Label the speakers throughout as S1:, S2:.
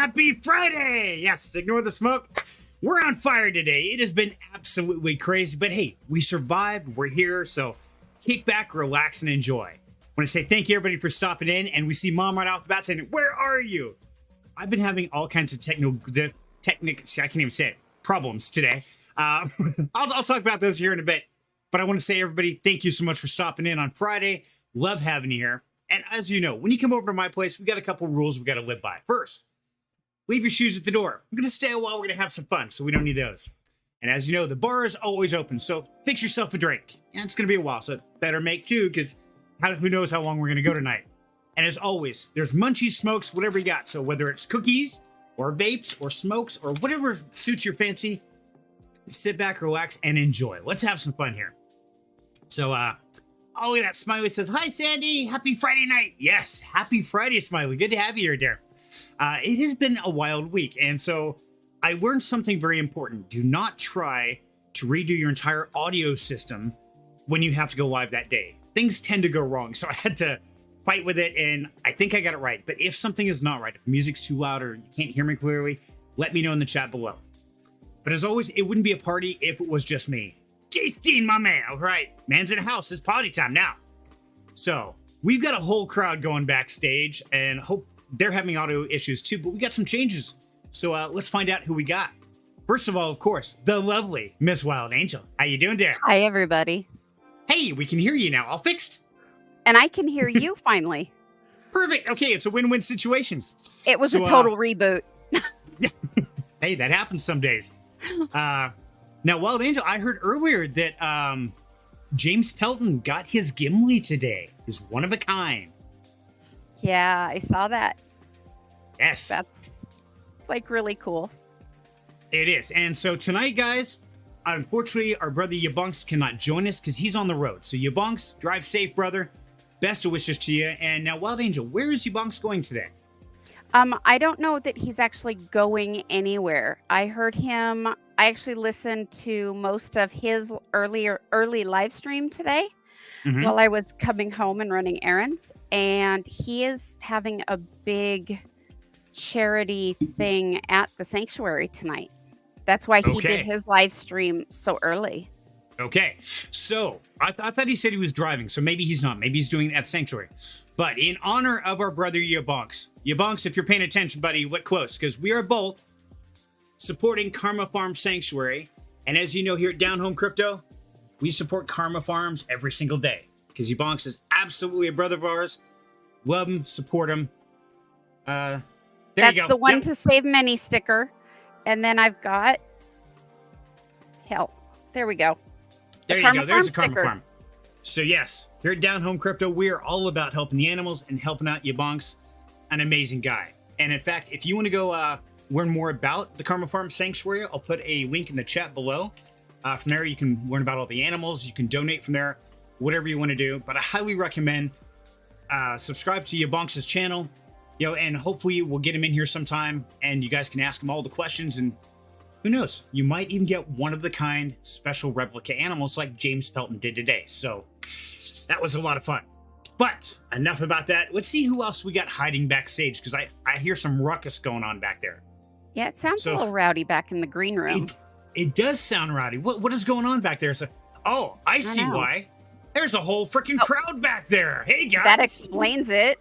S1: Happy Friday! Yes, ignore the smoke. We're on fire today. It has been absolutely crazy, but hey, we survived. We're here, so kick back, relax, and enjoy. I want to say thank you, everybody, for stopping in, and we see Mom right off the bat saying, "Where are you?" I've been having all kinds of I can't even say it, problems today. I'll talk about those here in a bit, but I want to say, everybody, thank you so much for stopping in on Friday. Love having you here. And as you know, when you come over to my place, we got a couple rules we got to live by. First, leave your shoes at the door. We're going to stay a while. We're going to have some fun, so we don't need those. And as you know, the bar is always open, so fix yourself a drink. And it's going to be a while, so better make two, because who knows how long we're going to go tonight. And as always, there's munchies, smokes, whatever you got. So whether it's cookies or vapes or smokes or whatever suits your fancy, sit back, relax, and enjoy. Let's have some fun here. So, oh, look at that. Smiley says, "Hi, Sandy. Happy Friday night." Yes, happy Friday, Smiley. Good to have you here, dear. It has been a wild week, and so I learned something very important. Do not try to redo your entire audio system when you have to go live that day. Things tend to go wrong, so I had to fight with it, and I think I got it right. But if something is not right, if music's too loud or you can't hear me clearly, let me know in the chat below. But as always, it wouldn't be a party if it was just me. J-Steen, my man. All right, man's in the house. It's party time now. So we've got a whole crowd going backstage, and hope they're having audio issues too, but we got some changes. So let's find out who we got. First of all, of course, the lovely Miss Wild Angel. How you doing, dear?
S2: Hi, everybody.
S1: Hey, we can hear you now. All fixed?
S2: And I can hear you finally.
S1: Perfect. Okay, it's a win-win situation.
S2: It was a total reboot.
S1: Hey, that happens some days. Now, Wild Angel, I heard earlier that James Pelton got his Gimli today. He's one of a kind.
S2: Yeah, I saw that.
S1: Yes.
S2: That's like really cool.
S1: It is. And so tonight, guys, unfortunately, our brother Yabunks cannot join us because he's on the road. So Yabunks, drive safe, brother. Best of wishes to you. And now, Wild Angel, where is Yabunks going today?
S2: I don't know that he's actually going anywhere. I heard him. I actually listened to most of his early live stream today while I was coming home and running errands. And he is having a big charity thing at the sanctuary tonight. That's why he did his live stream so early.
S1: Okay, so I thought he said he was driving, so maybe he's not. Maybe he's doing it at the sanctuary. But in honor of our brother Yabunks, if you're paying attention, buddy, look close, because we are both supporting Karma Farm Sanctuary. And as you know, here at Down Home Crypto, we support Karma Farms every single day, because Yabunks is absolutely a brother of ours. Love him, support him. There you go.
S2: That's the one to save many sticker. And then I've got, there we go.
S1: There you go. There's a Karma Farm. So yes, here at Down Home Crypto, we are all about helping the animals and helping out Yabunks, an amazing guy. And in fact, if you want to go learn more about the Karma Farm Sanctuary, I'll put a link in the chat below. From there, you can learn about all the animals. You can donate from there, whatever you want to do. But I highly recommend subscribe to Yabunks' channel, and hopefully we'll get him in here sometime, and you guys can ask him all the questions, and who knows? You might even get one-of-the-kind special replica animals like James Pelton did today. So that was a lot of fun. But enough about that. Let's see who else we got hiding backstage, because I hear some ruckus going on back there.
S2: Yeah, it sounds a little rowdy back in the green room.
S1: It does sound rowdy. What is going on back there? So, I see why. There's a whole freaking crowd back there. Hey, guys.
S2: That explains it.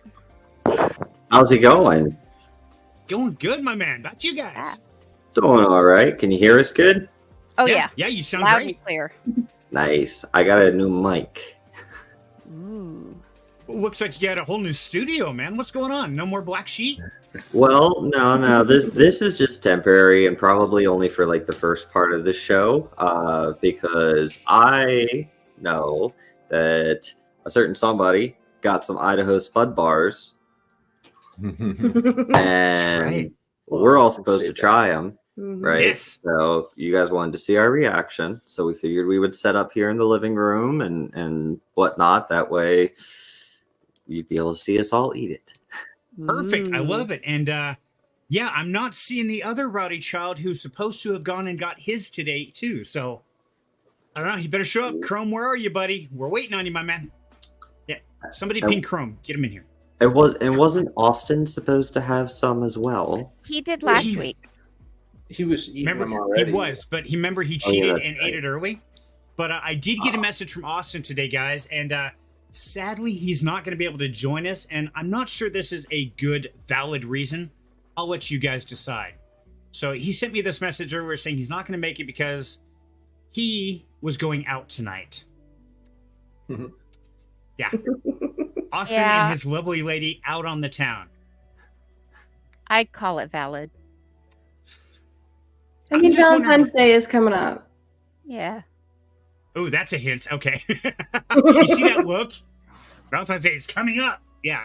S3: How's it going?
S1: Going good, my man. About you guys.
S2: Yeah.
S3: Doing all right. Can you hear us good?
S2: Oh, yeah.
S1: Yeah, you sound
S2: loud
S1: great.
S2: And clear.
S3: Nice. I got a new mic.
S2: Ooh.
S1: Well, looks like you got a whole new studio, man. What's going on? No more black sheet?
S3: Well, no. This is just temporary and probably only for like the first part of the show, because I know that a certain somebody got some Idaho Spud bars, and we're all supposed to try them. Right.
S1: Yes.
S3: So you guys wanted to see our reaction. So we figured we would set up here in the living room and whatnot. That way you'd be able to see us all eat it.
S1: Perfect. I love it. And I'm not seeing the other rowdy child who's supposed to have gone and got his today too. So I don't know. You better show up. Qrow, where are you, buddy? We're waiting on you, my man. Yeah. Somebody ping Qrow. Get him in here.
S3: wasn't Austin supposed to have some as well?
S2: He did last week.
S4: He was eating them
S1: Remember,
S4: already.
S1: he was, but he cheated and ate it early. But I did get a message from Austin today, guys, and sadly, he's not going to be able to join us, and I'm not sure this is a good, valid reason. I'll let you guys decide. So he sent me this message earlier saying he's not going to make it because he was going out tonight. Yeah. Austin and his lovely lady out on the town.
S2: I'd call it valid.
S5: I mean, Valentine's Day is coming up.
S2: Yeah.
S1: Oh, that's a hint. Okay. You see that look? Valentine's Day is coming up. Yeah,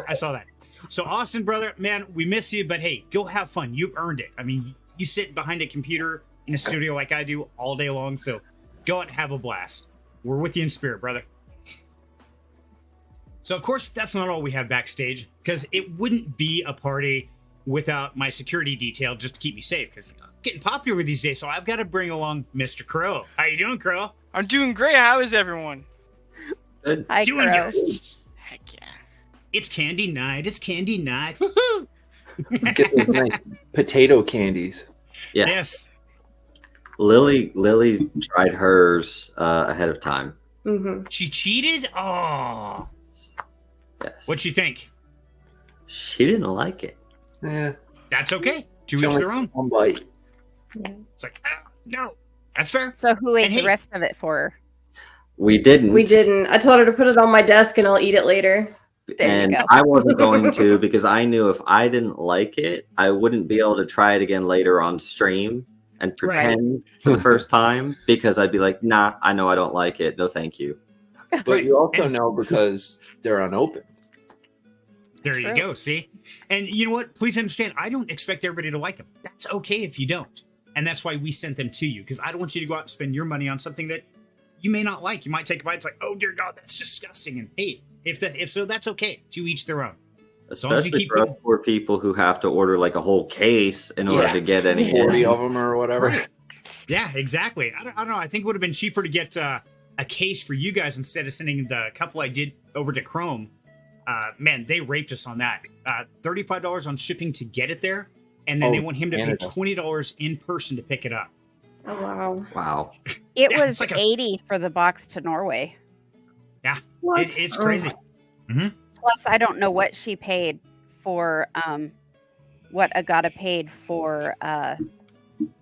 S1: I saw that. So, Austin, brother, man, we miss you, but hey, go have fun. You've earned it. I mean, you sit behind a computer in a studio like I do all day long, so go out and have a blast. We're with you in spirit, brother. So, of course, that's not all we have backstage, because it wouldn't be a party without my security detail just to keep me safe, because I'm getting popular these days, so I've got to bring along Mr. Qrow. How you doing, Qrow?
S6: I'm doing great. How is everyone?
S3: Good.
S2: Hi,
S1: Doing
S2: Qrow.
S1: good.
S6: Heck yeah.
S1: It's candy night. It's candy night.
S4: Get those nice potato candies.
S3: Yeah.
S1: Yes.
S3: Lily tried hers ahead of time.
S5: Mm-hmm.
S1: She cheated? Oh.
S3: Yes.
S1: What'd you think?
S3: She didn't like it.
S4: Yeah.
S1: That's okay. To
S4: She
S1: each
S4: only
S1: their own.
S4: took one bite.
S1: It's like, no. That's fair.
S2: So who ate
S1: And
S2: the
S1: hey-
S2: rest of it for her?
S3: We didn't.
S5: We didn't. I told her to put it on my desk and I'll eat it later.
S2: There you
S3: And
S2: go.
S3: I wasn't going to because I knew if I didn't like it, I wouldn't be able to try it again later on stream and pretend for the first time because I'd be like, nah, I know I don't like it. No, thank you.
S4: But you also know because they're unopened.
S1: There you
S2: True.
S1: go. See? And you know what? Please understand, I don't expect everybody to like them. That's okay if you don't. And that's why we sent them to you, because I don't want you to go out and spend your money on something that you may not like. You might take a bite. It's like, oh, dear God, that's disgusting. And hey, if so, that's okay. To each their own. As long as you
S3: Especially
S1: keep
S3: for us poor people who have to order like a whole case in order to get any.
S4: 40 of them or whatever.
S1: Right. Yeah, exactly. I don't know. I think it would have been cheaper to get a case for you guys instead of sending the couple I did over to Chrome. Man, they raped us on that. $35 on shipping to get it there, and then they want him to
S4: Canada.
S1: pay $20 in person to pick it up.
S5: Oh, wow.
S3: Wow.
S2: It
S1: Yeah,
S2: was
S1: it's like a-
S2: 80 for the box to Norway.
S5: What?
S1: It's crazy.
S2: Plus, I don't know what she paid for, what Agata paid for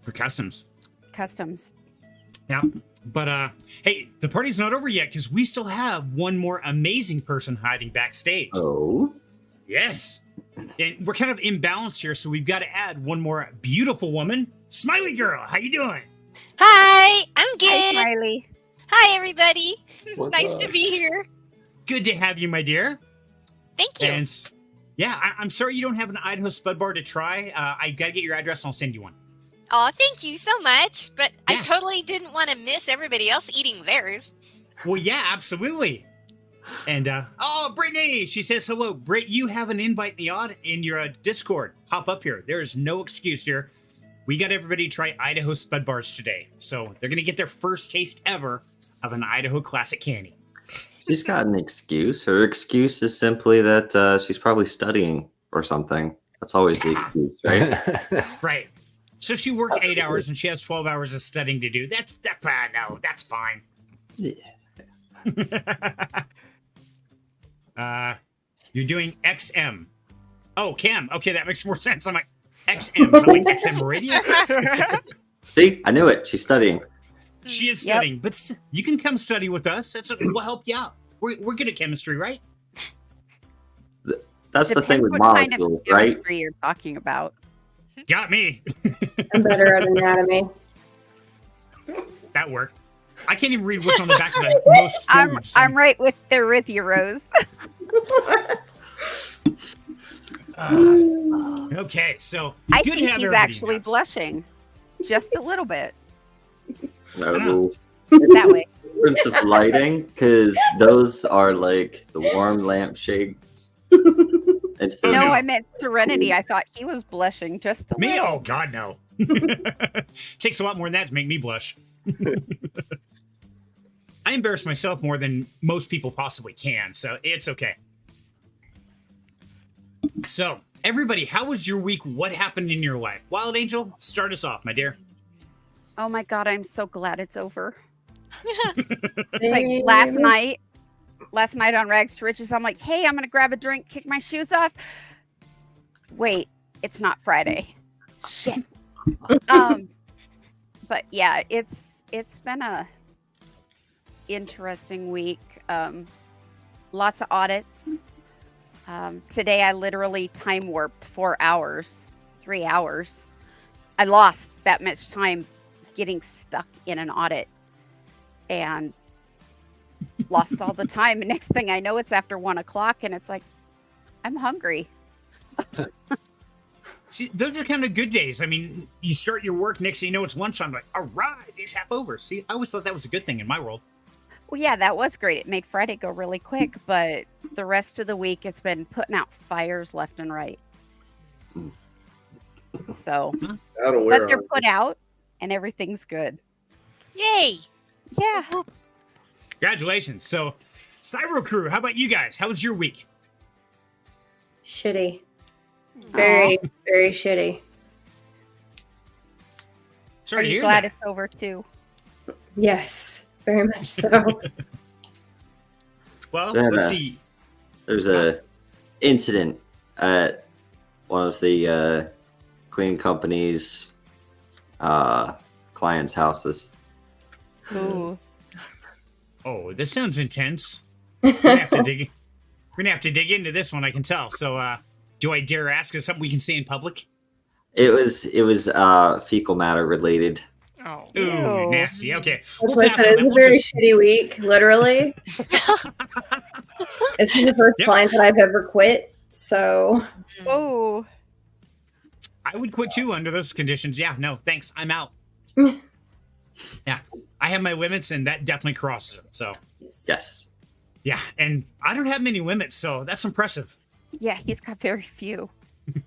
S1: For customs.
S2: customs.
S1: Yeah. But hey, the party's not over yet because we still have one more amazing person hiding backstage.
S3: Oh.
S1: Yes. And we're kind of imbalanced here, so we've got to add one more beautiful woman. Smiley girl, how you doing?
S7: Hi, I'm
S2: Hi,
S7: good.
S2: Smiley.
S7: Hi, everybody.
S4: What's
S7: Nice
S4: up?
S7: to be here.
S1: Good to have you, my dear.
S7: Thank you.
S1: And yeah, I'm sorry you don't have an Idaho Spud Bar to try. I got to get your address and I'll send you one.
S7: Oh, thank you so much. But I
S1: Yeah.
S7: totally didn't want to miss everybody else eating theirs.
S1: Well, yeah, absolutely. And oh, Brittany, she says hello. Britt, you have an invite in your Discord. Hop up here. There is no excuse here. We got everybody to try Idaho Spud Bars today, so they're gonna get their first taste ever of an Idaho classic candy.
S3: She's got an excuse. Her excuse is simply that she's probably studying or something. That's always the excuse, right?
S1: Right. So she worked 8 hours and she has 12 hours of studying to do. That's fine. No, that's fine.
S3: Yeah.
S1: You're doing XM. Oh, Cam. Okay, that makes more sense. I'm like, XM. So like XM radio?
S3: See, I knew it. She's studying.
S1: She is
S2: Yep.
S1: studying, but you can come study with us. We'll help you out. We're good at chemistry, right?
S3: That's the thing
S2: Depends
S3: with
S2: what kind of
S3: molecules, right?
S2: chemistry you're talking about.
S1: Got me.
S5: I'm better at anatomy.
S1: That worked. I can't even read what's on the back of the most foods.
S2: I'm right with there with you, Rose.
S1: Okay, so
S2: I
S1: good to
S2: think
S1: have
S2: he's
S1: everybody
S2: actually
S1: else.
S2: blushing, just a little bit
S3: No.
S2: that way.
S3: Difference of lighting, because those are like the warm lamp shades. It's
S1: Oh,
S2: no,
S1: no.
S2: I meant Serenity. I thought he was blushing just a
S1: Me?
S2: little.
S1: Oh, God, no. Takes a lot more than that to make me blush. I embarrass myself more than most people possibly can, so it's okay. So, everybody, how was your week? What happened in your life? Wild Angel, start us off, my dear.
S2: Oh my God, I'm so glad it's over. It's like
S5: Same.
S2: last night on Rags to Riches, I'm like, hey, I'm going to grab a drink, kick my shoes off. Wait, it's not Friday. Shit. But yeah, it's been a interesting week. Lots of audits. Today I literally time warped 4 hours, 3 hours. I lost that much time getting stuck in an audit and lost all the time. And next thing I know, it's after 1 o'clock and it's like, I'm hungry.
S1: See, those are kind of good days. I mean, you start your work, next thing you know, it's lunchtime. Like, all right, day's half over. See, I always thought that was a good thing in my world.
S2: Well, yeah, that was great. It made Friday go really quick, but the rest of the week it's been putting out fires left and right. So, but they're put out and everything's good.
S7: Yay!
S2: Yeah.
S1: Congratulations. So, Cyril crew, how about you guys? How was your week?
S5: Shitty. Very, very shitty.
S1: Sorry
S2: Are
S1: to
S2: you
S1: hear
S2: glad
S1: that.
S2: it's over too?
S5: Yes, very much so.
S1: Well,
S3: Yeah,
S1: let's see.
S3: There's a incident at one of the cleaning company's clients' houses.
S2: Ooh.
S1: Oh, this sounds intense. We're gonna have to dig into this one, I can tell. So, do I dare ask? Is something we can say in public?
S3: It was fecal matter related.
S6: Oh.
S1: Ooh,
S2: Ew.
S1: nasty. Okay.
S5: That's
S1: We'll
S5: why I
S1: pass
S5: said
S1: on
S5: it
S1: that.
S5: was a
S1: We'll
S5: very
S1: just-
S5: shitty week, literally. This is the first
S1: Yep.
S5: client that I've ever quit, so
S2: Oh.
S1: I would quit too under those conditions. Yeah, no, thanks. I'm out. Yeah, I have my limits, and that definitely crosses them. So,
S3: Yes.
S1: yeah, and I don't have many limits, so that's impressive.
S2: Yeah, he's got very few.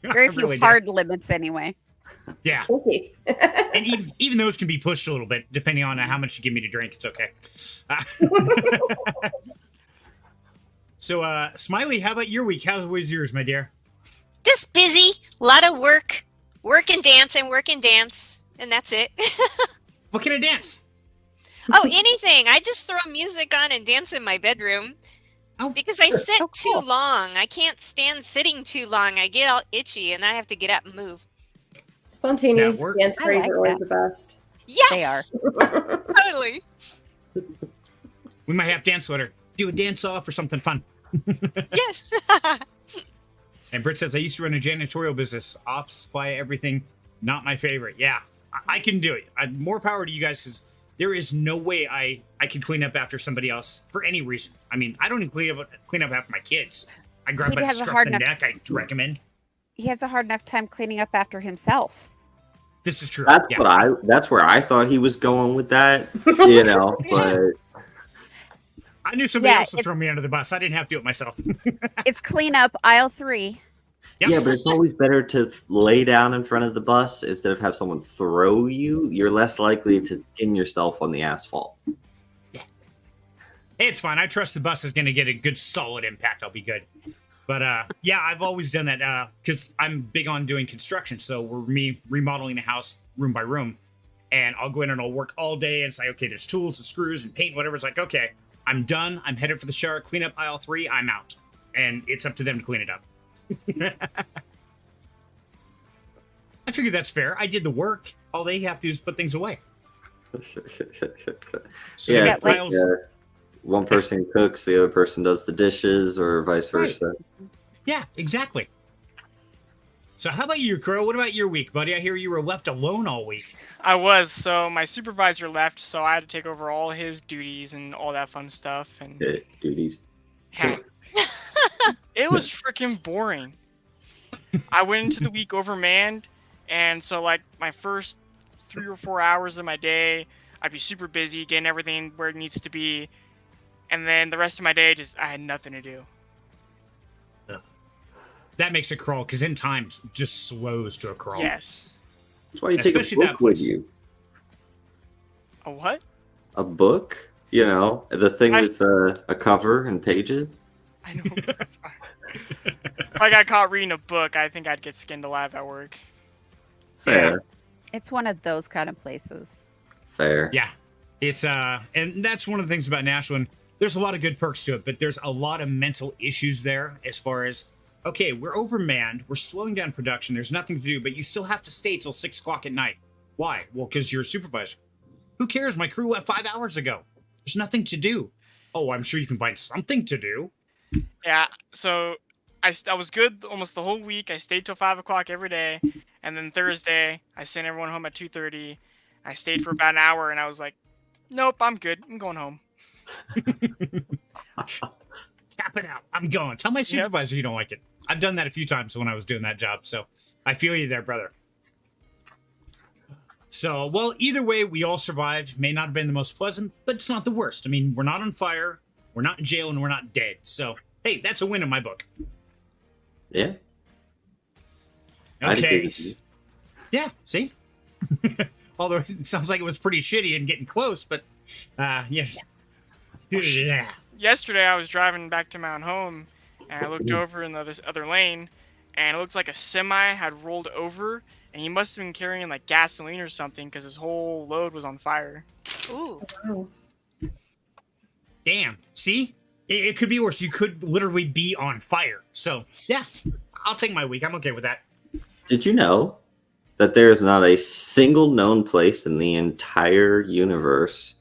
S1: I
S2: Very few
S1: really do.
S2: hard limits anyway.
S1: Yeah,
S5: okay.
S1: and even those can be pushed a little bit depending on how much you give me to drink. It's okay. So, Smiley, how about your week? How was yours, my dear?
S7: Just busy. A lot of work. Work and dance, and that's it.
S1: What kind of dance?
S7: Oh, anything. I just throw music on and dance in my bedroom.
S1: Oh,
S7: Because I sit
S2: Oh,
S7: too
S2: cool.
S7: long. I can't stand sitting too long. I get all itchy and I have to get up and move.
S5: Spontaneous
S1: That works.
S5: dance
S2: I
S5: parties
S2: like
S5: are always
S2: that.
S5: the best.
S7: Yes,
S2: They are.
S7: totally.
S1: we might have dance with her. Do a dance off or something fun.
S7: Yes.
S1: And Britt says, I used to run a janitorial business. Ops, supply, everything. Not my favorite. Yeah, I can do it. More power to you guys, because there is no way I can clean up after somebody else for any reason. I mean, I don't even clean up after my kids. I grab
S2: He'd
S1: by the
S2: have a
S1: scruff
S2: hard
S1: of the
S2: enough-
S1: neck. I recommend.
S2: He has a hard enough time cleaning up after himself.
S1: This is true.
S3: That's
S1: Yeah.
S3: that's where I thought he was going with that, you know, but
S1: I knew somebody
S2: Yeah,
S1: else would throw me under the bus. I didn't have to do it myself.
S2: It's clean up aisle 3.
S1: Yep.
S3: yeah, but it's always better to lay down in front of the bus instead of have someone throw you. You're less likely to skin yourself on the asphalt.
S1: It's fine. I trust the bus is going to get a good solid impact. I'll be good. But yeah, I've always done that because I'm big on doing construction. So we're remodeling the house room by room. And I'll go in and I'll work all day and say, okay, there's tools and screws and paint, whatever. It's like, okay, I'm done. I'm headed for the shower, clean up aisle 3. I'm out. And it's up to them to clean it up. I figure that's fair. I did the work. All they have to do is put things away. So
S3: Yeah,
S1: they
S3: it's
S1: got
S3: like,
S1: piles.
S3: one person cooks, the other person does the dishes, or vice
S1: Right.
S3: versa.
S1: Yeah, exactly. So how about you, Qrow? What about your week, buddy? I hear you were left alone all week.
S6: I was, so my supervisor left, so I had to take over all his duties and all that fun stuff, and
S3: Duties.
S6: it was freaking boring. I went into the week overmanned, and so like my first 3 or 4 hours of my day, I'd be super busy getting everything where it needs to be, and then the rest of my day, I had nothing to do.
S1: That makes it crawl, because in time it just slows to a crawl.
S6: Yes.
S3: That's why you take
S1: Especially
S3: a
S1: that
S3: book with
S1: place.
S3: you.
S6: A what?
S3: A book? You know, the thing
S6: I-
S3: with a cover and pages.
S6: I know. If I got caught reading a book, I think I'd get skinned alive at work.
S3: Fair.
S2: It's one of those kind of places.
S3: Fair.
S1: Yeah. It's and that's one of the things about Nashville. And there's a lot of good perks to it, but there's a lot of mental issues there as far as, okay, we're overmanned, we're slowing down production, there's nothing to do, but you still have to stay till 6 o'clock at night. Why? Well, because you're a supervisor. Who cares? My crew left 5 hours ago. There's nothing to do. Oh, I'm sure you can find something to do.
S6: Yeah, so I was good almost the whole week. I stayed till 5 o'clock every day, and then Thursday I sent everyone home at 2:30. I stayed for about an hour, and I was like, "Nope, I'm good. I'm going home."
S1: Tap it out. I'm going. Tell my supervisor you don't like it. I've done that a few times when I was doing that job, so I feel you there, brother. So, well, either way, we all survived. May not have been the most pleasant, but it's not the worst. I mean, we're not on fire, we're not in jail, and we're not dead. So, hey, that's a win in my book.
S3: Yeah.
S1: Okay. Yeah, see? Although it sounds like it was pretty shitty and getting close, but yeah. Yeah.
S6: Yesterday I was driving back to my own home, and I looked over in this other lane, and it looked like a semi had rolled over, and he must have been carrying like gasoline or something because his whole load was on fire.
S7: Ooh.
S5: Oh.
S1: Damn. See? It could be worse. You could literally be on fire. So, yeah, I'll take my week. I'm okay with that.
S3: Did you know that there is not a single known place in the entire universe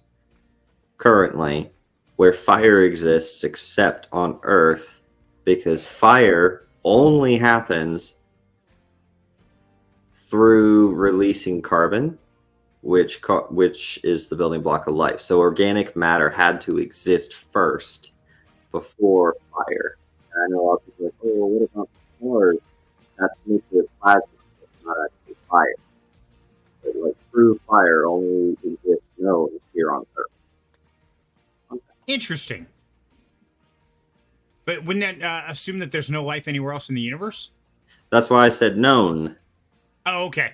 S3: currently where fire exists except on Earth, because fire only happens through releasing carbon, which is the building block of life. So organic matter had to exist first before fire. And I know a lot of people are like, oh, well, what about the stars? That's nuclear plasma. It's not actually fire. But like true fire only exists known here on Earth.
S1: Interesting. But wouldn't that assume that there's no life anywhere else in the universe?
S3: That's why I said known.
S1: Oh, okay.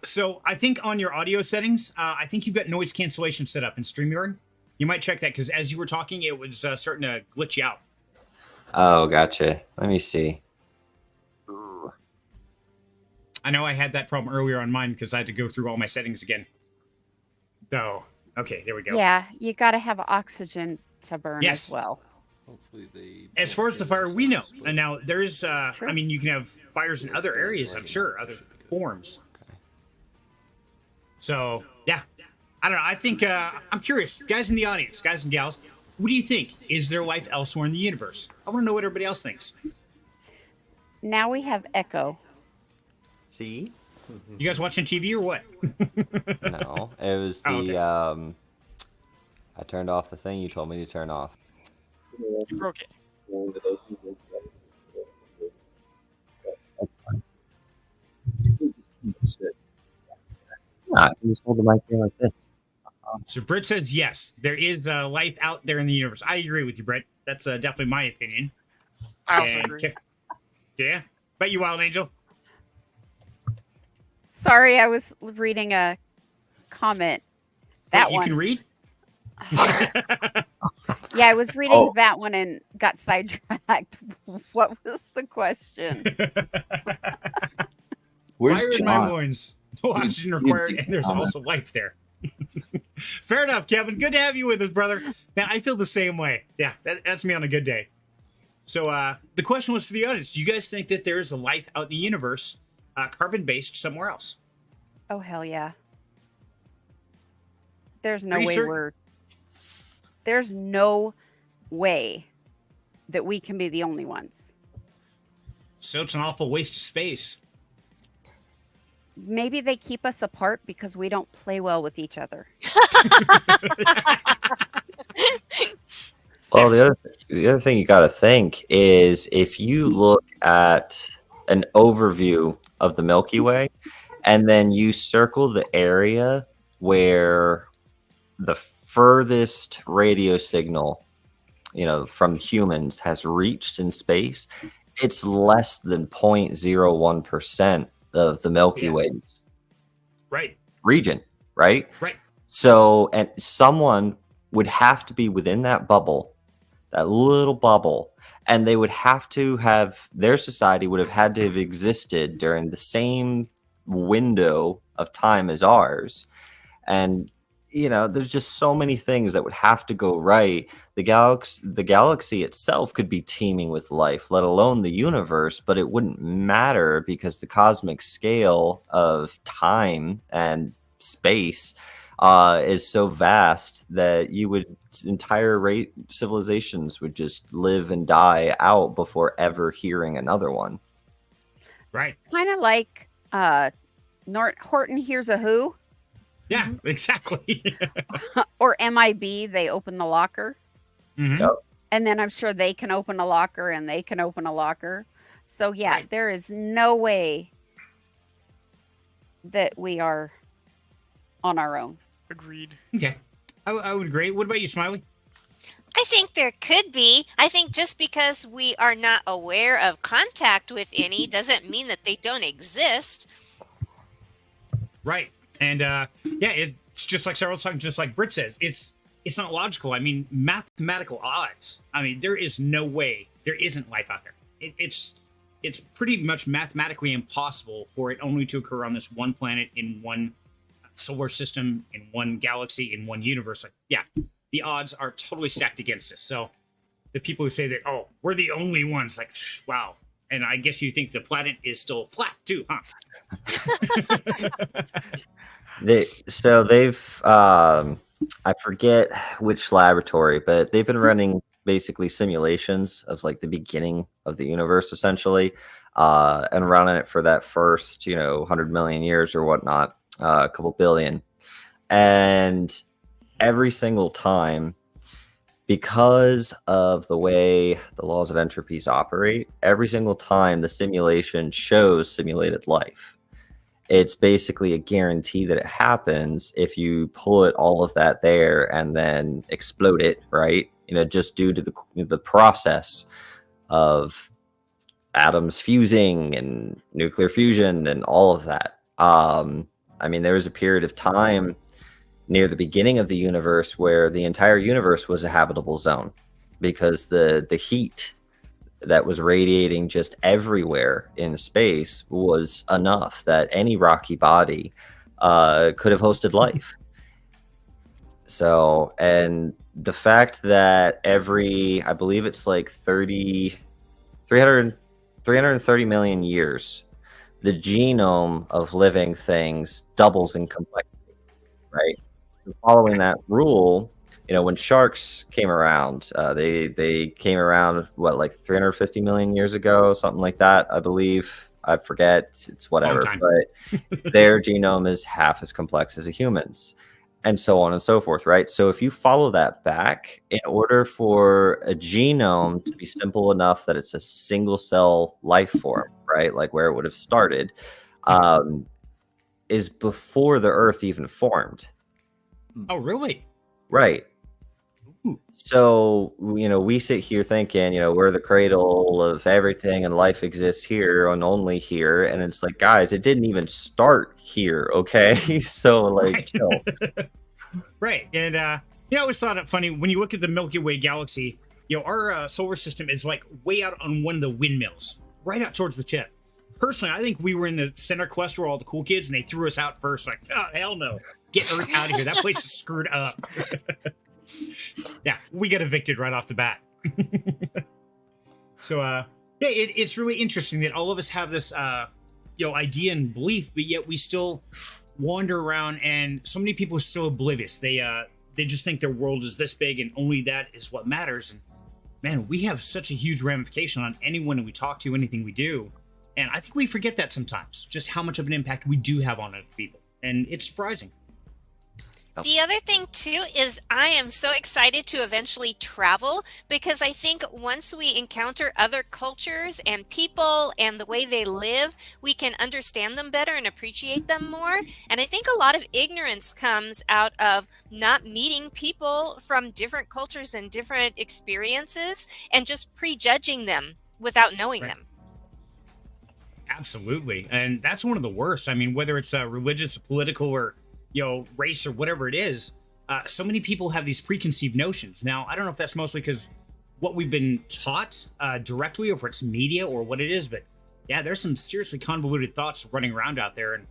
S1: So I think on your audio settings, I think you've got noise cancellation set up in StreamYard. You might check that because as you were talking, it was starting to glitch you out.
S3: Oh, gotcha. Let me see. Ooh.
S1: I know I had that problem earlier on mine because I had to go through all my settings again. So, okay, there we go.
S2: Yeah, you got to have oxygen to burn
S1: Yes.
S2: as well.
S1: As far as the fire, we know. And now there is, I mean, you can have fires in other areas, I'm sure, other forms. So, yeah. I don't know. I think, I'm curious. Guys in the audience, guys and gals, what do you think? Is there life elsewhere in the universe? I want to know what everybody else thinks.
S2: Now we have echo.
S8: See?
S1: You guys watching TV or what?
S8: No, it was the,
S1: okay.
S8: I turned off the thing you told me to turn off.
S6: You broke it.
S3: I can just hold the mic here like this.
S1: So Brett says yes, there is life out there in the universe. I agree with you, Brett. That's definitely my opinion.
S6: I also
S1: And
S6: agree.
S1: yeah. Bet you, Wild Angel.
S2: Sorry, I was reading a comment. That
S1: Wait, you
S2: one.
S1: can read?
S2: Yeah, I was reading that one and got sidetracked. What was the question?
S4: Where's
S1: Fire in my
S4: John?
S1: loins. No oxygen required, and there's also life there. Fair enough, Kevin. Good to have you with us, brother. Man, I feel the same way. Yeah, that's me on a good day. So the question was for the audience. Do you guys think that there is a life out in the universe, carbon-based, somewhere else?
S2: Oh, hell yeah. There's no
S1: Pretty
S2: way
S1: certain?
S2: there's no way that we can be the only ones.
S1: So it's an awful waste of space.
S2: Maybe they keep us apart because we don't play well with each other.
S3: Well, the other thing you got to think is if you look at an overview of the Milky Way, and then you circle the area where the furthest radio signal, from humans has reached in space, it's less than 0.01% of the Milky Way's
S1: Right.
S3: region, right?
S1: Right.
S3: So, and someone would have to be within that bubble that little bubble, and they would have to have, their society would have had to have existed during the same window of time as ours. And there's just so many things that would have to go right. The galaxy itself could be teeming with life, let alone the universe, but it wouldn't matter because the cosmic scale of time and space is so vast that entire civilizations would just live and die out before ever hearing another one.
S1: Right.
S2: Kind of like Horton Hears a Who.
S1: Yeah, exactly.
S2: Or MIB, they open the locker.
S1: Mm-hmm.
S3: Yep.
S2: And then I'm sure they can open a locker and they can open a locker. So yeah,
S6: Right.
S2: there is no way that we are on our own.
S6: Agreed.
S1: Okay. I would agree. What about you, Smiley?
S7: I think there could be. I think just because we are not aware of contact with any doesn't mean that they don't exist.
S1: Right. And yeah, it's just like Cyril was talking, just like Britt says, it's not logical. I mean, mathematical odds. I mean, there is no way there isn't life out there. It's pretty much mathematically impossible for it only to occur on this one planet in one solar system, in one galaxy, in one universe. Like, yeah, the odds are totally stacked against us. So the people who say that, oh, we're the only ones, like, wow. And I guess you think the planet is still flat too, huh?
S3: They've I forget which laboratory, but they've been running basically simulations of like the beginning of the universe essentially, and running it for that first 100 million years or whatnot, a couple billion, and every single time, because of the way the laws of entropies operate, every single time the simulation shows simulated life. It's basically a guarantee that it happens if you put all of that there and then explode it, right? Just due to the process of atoms fusing and nuclear fusion and all of that. I mean, there was a period of time near the beginning of the universe where the entire universe was a habitable zone because the heat that was radiating just everywhere in space was enough that any rocky body could have hosted life. So, and the fact that I believe it's like 330 million years, the genome of living things doubles in complexity, right? So following that rule, when sharks came around, they came around, like 350 million years ago, something like that, I believe. I forget. It's whatever. But their genome is half as complex as a human's, and so on and so forth, right? So if you follow that back, in order for a genome to be simple enough that it's a single cell life form, right, like where it would have started, is before the Earth even formed.
S1: Oh, really?
S3: Right. So, we sit here thinking, we're the cradle of everything and life exists here and only here. And it's like, guys, it didn't even start here. Okay. So like,
S1: right.
S3: chill.
S1: Right. And, I always thought it funny when you look at the Milky Way galaxy, our solar system is like way out on one of the windmills, right out towards the tip. Personally, I think we were in the center quest where all the cool kids and they threw us out first. Like, oh, hell no. Get Earth out of here. That place is screwed up. Yeah, we got evicted right off the bat. So, yeah, it's really interesting that all of us have this, idea and belief, but yet we still wander around, and so many people are still oblivious. They just think their world is this big, and only that is what matters. And man, we have such a huge ramification on anyone we talk to, anything we do, and I think we forget that sometimes. Just how much of an impact we do have on other people, and it's surprising.
S7: The other thing too is I am so excited to eventually travel, because I think once we encounter other cultures and people and the way they live, we can understand them better and appreciate them more. And I think a lot of ignorance comes out of not meeting people from different cultures and different experiences and just prejudging them without knowing them.
S1: Absolutely. And that's one of the worst. I mean, whether it's religious, political, or race or whatever it is, so many people have these preconceived notions. Now, I don't know if that's mostly because what we've been taught directly, or if it's media or what it is. But yeah, there's some seriously convoluted thoughts running around out there. And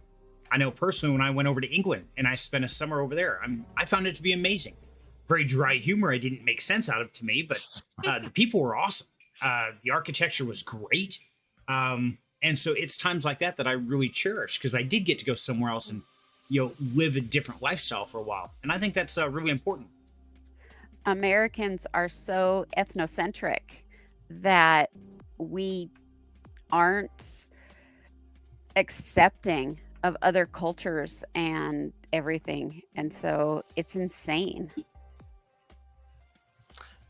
S1: I know personally when I went over to England and I spent a summer over there, I found it to be amazing. Very dry humor. I didn't make sense out of to me, but the people were awesome. The architecture was great. And so it's times like that I really cherish, because I did get to go somewhere else and, live a different lifestyle for a while. And I think that's really important.
S2: Americans are so ethnocentric that we aren't accepting of other cultures and everything. And so it's insane.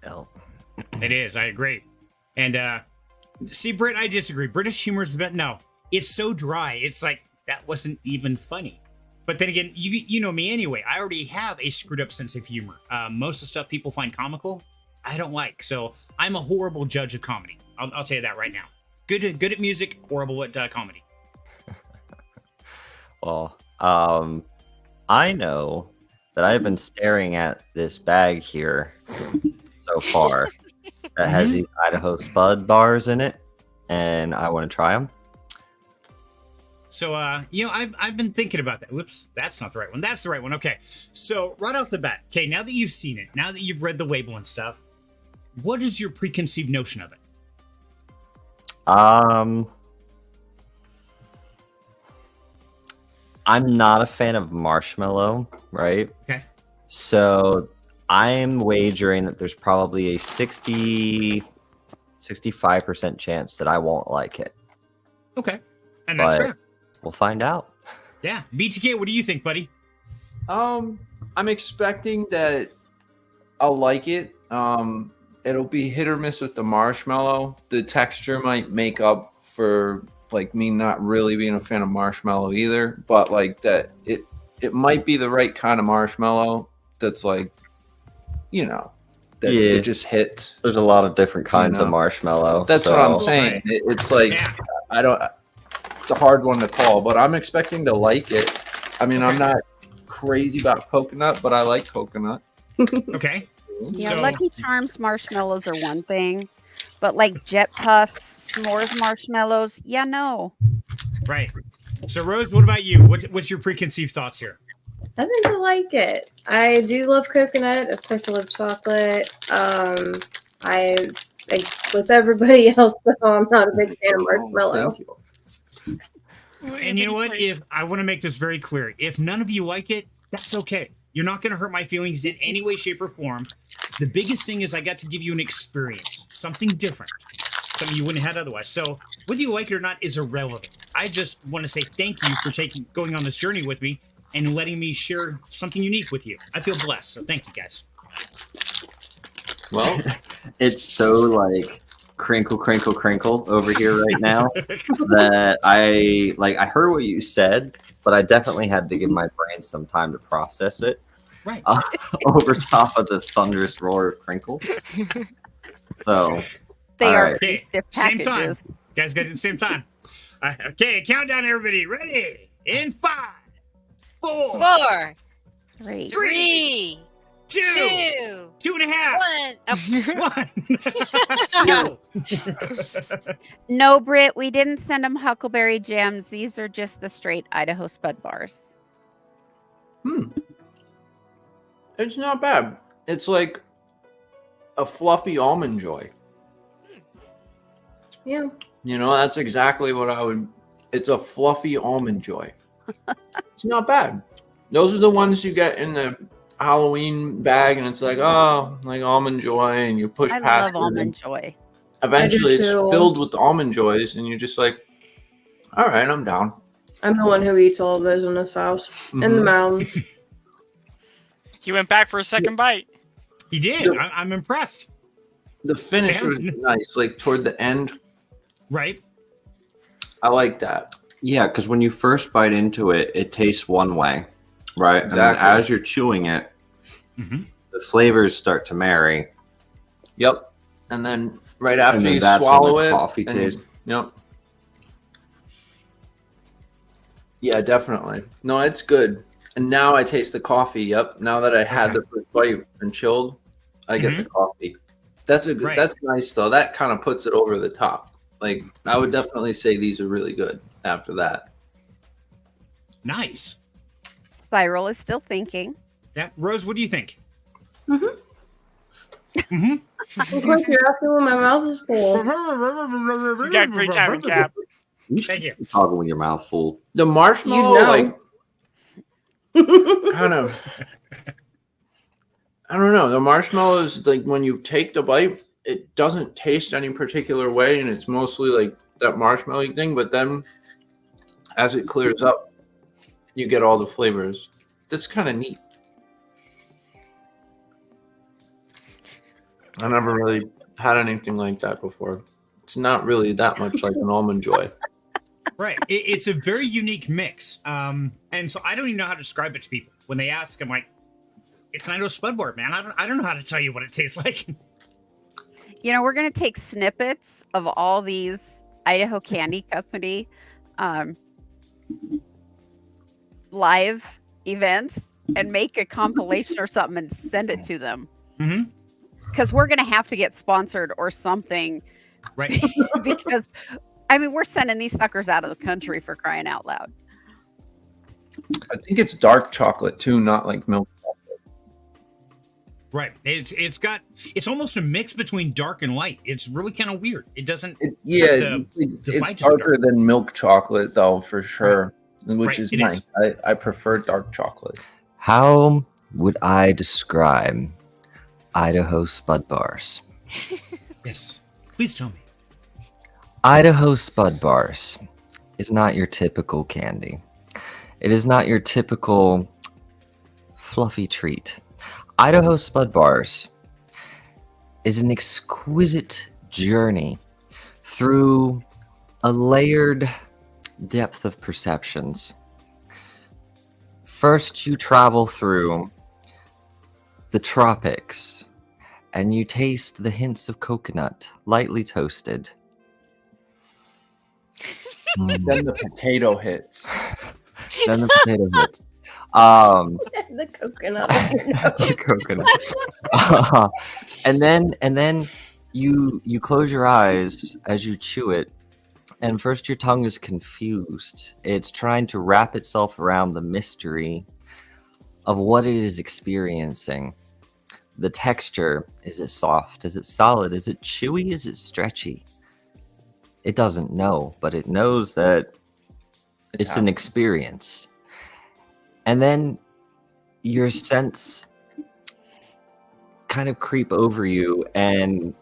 S3: Oh.
S1: It is. I agree. And see, Britt, I disagree. British humor is no. It's so dry. It's like that wasn't even funny. But then again, you know me anyway. I already have a screwed up sense of humor. Most of the stuff people find comical, I don't like. So I'm a horrible judge of comedy. I'll tell you that right now. Good at music, horrible at comedy.
S3: Well, I know that I've been staring at this bag here so far that has these Idaho Spud bars in it, and I want to try them.
S1: So, I've been thinking about that. Whoops, that's not the right one. That's the right one. Okay. So right off the bat, okay, now that you've seen it, now that you've read the label and stuff, what is your preconceived notion of it?
S3: I'm not a fan of marshmallow, right?
S1: Okay.
S3: So I'm wagering that there's probably a 65% chance that I won't like it.
S1: Okay. And that's fair.
S3: We'll find out.
S1: Yeah. BTK, what do you think, buddy?
S4: I'm expecting that I'll like it. It'll be hit or miss with the marshmallow. The texture might make up for like me not really being a fan of marshmallow either, but like that it might be the right kind of marshmallow that's like, that it just hits.
S3: There's a lot of different kinds of marshmallow.
S4: That's what I'm saying. It's like it's a hard one to call, but I'm expecting to like it. I mean, I'm not crazy about coconut, but I like coconut.
S1: Okay.
S2: Yeah, Lucky Charms marshmallows are one thing, but like Jet Puff s'mores marshmallows, no.
S1: Right. So Rose, what about you? What's your preconceived thoughts here?
S5: I think I like it. I do love coconut. Of course, I love chocolate. I with everybody else, though, I'm not a big fan of marshmallow.
S4: Thank you.
S1: And you know what? If I want to make this very clear, if none of you like it, that's okay. You're not going to hurt my feelings in any way, shape, or form. The biggest thing is I got to give you an experience, something different, something you wouldn't have had otherwise. So whether you like it or not is irrelevant. I just want to say thank you for going on this journey with me and letting me share something unique with you. I feel blessed. So thank you, guys.
S3: Well, it's so like crinkle over here right now that I heard what you said, but I definitely had to give my brain some time to process it.
S1: Right.
S3: Over top of the thunderous roar of crinkle. So
S2: they are
S1: okay. Same time. You guys got it at the same time. Okay, countdown, everybody. Ready? In 5, 4,
S7: 3, 2,
S1: 2.5, 1.
S2: No, Britt, we didn't send them Huckleberry Gems. These are just the straight Idaho Spud bars.
S4: It's not bad. It's like a fluffy Almond Joy.
S5: Yeah.
S4: That's exactly what I would. It's a fluffy Almond Joy. It's not bad. Those are the ones you get in the Halloween bag, and it's like, like Almond Joy, and you push past it.
S2: I love Almond Joy.
S4: Eventually, it's filled with Almond Joys, and you're just like, all right, I'm down.
S5: I'm the one who eats all of those in this house. And the mounds.
S6: He went back for a second bite.
S1: He did. I'm impressed.
S4: The finish was nice, like toward the end.
S1: Right.
S4: I like that.
S3: Yeah, because when you first bite into it, it tastes one way, right?
S4: Exactly.
S3: And then as you're chewing it, the flavors start to marry.
S4: Yep. And then right after you
S3: that's
S4: swallow
S3: when the
S4: it,
S3: coffee taste.
S4: Yep. Yeah, definitely. No, it's good. And now I taste the coffee. Yep. Now that I had the first bite and chilled, I get the coffee. That's a good.
S1: Right.
S4: That's nice though. That kind of puts it over the top. Like I would definitely say these are really good after that.
S1: Nice.
S2: Cyril is still thinking.
S1: Yeah, Rose, what do you think?
S5: Of course, you're asking when my mouth is full.
S6: You got great timing, Cap.
S1: Thank you.
S3: Talking with your mouth full.
S4: The marshmallow,
S5: You know.
S4: like, kind of. I don't know. The marshmallows, like when you take the bite, it doesn't taste any particular way, and it's mostly like that marshmallow thing. But then, as it clears up, you get all the flavors. That's kind of neat. I never really had anything like that before. It's not really that much like an Almond Joy.
S1: Right. It's a very unique mix. And so I don't even know how to describe it to people. When they ask, I'm like, it's an Idaho Spud Bar, man. I don't know how to tell you what it tastes like.
S2: You know, we're going to take snippets of all these Idaho Candy Company live events and make a compilation or something and send it to them.
S1: Mm-hmm.
S2: Because we're going to have to get sponsored or something.
S1: Right.
S2: Because, I mean, we're sending these suckers out of the country for crying out loud.
S4: I think it's dark chocolate too, not like milk chocolate.
S1: Right. It's almost a mix between dark and light. It's really kind of weird. It doesn't.
S4: It's
S1: bite
S4: darker than milk chocolate though, for sure, which
S1: Right,
S4: is
S1: it
S4: nice.
S1: is.
S4: I prefer dark chocolate.
S8: How would I describe Idaho Spud Bars?
S1: Yes. Please tell me.
S8: Idaho Spud Bars is not your typical candy. It is not your typical fluffy treat. Idaho Spud Bars is an exquisite journey through a layered depth of perceptions. First, you travel through the tropics and you taste the hints of coconut, lightly toasted.
S4: Then the potato hits.
S8: Then the potato hits.
S5: The coconut.
S8: Coconut. And then you close your eyes as you chew it, and first your tongue is confused. It's trying to wrap itself around the mystery of what it is experiencing. The texture, is it soft? Is it solid? Is it chewy? Is it stretchy? It doesn't know, but it knows that it's an experience. And then your sense kind of creep over you, and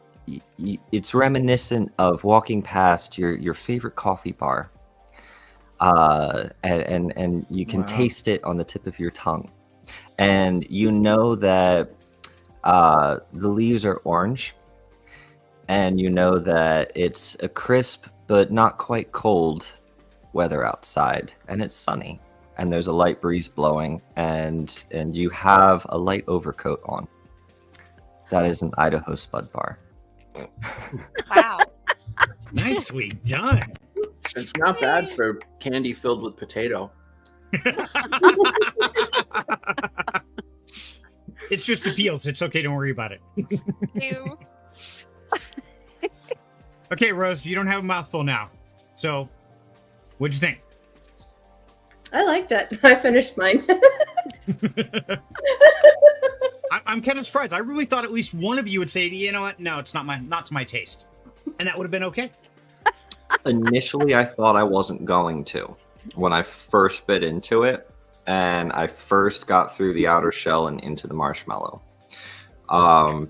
S8: it's reminiscent of walking past your favorite coffee bar, and you can taste it on the tip of your tongue, and you know that the leaves are orange, and you know that it's a crisp but not quite cold weather outside, and it's sunny, and there's a light breeze blowing, and you have a light overcoat on. That is an Idaho Spud Bar.
S7: Wow.
S1: Nicely done.
S4: It's not bad for candy filled with potato.
S1: It's just the peels. It's okay. Don't worry about it.
S7: Ew.
S1: Okay, Rose, you don't have a mouthful now. So, what'd you think?
S5: I liked it. I finished mine.
S1: I'm kind of surprised. I really thought at least one of you would say, you know what? No, it's not to my taste. And that would have been okay.
S3: Initially, I thought I wasn't going to when I first bit into it, and I first got through the outer shell and into the marshmallow.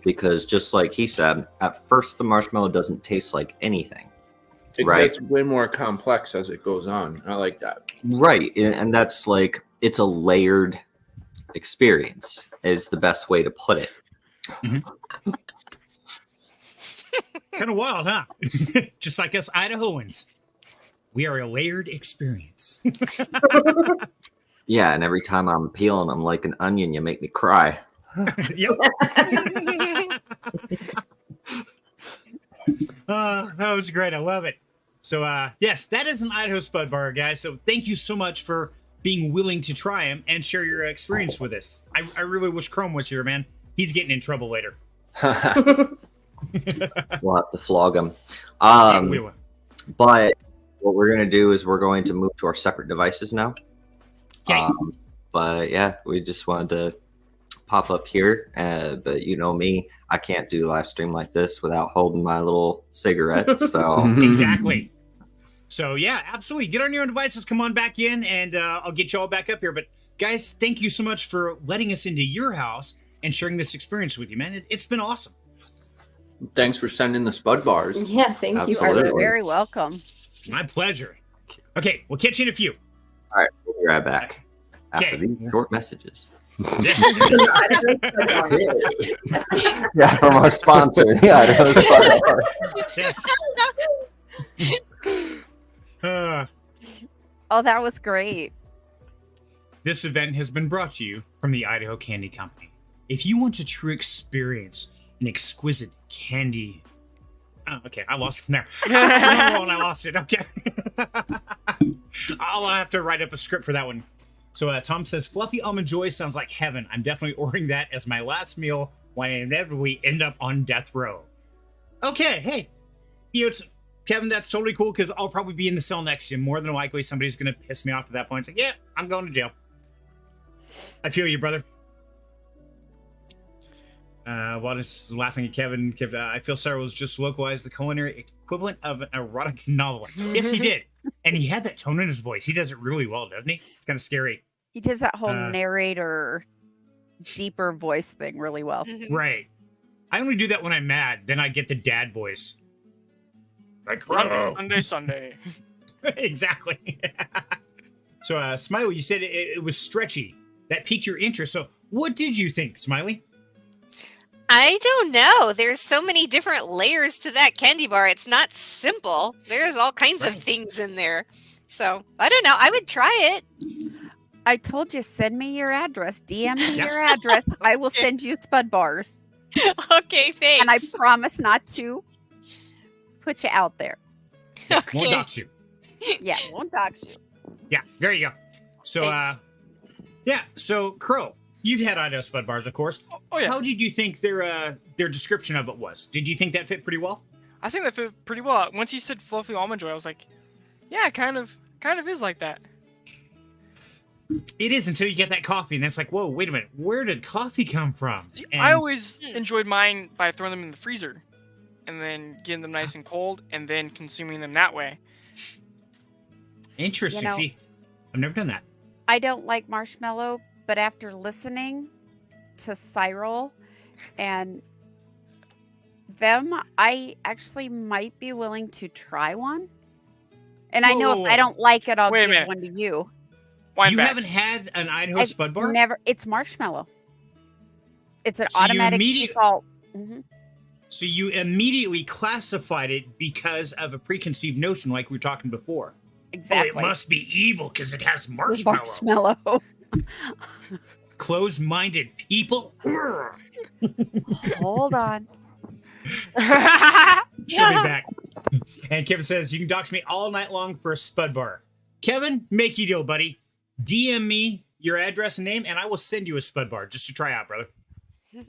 S3: Because just like he said, at first the marshmallow doesn't taste like anything.
S4: It
S3: Right.
S4: gets way more complex as it goes on. I like that.
S3: Right, and that's like, it's a layered experience is the best way to put it.
S1: Kind of wild, huh? Just like us Idahoans. We are a layered experience.
S3: Yeah, and every time I'm peeling them like an onion, you make me cry.
S1: Yep. That was great. I love it. So, yes, that is an Idaho Spud Bar, guys. So thank you so much for being willing to try them and share your experience with us. I really wish Qrow was here, man. He's getting in trouble later.
S3: We'll have to flog them.
S1: Yeah, we will.
S3: But what we're going to do is we're going to move to our separate devices now.
S1: Okay.
S3: But yeah, we just wanted to pop up here. But you know me, I can't do live stream like this without holding my little cigarette. So
S1: Exactly. So yeah, absolutely. Get on your own devices. Come on back in, and I'll get you all back up here. But guys, thank you so much for letting us into your house and sharing this experience with you, man. It's been awesome.
S4: Thanks for sending the Spud bars.
S5: Yeah, thank you.
S3: Absolutely.
S2: You're
S5: Arlo.
S2: very welcome.
S1: My pleasure. Okay, we'll catch you in a few.
S3: all right, we'll be right back after
S1: Okay.
S3: these short messages.
S8: Yeah, from our sponsor, the Idaho Spud Bar.
S1: Yes.
S2: Oh, that was great.
S1: This event has been brought to you from the Idaho Candy Company. If you want a true experience, an exquisite candy. Oh, okay, I lost it from there. I lost it. Okay. I'll have to write up a script for that one. So Tom says, Fluffy Almond Joy sounds like heaven. I'm definitely ordering that as my last meal when I inevitably end up on death row. Okay, hey. Kevin, that's totally cool because I'll probably be in the cell next to you. More than likely, somebody's going to piss me off at that point. It's like, yeah, I'm going to jail. I feel you, brother. Wallace is laughing at Kevin. I feel Cyril was just localized the culinary equivalent of an erotic novel. Yes, he did. And he had that tone in his voice. He does it really well, doesn't he? It's kind of scary.
S2: He does that whole narrator, deeper voice thing really well.
S1: Right. I only do that when I'm mad. Then I get the dad voice. Like, Qrow.
S6: Sunday.
S1: Exactly. So, Smiley, you said it was stretchy. That piqued your interest. So, what did you think, Smiley?
S7: I don't know. There's so many different layers to that candy bar. It's not simple. There's all kinds of things in there. So I don't know. I would try it.
S2: I told you, send me your address. DM me your address. I will send you Spud bars.
S7: Okay, thanks.
S2: And I promise not to put you out there.
S7: Okay.
S1: Won't dox you.
S2: Yeah, won't dox you.
S1: Yeah, there you go. So, so Qrow, you've had Idaho Spud bars, of course.
S6: Oh yeah.
S1: How did you think their description of it was? Did you think that fit pretty well?
S6: I think that fit pretty well. Once you said fluffy almond joy, I was like, yeah, kind of is like that.
S1: It is until you get that coffee, and it's like, whoa, wait a minute, where did coffee come from?
S6: See,
S1: And
S6: I always enjoyed mine by throwing them in the freezer, and then getting them nice and cold, and then consuming them that way.
S1: Interesting.
S2: You know,
S1: See, I've never done that.
S2: I don't like marshmallow, but after listening to Cyril and them, I actually might be willing to try one. And I know if I don't like it, I'll
S6: Wait a
S2: give
S6: minute.
S2: one to you.
S6: Wind
S1: You
S6: back.
S1: haven't had an Idaho
S2: I've
S1: Spud bar?
S2: Never. It's marshmallow. It's an
S1: So you
S2: automatic default.
S1: So you immediately classified it because of a preconceived notion, like we were talking before.
S2: Exactly.
S1: Oh, it must be evil because it has marshmallow.
S2: Marshmallow.
S1: Closed-minded people.
S2: Hold on.
S1: She'll be back. And Kevin says, you can dox me all night long for a Spud bar. Kevin, make you deal, buddy. DM me your address and name, and I will send you a Spud bar just to try out, brother.
S6: Go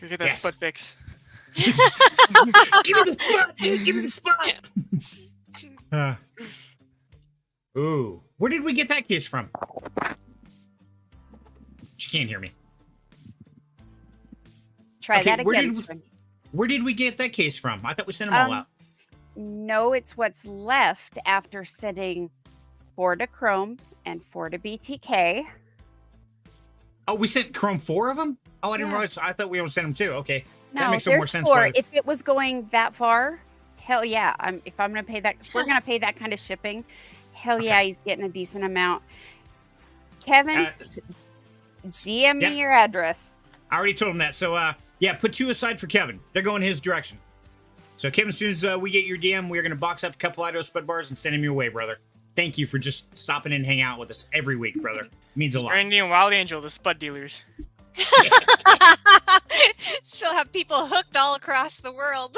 S6: get that
S1: Yes.
S6: Spud fix.
S1: Give me the Spud, dude. Give me the Spud. Ooh. Where did we get that case from? She can't hear me.
S2: Try
S1: Okay,
S2: that
S1: where
S2: again.
S1: did
S2: Spring.
S1: Where did we get that case from? I thought we sent them all out.
S2: No, it's what's left after sending 4 to Chrome and 4 to BTK.
S1: Oh, we sent Chrome 4 of them? Oh, I didn't
S2: Yeah.
S1: realize. I thought we only sent them 2. Okay.
S2: No,
S1: That makes
S2: there's
S1: more sense.
S2: 4.
S1: Riley.
S2: If it was going that far, hell yeah. If I'm going to pay that, if we're going to pay that kind of shipping, hell yeah, he's getting a decent amount. Kevin, DM me your address.
S1: I already told him that. So, yeah, put 2 aside for Kevin. They're going his direction. So, Kevin, as soon as we get your DM, we're going to box up a couple Idaho Spud bars and send them your way, brother. Thank you for just stopping in and hanging out with us every week, brother. It means a lot.
S6: Serenity and Wild Angel, the Spud dealers.
S7: She'll have people hooked all across the world.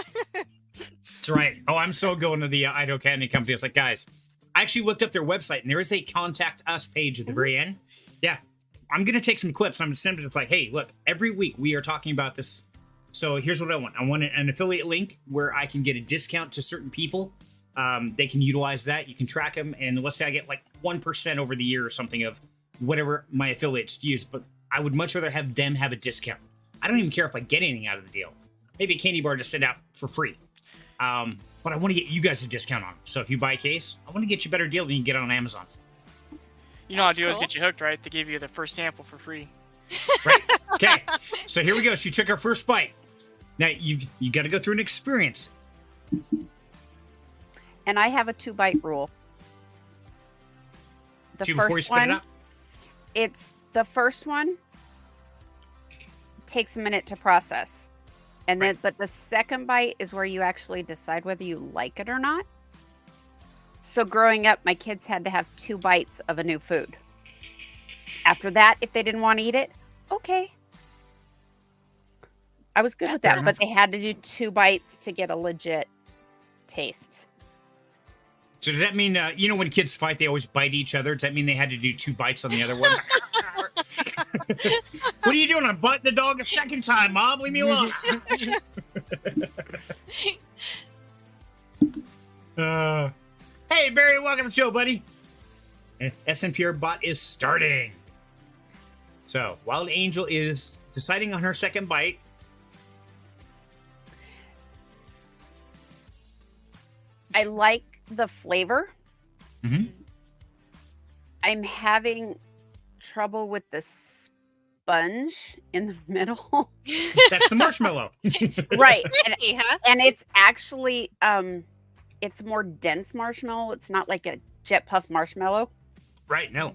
S1: That's right. Oh, I'm so going to the Idaho Candy Company. It's like, guys, I actually looked up their website, and there is a contact us page at the very end. Yeah. I'm going to take some clips. I'm going to send it. It's like, hey, look, every week we are talking about this So here's what I want. I want an affiliate link where I can get a discount to certain people. They can utilize that. You can track them. And let's say I get like 1% over the year or something of whatever my affiliates use. But I would much rather have them have a discount. I don't even care if I get anything out of the deal. Maybe a candy bar to send out for free. But I want to get you guys a discount on it. So if you buy a case, I want to get you a better deal than you can get on Amazon.
S6: You know how to do
S7: That's
S6: is
S7: cool.
S6: get you hooked, right? They give you the first sample for free.
S1: Right. Okay. So here we go. She took her first bite. Now you got to go through an experience.
S2: And I have a 2-bite rule. The
S1: Two before you
S2: first
S1: spit it
S2: one,
S1: out.
S2: it's the first one takes a minute to process. And then, but the second bite is where you actually decide whether you like it or not. So growing up, my kids had to have 2 bites of a new food. After that, if they didn't want to eat it, okay. I was good with that, but they had to do 2 bites to get a legit taste.
S1: So does that mean, you know, when kids fight, they always bite each other? Does that mean they had to do 2 bites on the other one? What are you doing? I'm biting the dog a second time, Mom. Leave me alone. Hey, Barry, welcome to the show, buddy. SNPR bot is starting. So, Wild Angel is deciding on her second bite.
S2: I like the flavor.
S1: Mhm.
S2: I'm having trouble with the sponge in the middle.
S1: That's the marshmallow.
S2: Right. And,
S7: Huh?
S2: and it's actually it's more dense marshmallow. It's not like a jet puff marshmallow.
S1: Right, no.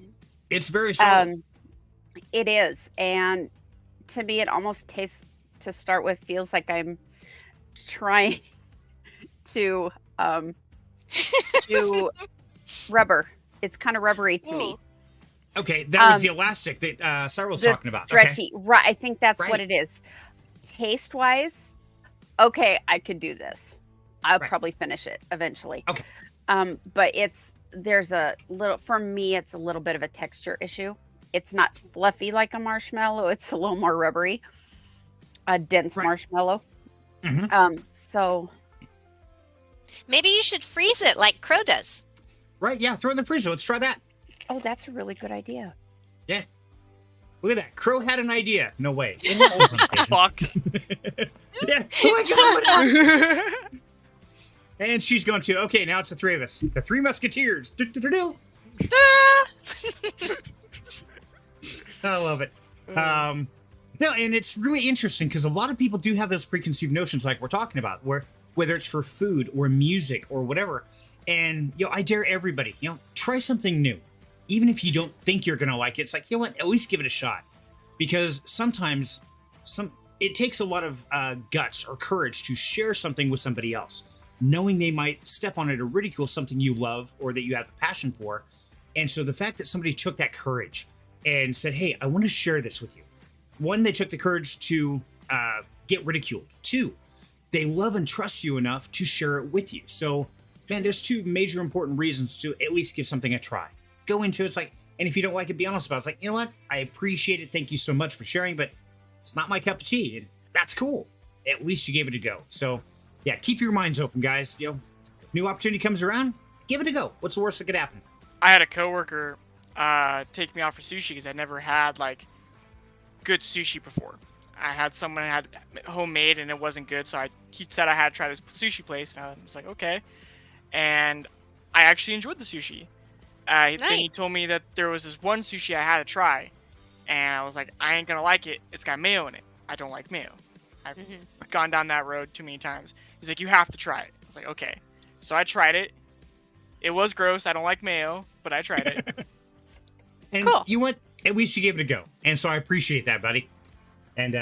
S1: It's very solid.
S2: It is. And to me it almost tastes, to start with, feels like I'm trying to do rubber. It's kind of rubbery to me.
S1: Okay, that was the elastic that Cyril was
S2: The
S1: talking about.
S2: Stretchy. Right. I think that's
S1: Right.
S2: what it is. Taste wise, okay, I could do this. I'll
S1: Right.
S2: probably finish it eventually.
S1: Okay.
S2: But there's a little, for me, it's a little bit of a texture issue. It's not fluffy like a marshmallow. It's a little more rubbery, a dense
S1: Right.
S2: marshmallow.
S1: Mhm.
S2: So
S7: Maybe you should freeze it like Qrow does.
S1: Right, yeah, throw it in the freezer. Let's try that.
S2: oh, that's a really good idea.
S1: Look at that. Qrow had an idea. No way. It was on occasion.
S6: Fuck.
S1: Yeah. Oh my God. And she's going to. Okay, now it's the 3 of us. The 3 Musketeers. Do-do-do-do. I love it. No, and it's really interesting because a lot of people do have those preconceived notions like we're talking about, where whether it's for food or music or whatever. And, I dare everybody, try something new. Even if you don't think you're going to like it, it's like, you know what, at least give it a shot. Because sometimes it takes a lot of guts or courage to share something with somebody else, knowing they might step on it or ridicule something you love or that you have a passion for. And so the fact that somebody took that courage and said, hey, I want to share this with you. 1, they took the courage to get ridiculed. 2, they love and trust you enough to share it with you. So, man, there's 2 major important reasons to at least give something a try. Go into it, it's like, and if you don't like it, be honest about it. It's like, you know what? I appreciate it. Thank you so much for sharing, but it's not my cup of tea. And that's cool. At least you gave it a go. So, yeah, keep your minds open, guys. New opportunity comes around, give it a go. What's the worst that could happen?
S6: I had a coworker take me out for sushi because I never had like good sushi before. I had someone had homemade and it wasn't good, so he said I had to try this sushi place, and I was like, okay. And I actually enjoyed the sushi. Then he told me that there was this one sushi I had to try, and I was like, I ain't gonna like it. It's got mayo in it. I don't like mayo. I've gone down that road too many times. He's like, you have to try it. I was like, okay. So I tried it. It was gross. I don't like mayo, but I tried it.
S1: And you went, at least you gave it a go. And so I appreciate that, buddy. And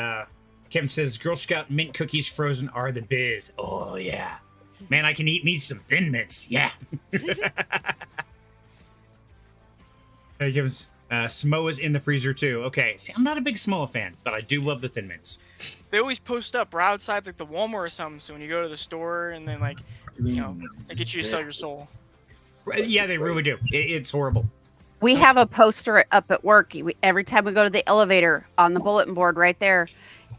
S1: Kevin says, Girl Scout mint cookies frozen are the biz. Oh, yeah. Man, I can eat me some Thin Mints. Yeah. Hey, Kevin's Samoa's in the freezer, too. Okay. See, I'm not a big Samoa fan, but I do love the Thin Mints.
S6: They always post up right outside like the Walmart or something, so when you go to the store and then like, they get you to sell your soul.
S1: Yeah, they really do. It's horrible.
S2: We have a poster up at work. Every time we go to the elevator, on the bulletin board right there,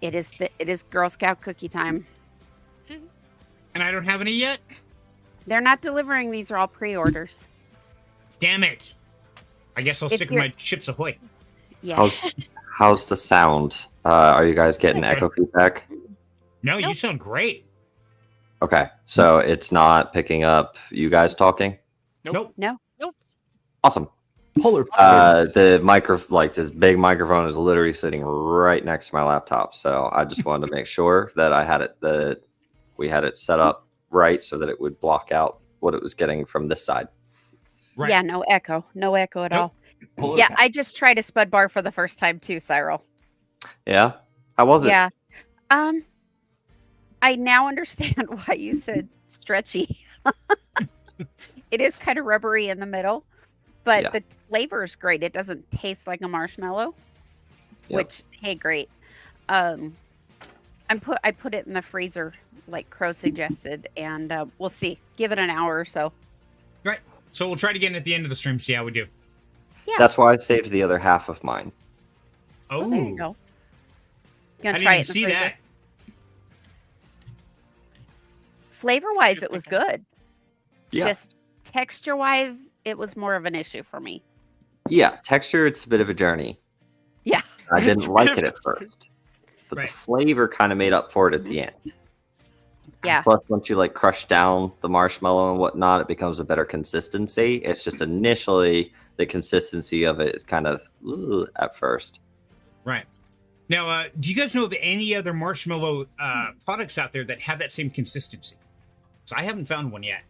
S2: it is Girl Scout cookie time.
S1: And I don't have any yet?
S2: They're not delivering. These are all pre-orders.
S1: Damn it. I guess I'll
S2: If
S1: stick with
S2: you're-
S1: my Chips Ahoy.
S2: Yeah.
S8: How's the sound? Are you guys getting
S1: Okay.
S8: echo feedback?
S1: No, you
S7: Nope.
S1: sound great.
S8: Okay, so it's not picking up you guys talking.
S6: Nope.
S2: No.
S8: Awesome.
S4: Polar
S8: The this big microphone is literally sitting right next to my laptop, so I just wanted to make sure that we had it set up right so that it would block out what it was getting from this side.
S1: Right.
S2: Yeah, no echo. No echo at
S1: Nope.
S2: all. Yeah, I just tried a Spud bar for the first time too, Cyril.
S8: Yeah, how was it?
S2: Yeah. I now understand why you said stretchy. It is kind of rubbery in the middle, but
S8: Yeah.
S2: the flavor is great. It doesn't taste like a marshmallow,
S8: Yep.
S2: which, hey, great. I put it in the freezer like Qrow suggested, and we'll see. Give it an hour or so.
S1: Right. So we'll try it again at the end of the stream, see how we do.
S2: Yeah.
S8: That's why I saved the other half of mine.
S1: Oh,
S2: Well, there you go.
S1: I
S2: Gonna
S1: didn't
S2: try
S1: even
S2: it in the
S1: see
S2: freezer.
S1: that.
S2: Flavor wise, it was good.
S8: Yeah.
S2: Just texture wise, it was more of an issue for me.
S8: Yeah, texture, it's a bit of a journey.
S2: Yeah.
S8: I
S6: It's
S8: didn't
S6: a
S8: like
S6: bit
S8: it
S6: of
S8: at first. But
S1: Right.
S8: the flavor kind of made up for it at the end.
S2: Yeah.
S8: Plus, once you like crush down the marshmallow and whatnot, it becomes a better consistency. It's just initially the consistency of it is kind of at first.
S1: Right. Now, do you guys know of any other marshmallow products out there that have that same consistency? So I haven't found one yet.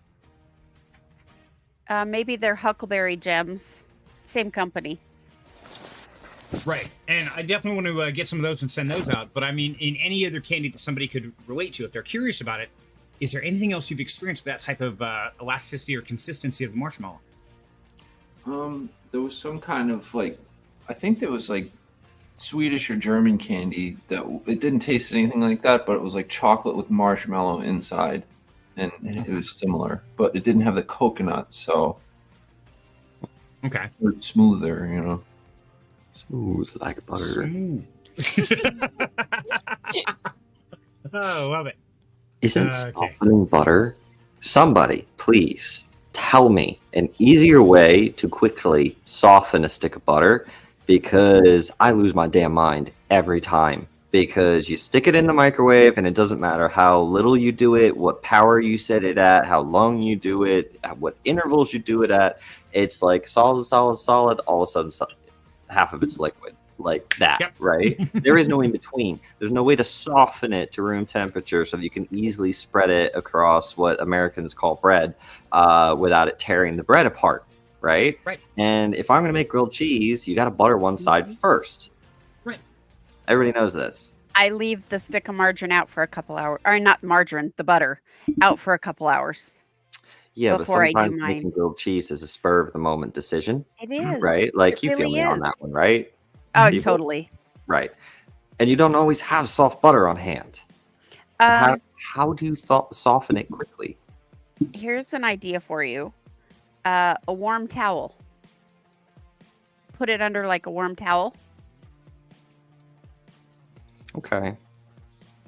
S2: Maybe they're Huckleberry Gems. Same company.
S1: Right. And I definitely want to get some of those and send those out. But I mean, in any other candy that somebody could relate to, if they're curious about it, is there anything else you've experienced with that type of elasticity or consistency of the marshmallow?
S4: There was some kind of I think there was Swedish or German candy that it didn't taste anything like that, but it was like chocolate with marshmallow inside, and it was similar, but it didn't have the coconut, so
S1: Okay.
S4: it was smoother.
S8: Smooth like butter.
S1: Smooth. Oh, love it.
S8: Isn't
S1: Okay.
S8: softening butter? Somebody, please tell me an easier way to quickly soften a stick of butter, because I lose my damn mind every time. Because you stick it in the microwave and it doesn't matter how little you do it, what power you set it at, how long you do it, at what intervals you do it at. It's like solid, solid, solid. All of a sudden, half of it's liquid. Like that,
S1: Yep.
S8: right? There is no in between. There's no way to soften it to room temperature so that you can easily spread it across what Americans call bread without it tearing the bread apart, right?
S1: Right.
S8: And if I'm going to make grilled cheese, you got to butter one side first.
S1: Right.
S8: Everybody knows this.
S2: I leave the stick of margarine out for a couple hours, or not margarine, the butter, out for a couple hours.
S8: Yeah,
S2: Before I
S8: but
S2: do
S8: sometimes making
S2: mine.
S8: grilled cheese is a spur of the moment decision,
S2: It is.
S8: right? Like
S2: It
S8: you feel
S2: really
S8: me on
S2: is.
S8: that one, right?
S2: Oh,
S8: People-
S2: totally.
S8: Right. And you don't always have soft butter on hand. How do you soften it quickly?
S2: Here's an idea for you. A warm towel. Put it under like a warm towel
S8: Okay.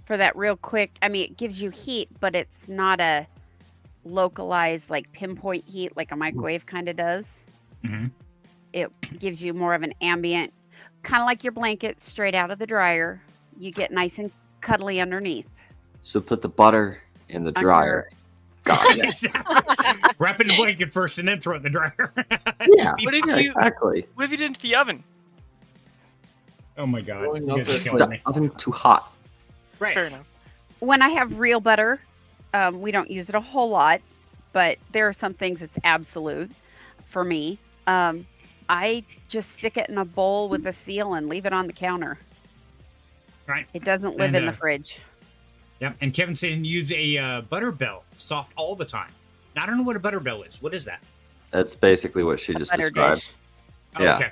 S2: for that real quick. I mean, it gives you heat, but it's not a localized, like pinpoint heat like a microwave kind of does.
S1: Mm-hmm.
S2: It gives you more of an ambient, kind of like your blanket straight out of the dryer. You get nice and cuddly underneath.
S8: So put the butter in the dryer. Got it.
S1: Wrap it in a blanket first and then throw it in the dryer.
S8: Yeah,
S6: What if
S8: yeah,
S6: you
S8: exactly.
S6: what if you did it into the oven?
S1: Oh my god.
S4: Blowing
S1: You
S4: up
S1: guys are
S4: the-
S1: killing
S8: The
S1: me.
S8: oven's too hot.
S1: Right.
S6: Fair enough.
S2: When I have real butter, we don't use it a whole lot, but there are some things it's absolute for me. I just stick it in a bowl with a seal and leave it on the counter.
S1: Right.
S2: It doesn't live
S1: And,
S2: in the fridge.
S1: Yep. And Kevin's saying use a butter bell, soft all the time. Now, I don't know what a butter bell is. What is that?
S8: That's basically what she
S2: A
S8: just
S2: butter
S8: described.
S2: dish.
S1: Oh,
S8: Yeah.
S1: Okay.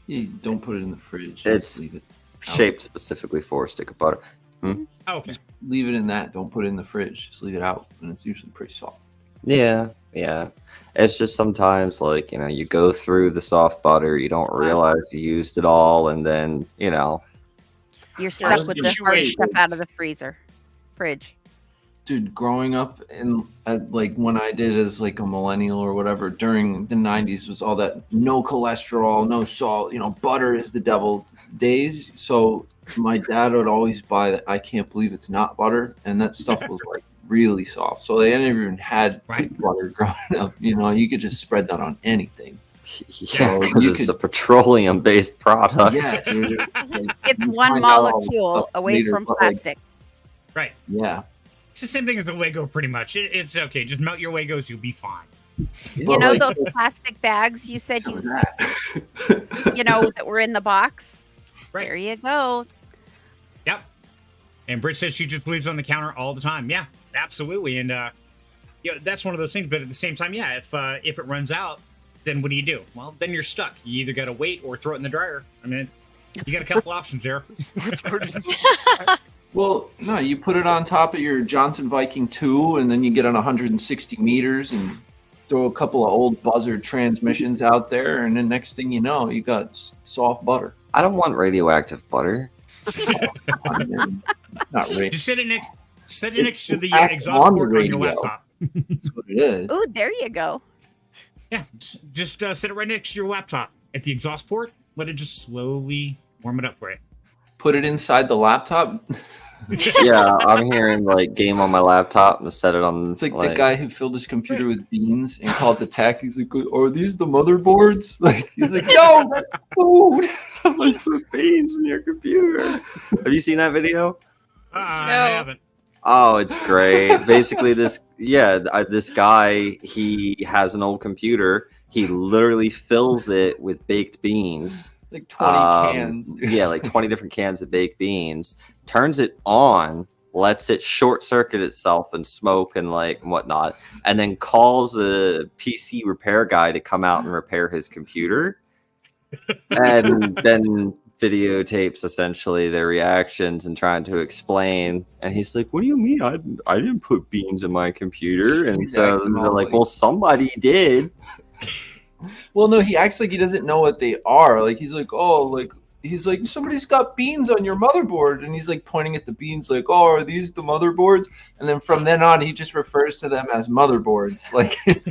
S4: You don't put it in the fridge.
S8: It's-
S4: Just leave it.
S8: Shaped specifically for a stick of butter.
S1: Oh, okay.
S4: Leave it in that. Don't put it in the fridge. Just leave it out, and it's usually pretty soft.
S3: Yeah, yeah. It's just sometimes like, you go through the soft butter, you don't realize you used it all, and then,
S2: You're
S6: There's
S2: stuck with the hard
S6: situation.
S2: stuff out of the fridge.
S4: Dude, growing up like when I did as like a millennial or whatever during the 90s was all that no cholesterol, no salt, butter is the devil days. So my dad would always buy that I can't believe it's not butter, and that stuff was like really soft. So they never even had like, butter growing up. You could just spread that on anything.
S3: Yeah, because it's a petroleum-based product.
S4: Yeah, dude.
S2: It's one molecule away from plastic.
S1: Right.
S4: Yeah.
S1: It's the same thing as the Wago, pretty much. It's okay. Just melt your Wagos, you'll be fine.
S2: Those plastic bags you said that were in the box?
S1: Right.
S2: There you go.
S1: Yep. And Britt says she just leaves on the counter all the time. Yeah, absolutely. And that's one of those things. But at the same time, yeah, if it runs out, then what do? Well, then you're stuck. You either got to wait or throw it in the dryer. I mean, you got a couple options there.
S4: Well, no, you put it on top of your Johnson Viking 2, and then you get on 160 meters and throw a couple of old buzzard transmissions out there, and then next thing you know, you got soft butter.
S3: I don't want radioactive butter.
S4: Not really.
S1: Just set it next to the exhaust port on your laptop.
S4: That's what it is.
S2: Ooh, there you go.
S1: Yeah, just set it right next to your laptop at the exhaust port. Let it just slowly warm it up for you.
S4: Put it inside the laptop.
S3: Yeah, I'm hearing like game on my laptop and set it on.
S4: It's like the guy who filled his computer with beans and called the tech. He's like, "Are these the motherboards?" Like he's like, "No, that's food."
S3: Someone put beans in your computer. Have you seen that video?
S1: I haven't.
S3: Oh, it's great. Basically, this guy, he has an old computer. He literally fills it with baked beans.
S4: Like 20 cans.
S3: Yeah, like 20 different cans of baked beans. Turns it on, lets it short circuit itself and smoke and like whatnot, and then calls a PC repair guy to come out and repair his computer. And then videotapes essentially their reactions and trying to explain. And he's like, "What do you mean? I didn't put beans in my computer." And so they're like, "Well, somebody did."
S4: Well, no, he acts like he doesn't know what they are. Like he's like, "Oh, like." He's like, "Somebody's got beans on your motherboard," and he's like pointing at the beans, like, "Oh, are these the motherboards?" And then from then on, he just refers to them as motherboards. Like it's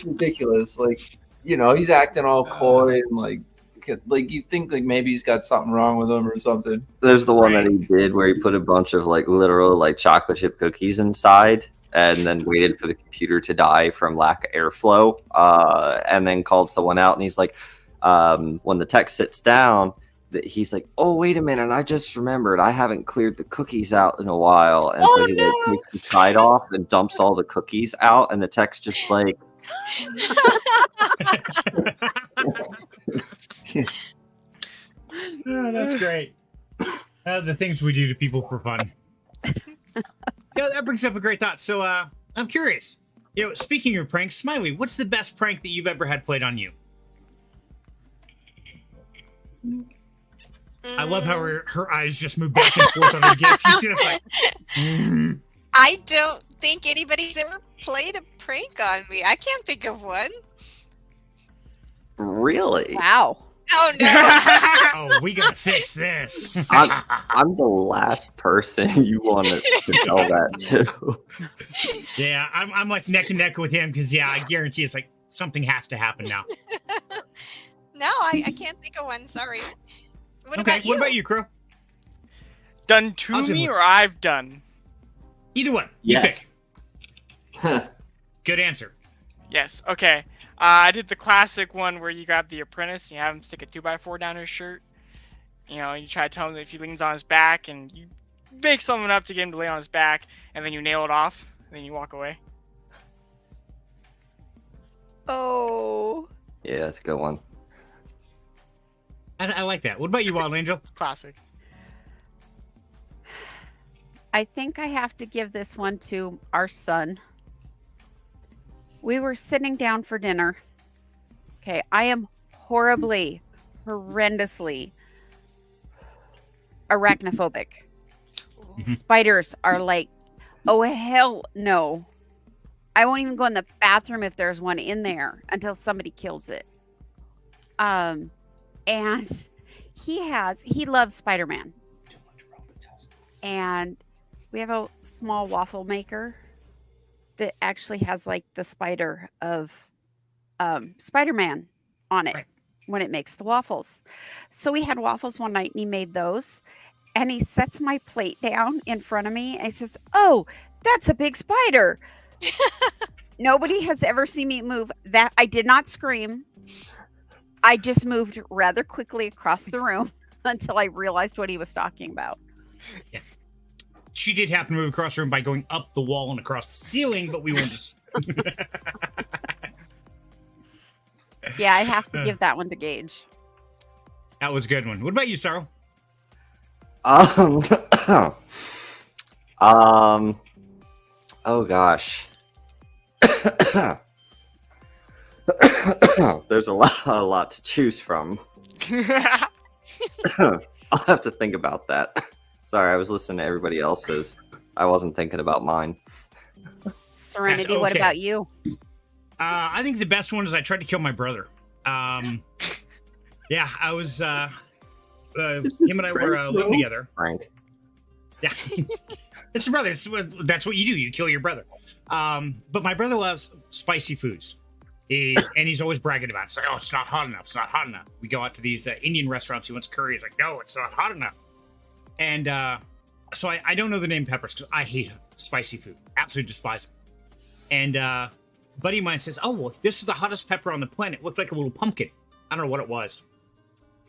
S4: ridiculous. Like he's acting all coy and like you think like maybe he's got something wrong with him or something.
S3: There's the one that he did where he put a bunch of like literal like chocolate chip cookies inside, and then waited for the computer to die from lack of airflow, and then called someone out, and he's like. When the tech sits down, he's like, "Oh, wait a minute! I just remembered I haven't cleared the cookies out in a while." And so he like, takes the side off and dumps all the cookies out, and the tech's just like,
S1: Oh, that's great. The things we do to people for fun. Yeah, that brings up a great thought. So, I'm curious. Speaking of pranks, Smiley, what's the best prank that you've ever had played on you? I love how her eyes just move back and forth on the gift. You see that? Like,
S7: I don't think anybody's ever played a prank on me. I can't think of one.
S3: "Really?
S2: Wow.
S7: Oh no!
S1: Oh, we gotta fix this.
S3: I'm the last person you want to tell that to."
S1: Yeah, I'm like neck and neck with him because I guarantee it's like something has to happen now.
S7: No, I can't think of one. Sorry. What about you?
S1: What about you, Qrow?
S6: Done to me or I've done?
S1: Either one. You
S3: Yes.
S1: pick. Good answer.
S6: Yes. Okay. I did the classic one where you grab the apprentice and you have him stick a 2x4 down his shirt. You try to tell him that if he leans on his back, and you make something up to get him to lay on his back, and then you nail it off, and then you walk away.
S2: Oh.
S3: Yeah, that's a good one.
S1: I like that. What about you, Wild Angel?
S6: Classic.
S2: I think I have to give this one to our son. We were sitting down for dinner. Okay, I am horrendously arachnophobic. Spiders are like, oh hell no. I won't even go in the bathroom if there's one in there until somebody kills it. And he loves Spider-Man. And we have a small waffle maker that actually has like the spider of Spider-Man on it when it makes the waffles. So we had waffles one night and he made those. And he sets my plate down in front of me and he says, "Oh, that's a big spider." Nobody has ever seen me move that. I did not scream. I just moved rather quickly across the room until I realized what he was talking about.
S1: Yeah. She did happen to move across the room by going up the wall and across the ceiling, but we went just.
S2: Yeah, I have to give that one to Gage.
S1: That was a good one. What about you, Cyril?
S3: Oh gosh. There's a lot to choose from. I'll have to think about that. Sorry, I was listening to everybody else's. I wasn't thinking about mine.
S2: Serenity,
S1: okay.
S2: What about you?
S1: I think the best one is I tried to kill my brother. Yeah, I was. Him and I were living together.
S3: Frank.
S1: Yeah, it's your brother. That's what you do. You kill your brother. But my brother loves spicy foods. And he's always bragging about it. It's like, oh, it's not hot enough. It's not hot enough. We go out to these Indian restaurants. He wants curry. He's like, no, it's not hot enough. And so I don't know the name peppers because I hate spicy food. Absolutely despise it. And a buddy of mine says, oh, well, this is the hottest pepper on the planet. It looked like a little pumpkin. I don't know what it was.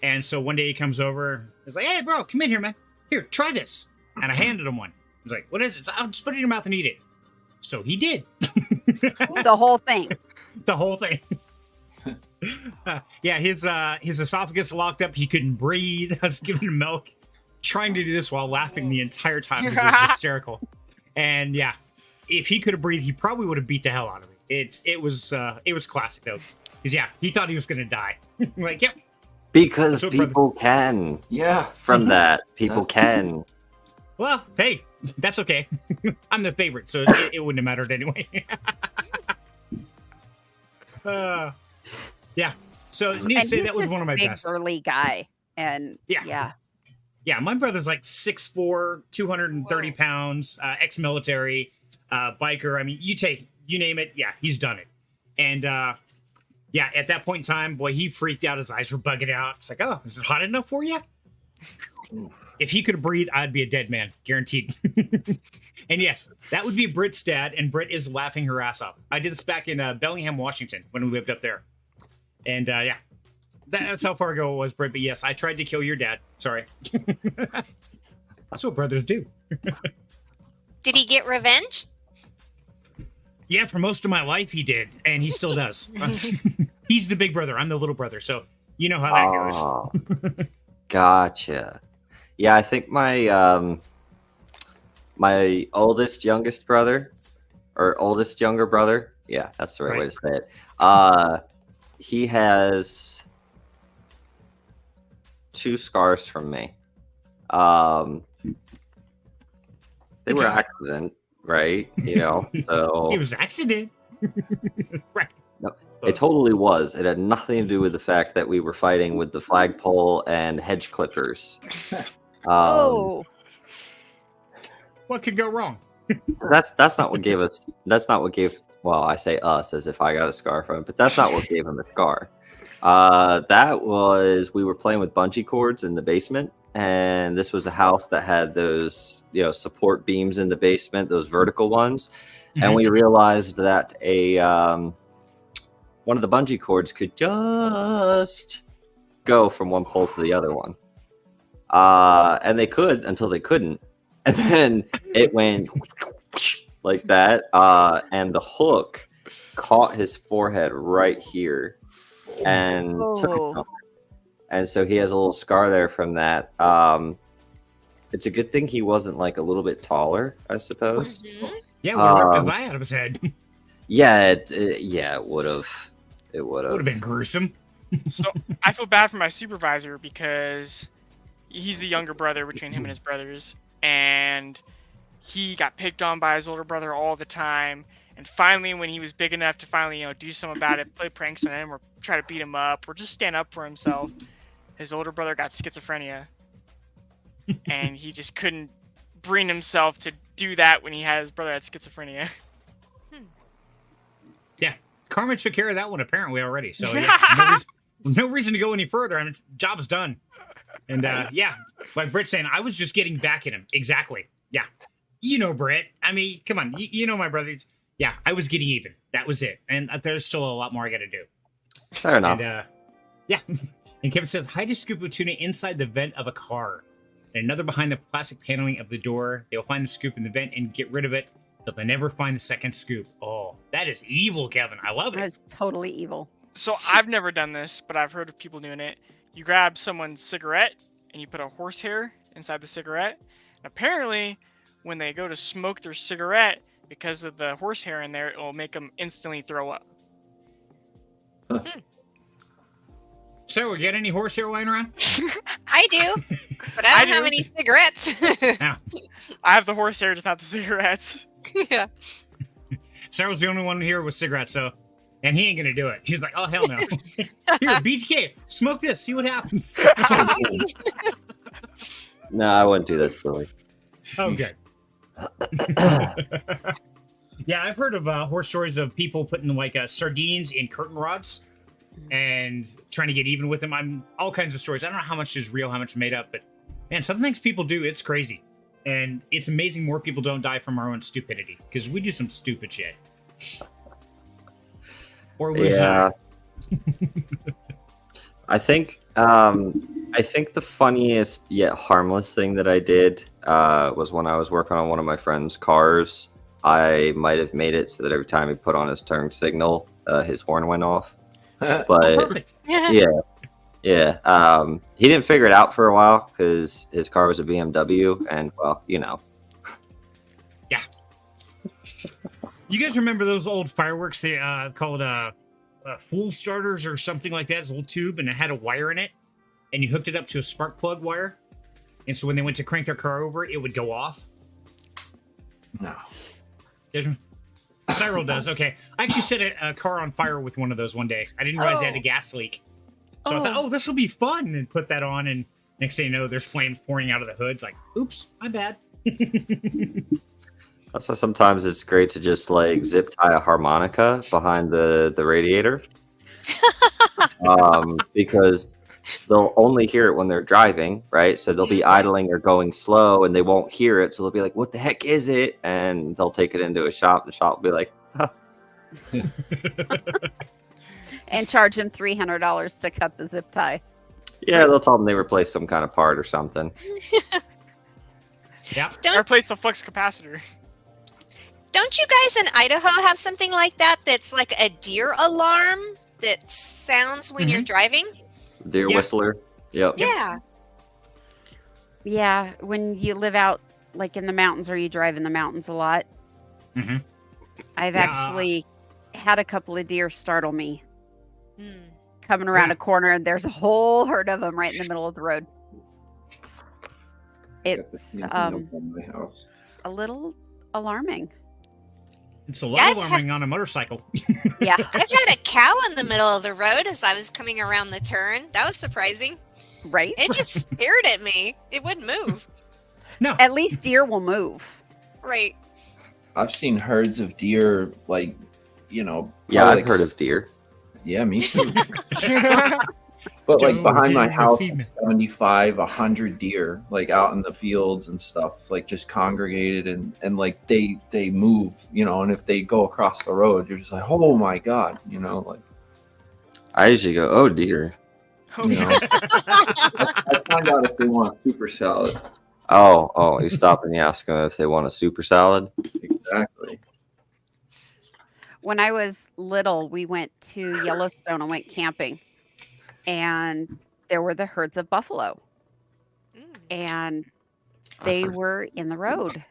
S1: And so one day he comes over. He's like, hey, bro, come in here, man. Here, try this. And I handed him one. He's like, what is it? I'll just put it in your mouth and eat it. So he did.
S2: The whole thing.
S1: The whole thing. Yeah, his esophagus locked up. He couldn't breathe. I was giving him milk, trying to do this while laughing the entire time because it was hysterical. And yeah, if he could have breathed, he probably would have beat the hell out of me. It was classic though, because yeah, he thought he was gonna die. Like, yep.
S3: Because people can.
S4: Yeah.
S3: From that, people can.
S1: Well, hey, that's okay. I'm the favorite, so it wouldn't have mattered anyway. Yeah. So need to say that was one of my
S2: big,
S1: best.
S2: Burly guy, and yeah.
S1: My brother's like 6'4", 230 pounds, ex-military, biker. I mean, you name it. Yeah, he's done it. And yeah, at that point in time, boy, he freaked out. His eyes were bugging out. It's like, oh, is it hot enough for you? If he could breathe, I'd be a dead man, guaranteed. And yes, that would be Britt's dad, and Britt is laughing her ass off. I did this back in Bellingham, Washington, when we lived up there. And yeah, that's how far ago it was, Britt. But yes, I tried to kill your dad. Sorry. That's what brothers do.
S7: Did he get revenge?
S1: Yeah, for most of my life he did, and he still does. He's the big brother. I'm the little brother, so you know how that goes.
S3: Gotcha. Yeah, I think my my oldest younger brother, yeah, that's the right way to say it. He has 2 scars from me. They were accident, right? You know, so
S1: it was accident. Right.
S3: No, it totally was. It had nothing to do with the fact that we were fighting with the flagpole and hedge clippers.
S2: Oh.
S1: What could go wrong?
S3: That's not what gave us. That's not what gave. Well, I say us as if I got a scar from it, but that's not what gave him a scar. That was we were playing with bungee cords in the basement, and this was a house that had those support beams in the basement, those vertical ones, and we realized that one of the bungee cords could just go from one pole to the other one. And they could until they couldn't. And then it went like that. And the hook caught his forehead right here and took it off. And so he has a little scar there from that. It's a good thing he wasn't like a little bit taller, I suppose.
S1: Yeah, would have ripped his eye out of his head.
S3: Yeah, it would have. It would have
S1: been gruesome.
S6: So I feel bad for my supervisor because he's the younger brother between him and his brothers, and he got picked on by his older brother all the time. And finally, when he was big enough to finally, do something about it, play pranks on him or try to beat him up or just stand up for himself, his older brother got schizophrenia. And he just couldn't bring himself to do that when he had his brother had schizophrenia.
S1: Yeah. Carmen took care of that one apparently already. So yeah, no reason to go any further. I mean, job's done. And yeah, like Britt's saying, I was just getting back at him. Exactly. Yeah. Britt. I mean, come on. You know my brothers. Yeah, I was getting even. That was it. And there's still a lot more I got to do.
S3: Fair enough.
S1: And, yeah. And Kevin says, hide a scoop of tuna inside the vent of a car. And another behind the plastic paneling of the door. They'll find the scoop in the vent and get rid of it. But they never find the second scoop. Oh, that is evil, Kevin. I love it.
S2: That is totally evil.
S6: So I've never done this, but I've heard of people doing it. You grab someone's cigarette and you put a horsehair inside the cigarette. And apparently, when they go to smoke their cigarette, because of the horsehair in there, it will make them instantly throw up.
S1: So, we got any horsehair lying around?
S7: I do, but I don't have any cigarettes.
S1: Yeah.
S6: I have the horsehair, just not the cigarettes.
S7: Yeah.
S1: Cyril's the only one here with cigarettes, so, and he ain't gonna do it. He's like, oh hell no. Here, BTK, smoke this, see what happens.
S3: No, I wouldn't do that, Billy.
S1: Oh, good. Yeah, I've heard of horror stories of people putting like sardines in curtain rods and trying to get even with them. I'm all kinds of stories. I don't know how much is real, how much made up, but man, some things people do, it's crazy. And it's amazing more people don't die from our own stupidity because we do some stupid shit. Or lose
S3: I think the funniest yet harmless thing that I did was when I was working on one of my friend's cars. I might have made it so that every time he put on his turn signal, his horn went off. But
S1: perfect.
S3: yeah. He didn't figure it out for a while because his car was a BMW, and well,
S1: Yeah. You guys remember those old fireworks they called fool starters or something like that? It's a little tube and it had a wire in it, and you hooked it up to a spark plug wire, and so when they went to crank their car over, it would go off.
S4: No.
S1: Cyril does. Okay, I actually set a car on fire with one of those one day. I didn't realize they had a gas leak, so I thought, this will be fun, and put that on, and next thing you know, there's flames pouring out of the hood. It's like, oops, my bad.
S3: that's why sometimes it's great to just like zip tie a harmonica behind the radiator, because they'll only hear it when they're driving, right? So they'll be idling or going slow, and they won't hear it. So they'll be like, "What the heck is it?" And they'll take it into a shop. The shop will be like, huh.
S2: And charge them $300 to cut the zip tie.
S3: Yeah, they'll tell them they replaced some kind of part or something.
S1: Yeah.
S6: Replace the flux capacitor.
S7: Don't you guys in Idaho have something like that that's like a deer alarm that sounds when you're driving?
S3: Deer whistler. Yep.
S7: Yeah.
S2: Yeah, when you live out like in the mountains or you drive in the mountains a lot.
S1: Mm-hmm.
S2: I've actually had a couple of deer startle me. Coming around a corner and there's a whole herd of them right in the middle of the road. It's a little alarming.
S1: It's a lot alarming on a motorcycle.
S2: Yeah.
S7: I've had a cow in the middle of the road as I was coming around the turn. That was surprising.
S2: Right?
S7: It just stared at me. It wouldn't move.
S1: No.
S2: At least deer will move.
S7: Right.
S4: I've seen herds of deer, like,
S3: Yeah, I've heard of deer.
S4: Yeah, me too. But like behind my house, 75, 100 deer, like out in the fields and stuff, like just congregated and like they move, and if they go across the road, you're just like, oh my God, like.
S3: I usually go, oh dear.
S4: I find out if they want a super salad.
S3: Oh, you stop and you ask them if they want a super salad.
S4: Exactly.
S2: When I was little, we went to Yellowstone and went camping. And there were the herds of buffalo. And they were in the road.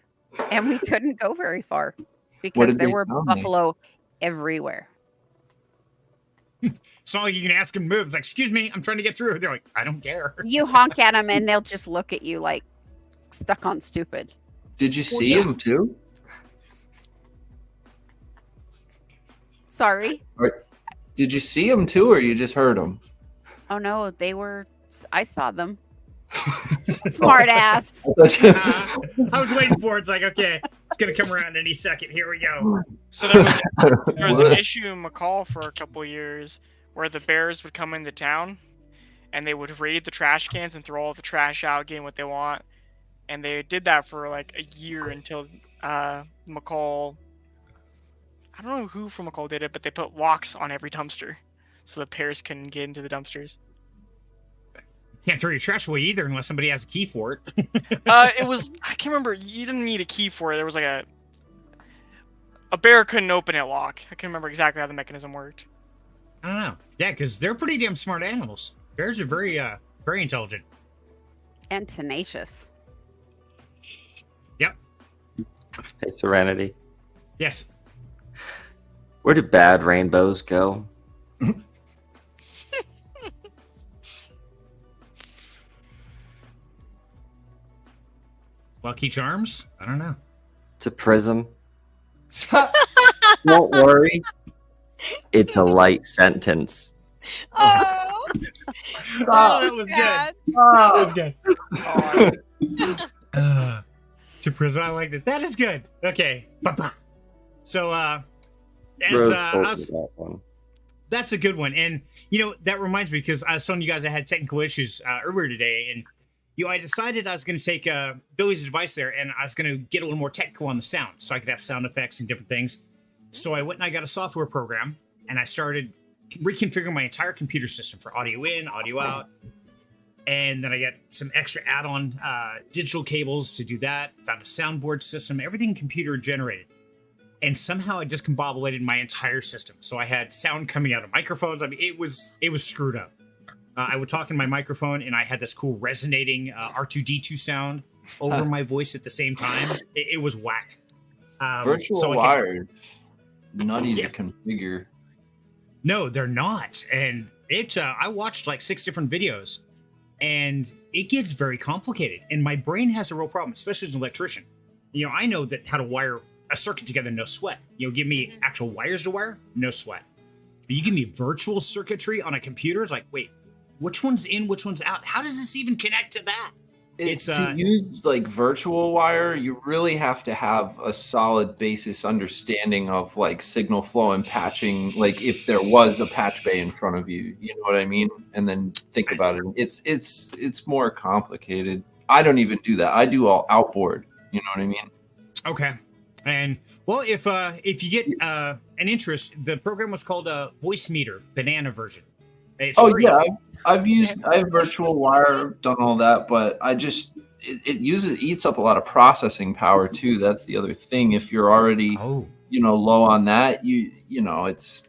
S2: And we couldn't go very far because there were buffalo everywhere.
S1: It's not like you can ask them to move. It's like, excuse me, I'm trying to get through. They're like, I don't care.
S2: You honk at them and they'll just look at you like stuck on stupid.
S4: Did you see him too?
S2: Sorry.
S4: Did you see them too, or you just heard them?
S2: Oh no, I saw them. Smart ass.
S1: I was waiting for it. It's like, okay, it's gonna come around any second. Here we go.
S6: So there was an issue in McCall for a couple of years where the bears would come into town and they would raid the trash cans and throw all the trash out, getting what they want. And they did that for like a year until McCall. I don't know who from McCall did it, but they put locks on every dumpster so the bears couldn't get into the dumpsters.
S1: Can't throw your trash away either unless somebody has a key for it.
S6: It was, I can't remember. You didn't need a key for it. There was like a bear couldn't open it lock. I can't remember exactly how the mechanism worked.
S1: I don't know. Yeah, because they're pretty damn smart animals. Bears are very intelligent.
S2: And tenacious.
S1: Yep.
S3: Hey, Serenity.
S1: Yes.
S3: Where do bad rainbows go?
S1: Lucky Charms? I don't know.
S3: To Prism. Don't worry. It's a light sentence.
S7: Oh,
S1: Oh, that was
S7: God.
S1: good. That was good. To Prism, I like that. That is good. Okay. Ba-ba. So,
S3: Rose told me that one.
S1: that's a good one. And, that reminds me, because I was telling you guys I had technical issues earlier today, and I decided I was going to take Billy's advice there, and I was going to get a little more technical on the sound, so I could have sound effects and different things. So I went and I got a software program, and I started reconfiguring my entire computer system for audio in, audio out, and then I got some extra add-on digital cables to do that. Found a soundboard system, everything computer generated, and somehow I just combobulated my entire system. So I had sound coming out of microphones. I mean, it was screwed up. I would talk in my microphone, and I had this cool resonating R2D2 sound over my voice at the same time. It was whacked.
S4: Virtual wires, nutty to configure.
S1: No, they're not. And I watched like 6 different videos, and it gets very complicated. And my brain has a real problem, especially as an electrician. I know that how to wire a circuit together, no sweat. Give me actual wires to wire, no sweat. But you give me virtual circuitry on a computer, it's like, wait, which one's in, which one's out? How does this even connect to that?
S4: To use like virtual wire, you really have to have a solid basis understanding of like signal flow and patching. Like if there was a patch bay in front of you, you know what I mean? And then think about it. It's more complicated. I don't even do that. I do all outboard. You know what I mean?
S1: Okay. And well, if you get an interest, the program was called Voice Meter, banana version. It's free.
S4: Yeah, I have virtual wire, done all that, but it eats up a lot of processing power too. That's the other thing. If you're already low on that, it's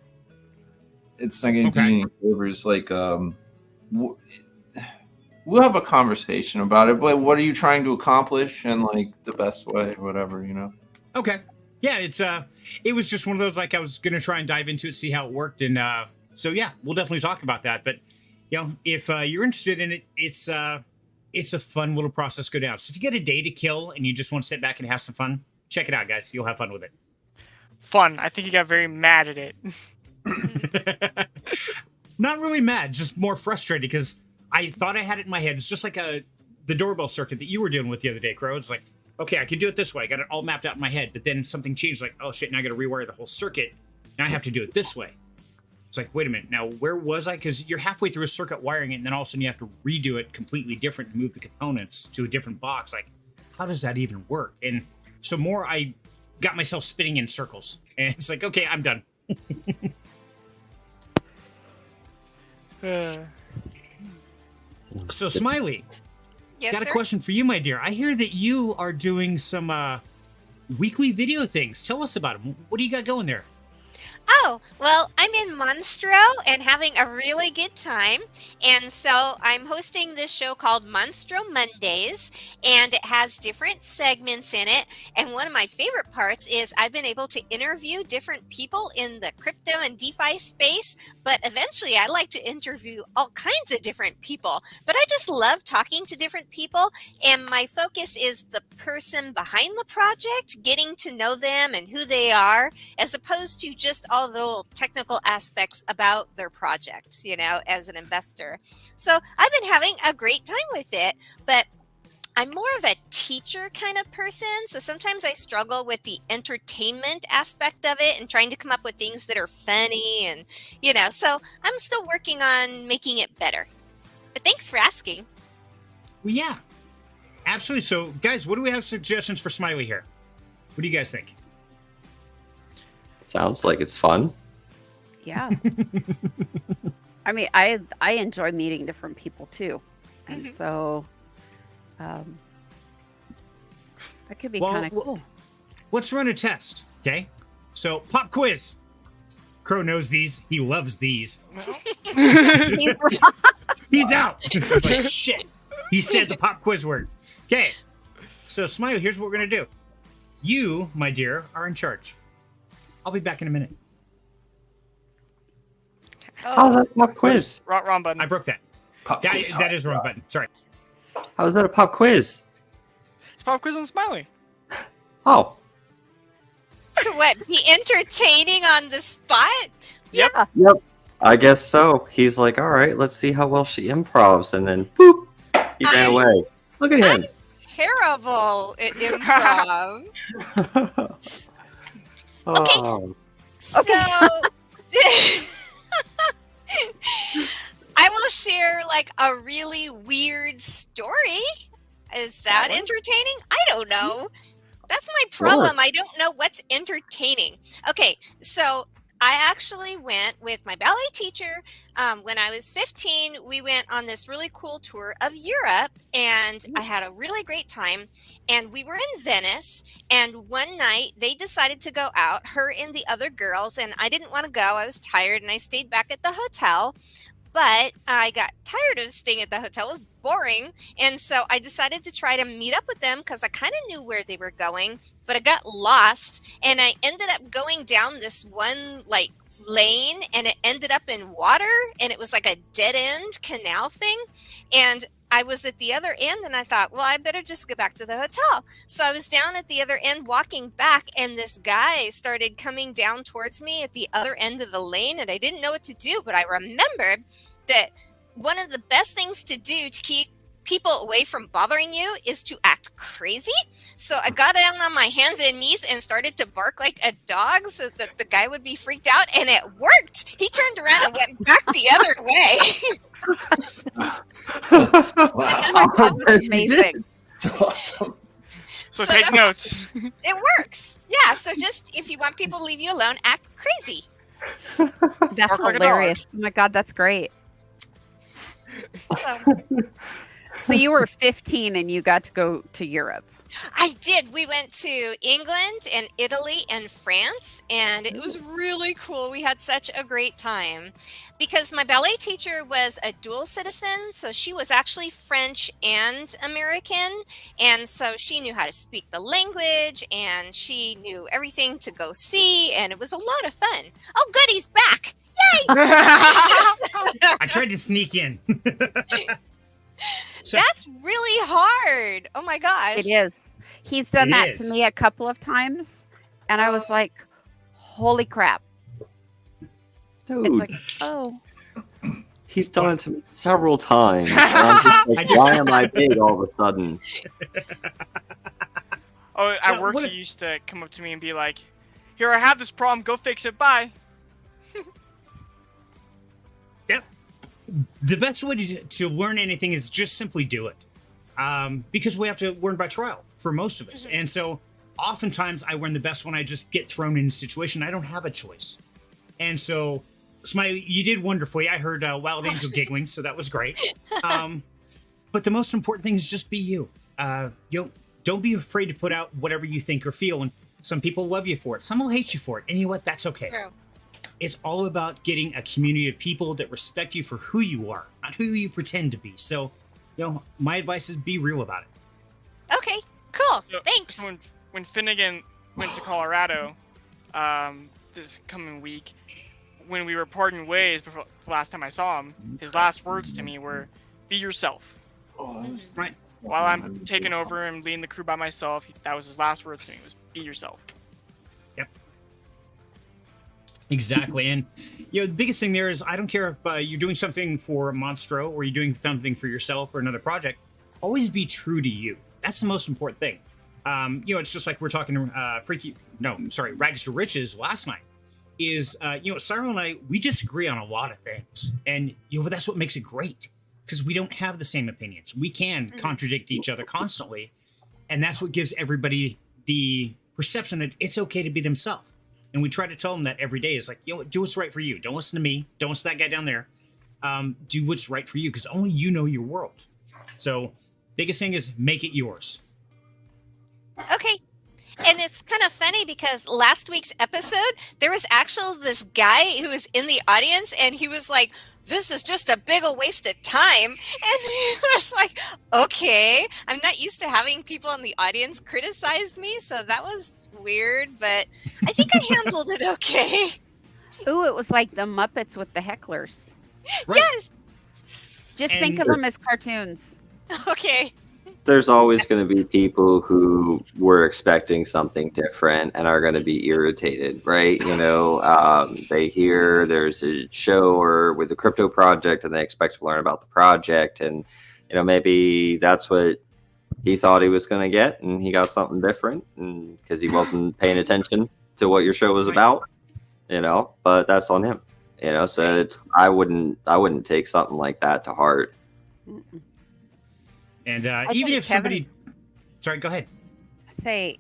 S4: not going to do any favors. Like we'll have a conversation about it. But what are you trying to accomplish, and like the best way, whatever,
S1: Okay. Yeah, it was just one of those, like, I was going to try and dive into it, see how it worked. And so, yeah, we'll definitely talk about that. But, if you're interested in it, it's a fun little process to go down. So if you get a day to kill and you just want to sit back and have some fun, check it out, guys. You'll have fun with it.
S6: Fun. I think you got very mad at it.
S1: Not really mad, just more frustrated because I thought I had it in my head. It's just like the doorbell circuit that you were dealing with the other day, Qrow. It's like, okay, I could do it this way. I got it all mapped out in my head, but then something changed. Like, oh shit, now I got to rewire the whole circuit. Now I have to do it this way. It's like, wait a minute, now where was I? Because you're halfway through a circuit wiring it, and then all of a sudden you have to redo it completely different to move the components to a different box. Like, how does that even work? And so I got myself spinning in circles. And it's like, okay, I'm done. So, Smiley.
S7: Yes,
S1: Got a
S7: sir?
S1: question for you, my dear. I hear that you are doing some weekly video things. Tell us about them. What do you got going there?
S7: Oh, well, I'm in Monstro and having a really good time. And so I'm hosting this show called Monstro Mondays, and it has different segments in it. And one of my favorite parts is I've been able to interview different people in the crypto and DeFi space, but eventually I like to interview all kinds of different people. But I just love talking to different people, and my focus is the person behind the project, getting to know them and who they are, as opposed to just all the little technical aspects about their project, you know, as an investor. So I've been having a great time with it, but I'm more of a teacher kind of person. So sometimes I struggle with the entertainment aspect of it and trying to come up with things that are funny and, you know, so I'm still working on making it better. But thanks for asking.
S1: Well, yeah, absolutely. So, guys, what do we have suggestions for Smiley here? What do you guys think?
S3: Sounds like it's fun.
S2: Yeah. I mean, I enjoy meeting different people too, and so that could be kind of cool.
S1: Let's run a test, okay? So, pop quiz. Qrow knows these. He loves these. He's out. I was like, shit. He said the pop quiz word. Okay. So, Smiley, here's what we're going to do. You, my dear, are in charge. I'll be back in a minute.
S3: Oh, that's a pop quiz.
S6: Wrong button.
S1: I broke that. That is the wrong button. Sorry.
S3: How is that a pop quiz?
S6: It's pop quiz on Smiley.
S3: Oh.
S7: So what, be entertaining on the spot?
S6: Yep.
S3: Yep. I guess so. He's like, all right, let's see how well she improvs. And then, boop, he ran away. Look at him.
S7: Terrible at improv.
S3: Oh.
S7: So, I will share like a really weird story. Is that entertaining? I don't know. That's my problem.
S3: Sure.
S7: I don't know what's entertaining. Okay, so I actually went with my ballet teacher. When I was 15, we went on this really cool tour of Europe, and I had a really great time. And we were in Venice, and one night they decided to go out, her and the other girls, and I didn't want to go. I was tired, and I stayed back at the hotel. But I got tired of staying at the hotel. It was boring. And so I decided to try to meet up with them because I kind of knew where they were going, but I got lost. And I ended up going down this one like lane, and it ended up in water, and it was like a dead end canal thing. And I was at the other end, and I thought, well, I better just go back to the hotel. So I was down at the other end walking back, and this guy started coming down towards me at the other end of the lane, and I didn't know what to do, but I remembered that one of the best things to do to keep people away from bothering you is to act crazy. So I got down on my hands and knees and started to bark like a dog so that the guy would be freaked out, and it worked. He turned around and went back the other way.
S2: Amazing.
S4: That's awesome.
S6: So take notes.
S7: It works. Yeah. So just if you want people to leave you alone, act crazy.
S2: That's
S6: Bark like a
S2: hilarious. Oh my God, that's great.
S7: So,
S2: So you were 15 and you got to go to Europe.
S7: I did. We went to England and Italy and France, and it was really cool. We had such a great time because my ballet teacher was a dual citizen. So she was actually French and American. And so she knew how to speak the language, and she knew everything to go see. And it was a lot of fun. Oh, good. He's back. Yay.
S1: I tried to sneak in. So,
S7: That's really hard. Oh my gosh.
S2: It is. He's done
S1: It
S2: that
S1: is.
S2: to me a couple of times. And I was like, holy crap.
S3: Dude,
S2: It's like, oh.
S3: he's done it to me several times. And I'm just like, why am I big all of a sudden?
S6: Oh,
S1: So
S6: at work,
S1: what
S6: he used to come up to me and be like, "Here, I have this problem. Go fix it. Bye."
S1: the best way to learn anything is just simply do it. Because we have to learn by trial for most of us. And so oftentimes I learn the best when I just get thrown in a situation. I don't have a choice. And so, Smiley, you did wonderfully. I heard Wild Angel giggling, so that was great. But the most important thing is just be you. Don't be afraid to put out whatever you think or feel. And some people love you for it. Some will hate you for it. And you know what? That's okay.
S7: True.
S1: It's all about getting a community of people that respect you for who you are, not who you pretend to be. So, my advice is be real about it.
S7: Okay, cool.
S6: So,
S7: Thanks.
S6: so when Finnegan went to Colorado this coming week, when we were parting ways before the last time I saw him, his last words to me were, "Be yourself."
S1: Right.
S6: While I'm taking over and leading the crew by myself, that was his last words to me, was "Be yourself."
S1: Exactly. And, the biggest thing there is I don't care if you're doing something for Monstro or you're doing something for yourself or another project, always be true to you. That's the most important thing. It's just like we're talking Rags to Riches last night is, Cyril and I, we disagree on a lot of things. And, that's what makes it great because we don't have the same opinions. We can contradict each other constantly. And that's what gives everybody the perception that it's okay to be themselves. And we try to tell them that every day is like, do what's right for you. Don't listen to me. Don't listen to that guy down there. Do what's right for you because only you know your world. So biggest thing is make it yours.
S7: Okay. And it's kind of funny because last week's episode, there was actually this guy who was in the audience and he was like, this is just a big old waste of time. And he was like, okay, I'm not used to having people in the audience criticize me. So that was weird, but I think I handled it okay.
S2: Ooh, it was like the Muppets with the hecklers.
S1: Right.
S7: Yes.
S2: Just think of them as cartoons.
S7: Okay.
S3: There's always going to be people who were expecting something different and are going to be irritated, right? They hear there's a show or with a crypto project and they expect to learn about the project. And, maybe that's what he thought he was going to get and he got something different because he wasn't paying attention to what your show was about, but that's on him, so I wouldn't take something like that to heart.
S2: Mm-mm.
S1: And even if somebody, sorry, go ahead.
S2: Say,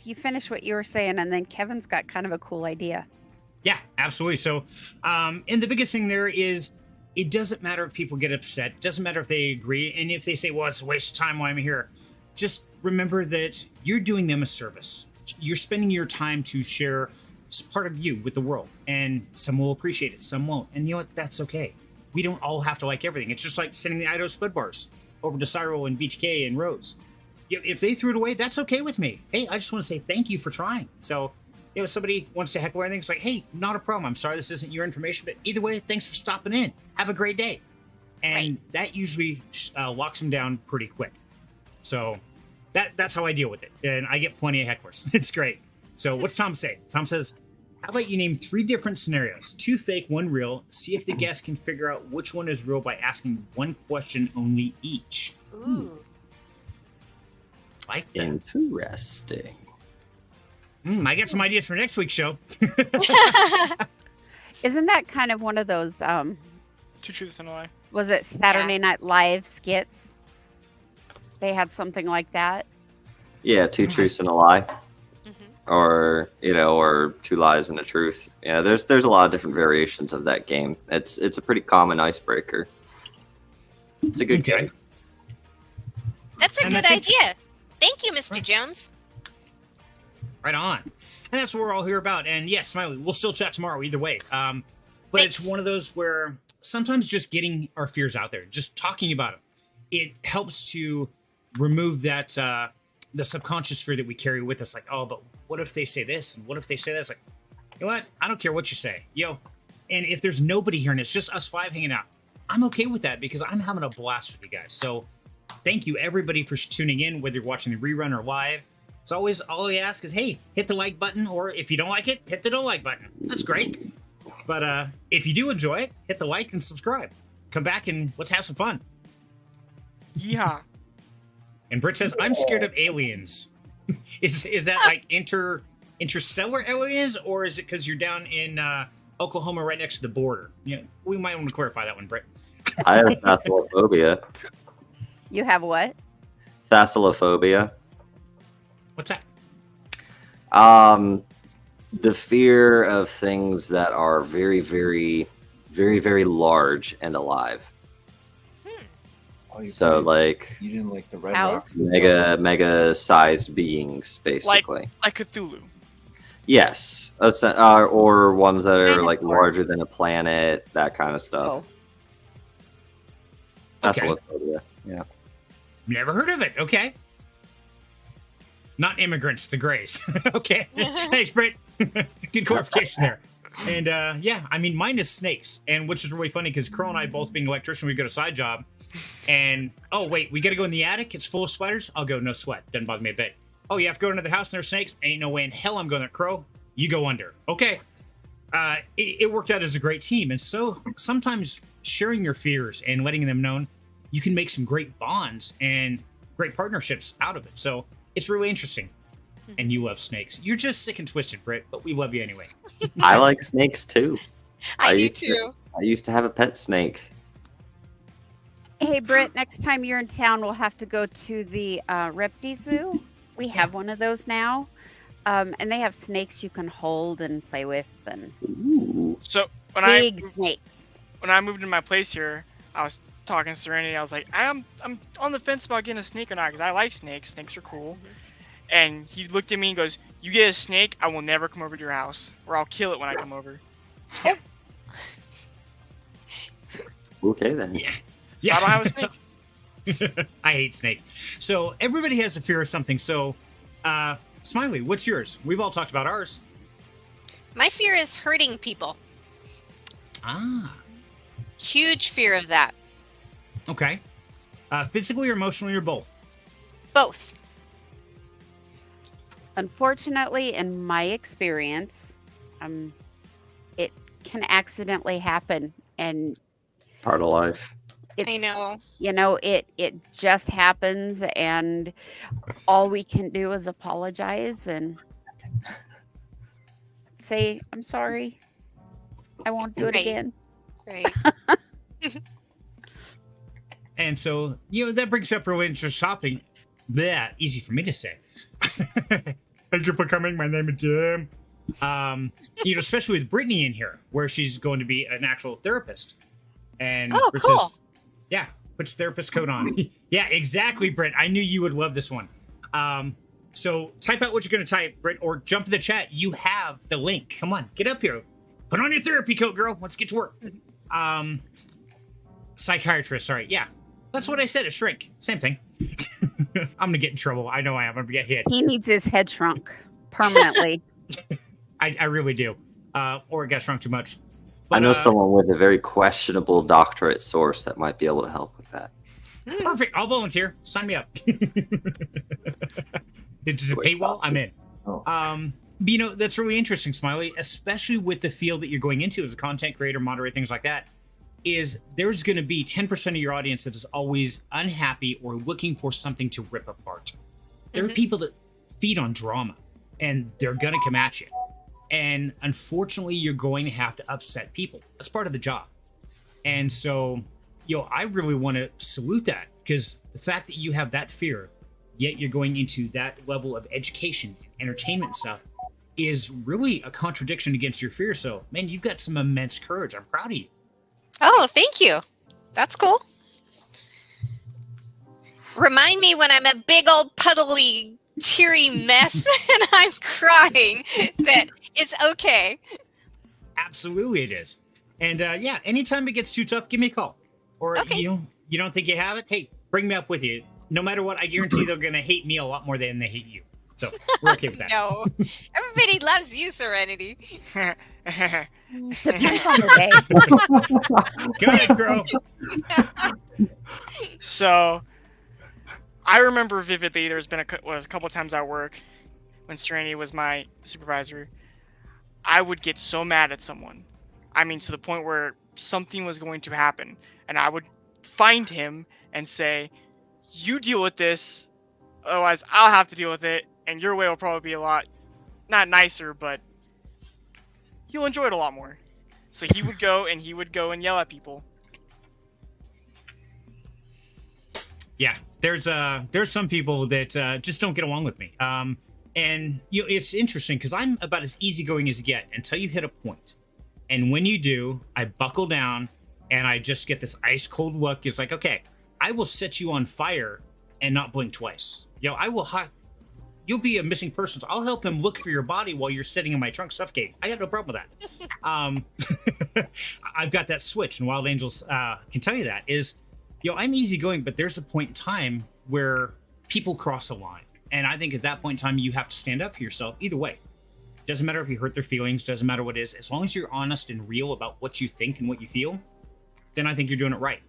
S2: you finish what you were saying, and then Kevin's got kind of a cool idea.
S1: Yeah, absolutely. So, and the biggest thing there is, it doesn't matter if people get upset. It doesn't matter if they agree, and if they say, "Well, it's a waste of time while I'm here." Just remember that you're doing them a service. You're spending your time to share part of you with the world, and some will appreciate it, some won't, and you know what? That's okay. We don't all have to like everything. It's just like sending the Idaho Spud Bars over to Cyril and BTK and Rose. If they threw it away, that's okay with me. Hey, I just want to say thank you for trying. So, if somebody wants to heckle anything, it's like, hey, not a problem. I'm sorry this isn't your information, but either way, thanks for stopping in. Have a great day. And that usually locks them down pretty quick. So that's how I deal with it. And I get plenty of hecklers. It's great. So what's Tom say? Tom says, how about you name 3 different scenarios, 2 fake, 1 real. See if the guest can figure out which one is real by asking 1 question only each.
S7: Ooh.
S1: Like that.
S3: Interesting.
S1: I got some ideas for next week's show.
S2: Isn't that kind of one of those,
S6: 2 truths and a lie.
S2: was it Saturday Night Live skits? They had something like that.
S3: Yeah, 2 truths and a lie. Or 2 lies and a truth. There's a lot of different variations of that game. It's a pretty common icebreaker. It's a good game.
S7: That's a good idea. Thank you, Mr. Jones.
S1: Right on. And that's what we're all here about. And yes, Smiley, we'll still chat tomorrow either way. But
S7: Thanks.
S1: It's one of those where sometimes just getting our fears out there, just talking about them, it helps to remove that the subconscious fear that we carry with us. Like, oh, but what if they say this? And what if they say that? It's like, you know what? I don't care what you say. And if there's nobody here and it's just us 5 hanging out, I'm okay with that because I'm having a blast with you guys. So thank you, everybody, for tuning in, whether you're watching the rerun or live. It's always, all I ask is, hey, hit the like button, or if you don't like it, hit the don't like button. That's great. But if you do enjoy it, hit the like and subscribe. Come back and let's have some fun.
S6: Yeah.
S1: And Britt says, I'm scared of aliens. Is that like interstellar aliens, or is it because you're down in Oklahoma right next to the border? We might want to clarify that one, Britt.
S3: I have thalassophobia.
S2: You have what?
S3: Thalassophobia.
S1: What's that?
S3: The fear of things that are very, very, very, very large and alive.
S4: Oh,
S3: So like
S4: you didn't like the Red
S2: House?
S4: Rocks.
S3: mega sized beings, basically.
S6: Like Cthulhu.
S3: Yes, or ones that are like
S2: Dinosaur.
S3: larger than a planet, that kind of stuff.
S1: Okay.
S3: Thalassophobia. Yeah.
S1: Never heard of it. Okay. Not immigrants, the Greys. Okay. Thanks, Britt. Good clarification there. And mine is snakes, and which is really funny because Qrow and I both being electrician, we got a side job, and oh wait, we got to go in the attic. It's full of spiders. I'll go, no sweat. Doesn't bother me a bit. Oh, you have to go into the house and there's snakes. Ain't no way in hell I'm going there, Qrow. You go under. Okay. it worked out as a great team. And so sometimes sharing your fears and letting them know, you can make some great bonds and great partnerships out of it. So it's really interesting. And you love snakes. You're just sick and twisted, Britt, but we love you anyway.
S3: I like snakes too.
S7: I do
S3: used
S7: too.
S3: I used to have a pet snake.
S2: Hey, Britt, next time you're in town, we'll have to go to the Repti Zoo. We have one of those now. And they have snakes you can hold and play with. And
S3: Ooh.
S6: So
S2: big snakes.
S6: when I moved into my place here, I was talking to Serenity. I was like, I'm on the fence about getting a snake or not because I like snakes. Snakes are cool. And he looked at me and goes, "You get a snake, I will never come over to your house, or I'll kill it when I come over." Yeah.
S3: Okay then.
S1: Yeah.
S6: So I don't have a snake.
S1: I hate snakes. So everybody has a fear of something. So, Smiley, what's yours? We've all talked about ours.
S7: My fear is hurting people.
S1: Ah,
S7: Huge fear of that.
S1: okay. Physically or emotionally or both?
S7: Both.
S2: Unfortunately, in my experience, it can accidentally happen, and
S3: Part of life.
S2: it's,
S7: I know.
S2: it just happens, and all we can do is apologize and say, "I'm sorry. I won't do it
S7: Right.
S2: again."
S7: Right.
S1: And so, that brings up really interesting topic. Bleh, easy for me to say. Thank you for coming. My name is Jim. Especially with Brittany in here, where she's going to be an actual therapist. And
S7: Oh,
S1: Britt
S7: cool.
S1: says, yeah, puts therapist coat on. Yeah, exactly, Britt. I knew you would love this one. So type out what you're going to type, Britt, or jump to the chat. You have the link. Come on, get up here. Put on your therapy coat, girl. Let's get to work. Psychiatrist, sorry. Yeah, that's what I said, a shrink. Same thing. I'm going to get in trouble. I know I am. I'm going to get hit.
S2: He needs his head shrunk permanently.
S1: I really do. Or it got shrunk too much. But,
S3: I know someone with a very questionable doctorate source that might be able to help with that.
S1: Perfect. I'll volunteer. Sign me up. Does it pay well? I'm in.
S3: Oh.
S1: That's really interesting, Smiley, especially with the field that you're going into as a content creator, moderator, things like that, is there's going to be 10% of your audience that is always unhappy or looking for something to rip apart. There are people that feed on drama, and they're going to come at you. And unfortunately, you're going to have to upset people. That's part of the job. And so, I really want to salute that, because the fact that you have that fear, yet you're going into that level of education, entertainment stuff, is really a contradiction against your fear. So, man, you've got some immense courage. I'm proud of you.
S7: Oh, thank you. That's cool. Remind me when I'm a big old puddly, teary mess and I'm crying that it's okay.
S1: Absolutely, it is. And anytime it gets too tough, give me a call. Or
S7: Okay.
S1: you don't think you have it? Hey, bring me up with you. No matter what, I guarantee they're going to hate me a lot more than they hate you. So we're okay with that.
S7: No. Everybody loves you, Serenity.
S2: Depends on the day.
S1: Go ahead, Qrow.
S6: So, I remember vividly. There's been a couple of times at work when Serenity was my supervisor. I would get so mad at someone. I mean, to the point where something was going to happen, and I would find him and say, "You deal with this, otherwise I'll have to deal with it, and your way will probably be a lot, not nicer, but you'll enjoy it a lot more." So he would go and yell at people.
S1: Yeah, there's some people that just don't get along with me. And it's interesting because I'm about as easygoing as you get until you hit a point. And when you do, I buckle down and I just get this ice cold look. It's like, okay, I will set you on fire and not blink twice. You'll be a missing person. So I'll help them look for your body while you're sitting in my trunk suffocating. I got no problem with that. I've got that switch, and Wild Angels can tell you that is, I'm easygoing, but there's a point in time where people cross a line. And I think at that point in time, you have to stand up for yourself either way. Doesn't matter if you hurt their feelings, doesn't matter what it is. As long as you're honest and real about what you think and what you feel, then I think you're doing it right.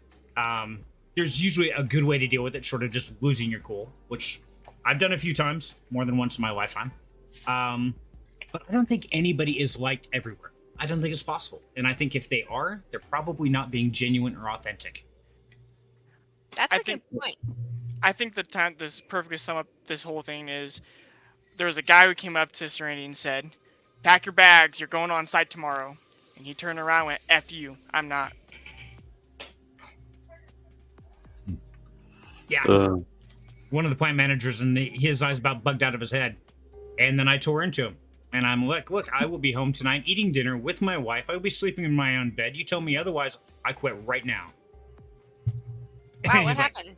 S1: There's usually a good way to deal with it, short of just losing your cool, which I've done a few times, more than once in my lifetime. But I don't think anybody is liked everywhere. I don't think it's possible. And I think if they are, they're probably not being genuine or authentic.
S7: That's a good point.
S6: I think the time this perfectly sum up this whole thing is there was a guy who came up to Serenity and said, "Pack your bags, you're going on site tomorrow." And he turned around and went, "F you, I'm not."
S1: Yeah. One of the plant managers, and his eyes about bugged out of his head. And then I tore into him. And I'm like, look, I will be home tonight eating dinner with my wife. I will be sleeping in my own bed. You tell me otherwise, I quit right now.
S7: Wow, what happened?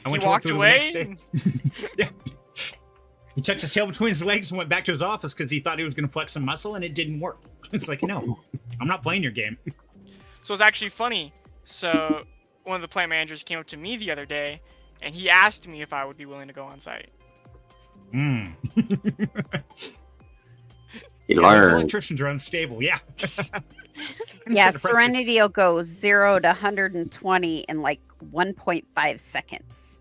S1: I went
S6: He
S1: to work
S6: walked
S1: through
S6: away?
S1: the next day. Yeah. He tucked his tail between his legs and went back to his office because he thought he was going to flex some muscle, and it didn't work. It's like, no, I'm not playing your game.
S6: So it's actually funny. So one of the plant managers came up to me the other day, and he asked me if I would be willing to go on site.
S3: He
S1: Those
S3: learned.
S1: electricians are unstable. Yeah.
S2: Yeah, Serenity will go 0 to 120 in like 1.5 seconds.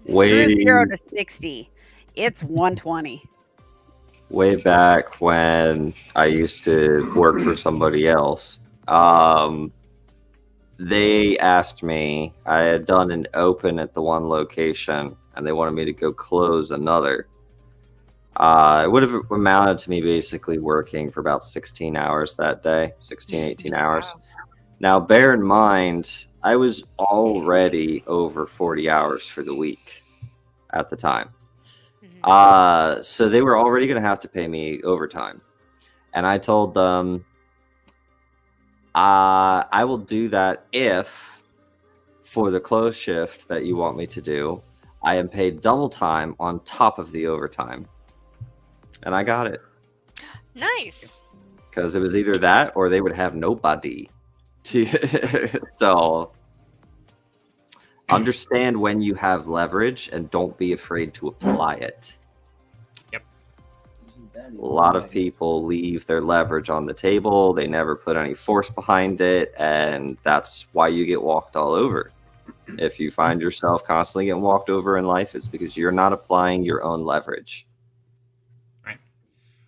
S3: Waiting.
S2: 0 to 60, it's 120.
S3: Way back when I used to work for somebody else, they asked me, I had done an open at the one location, and they wanted me to go close another. It would have amounted to me basically working for about 16 hours that day, 16, 18 hours.
S7: Wow.
S3: Now, bear in mind, I was already over 40 hours for the week at the time. So they were already going to have to pay me overtime. And I told them, I will do that if, for the close shift that you want me to do, I am paid double time on top of the overtime. And I got it.
S7: Nice.
S3: Because it was either that or they would have nobody. So understand when you have leverage and don't be afraid to apply it.
S1: Yep.
S3: A lot of people leave their leverage on the table. They never put any force behind it. And that's why you get walked all over. If you find yourself constantly getting walked over in life, it's because you're not applying your own leverage.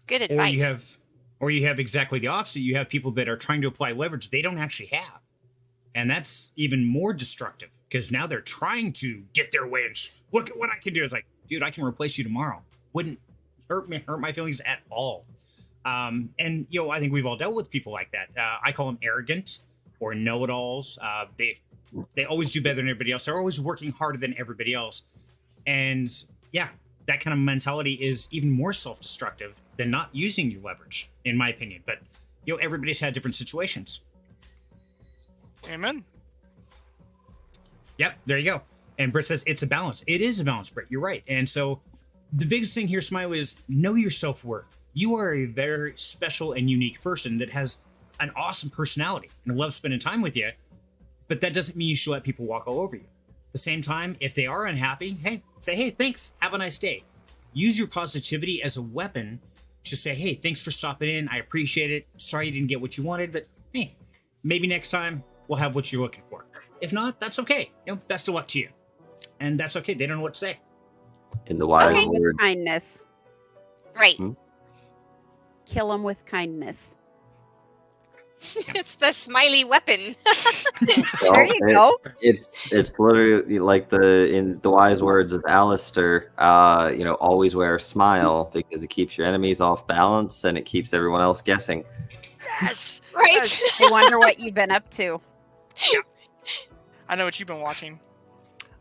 S7: Good advice.
S1: Or you have exactly the opposite. You have people that are trying to apply leverage they don't actually have. And that's even more destructive because now they're trying to get their way and look at what I can do. It's like, dude, I can replace you tomorrow. Wouldn't hurt my feelings at all. And, I think we've all dealt with people like that. I call them arrogant or know-it-alls. They always do better than everybody else. They're always working harder than everybody else. And yeah, that kind of mentality is even more self-destructive than not using your leverage, in my opinion. But, everybody's had different situations.
S6: Amen.
S1: Yep, there you go. And Britt says it's a balance. It is a balance, Britt. You're right. And so the biggest thing here, Smiley, is know your self-worth. You are a very special and unique person that has an awesome personality and loves spending time with you. But that doesn't mean you should let people walk all over you. At the same time, if they are unhappy, say, hey, thanks. Have a nice day. Use your positivity as a weapon to say, hey, thanks for stopping in. I appreciate it. Sorry you didn't get what you wanted, but hey, maybe next time we'll have what you're looking for. If not, that's okay. Best of luck to you. And that's okay. They don't know what to say.
S3: In the wise
S2: Okay.
S3: words.
S2: With kindness.
S7: Right.
S2: Kill them with kindness.
S7: It's the smiley weapon.
S2: There you go.
S3: It's literally like in the wise words of Alistair, always wear a smile because it keeps your enemies off balance and it keeps everyone else guessing.
S6: Yes.
S7: Right.
S2: I wonder what you've been up to.
S6: I know what you've been watching.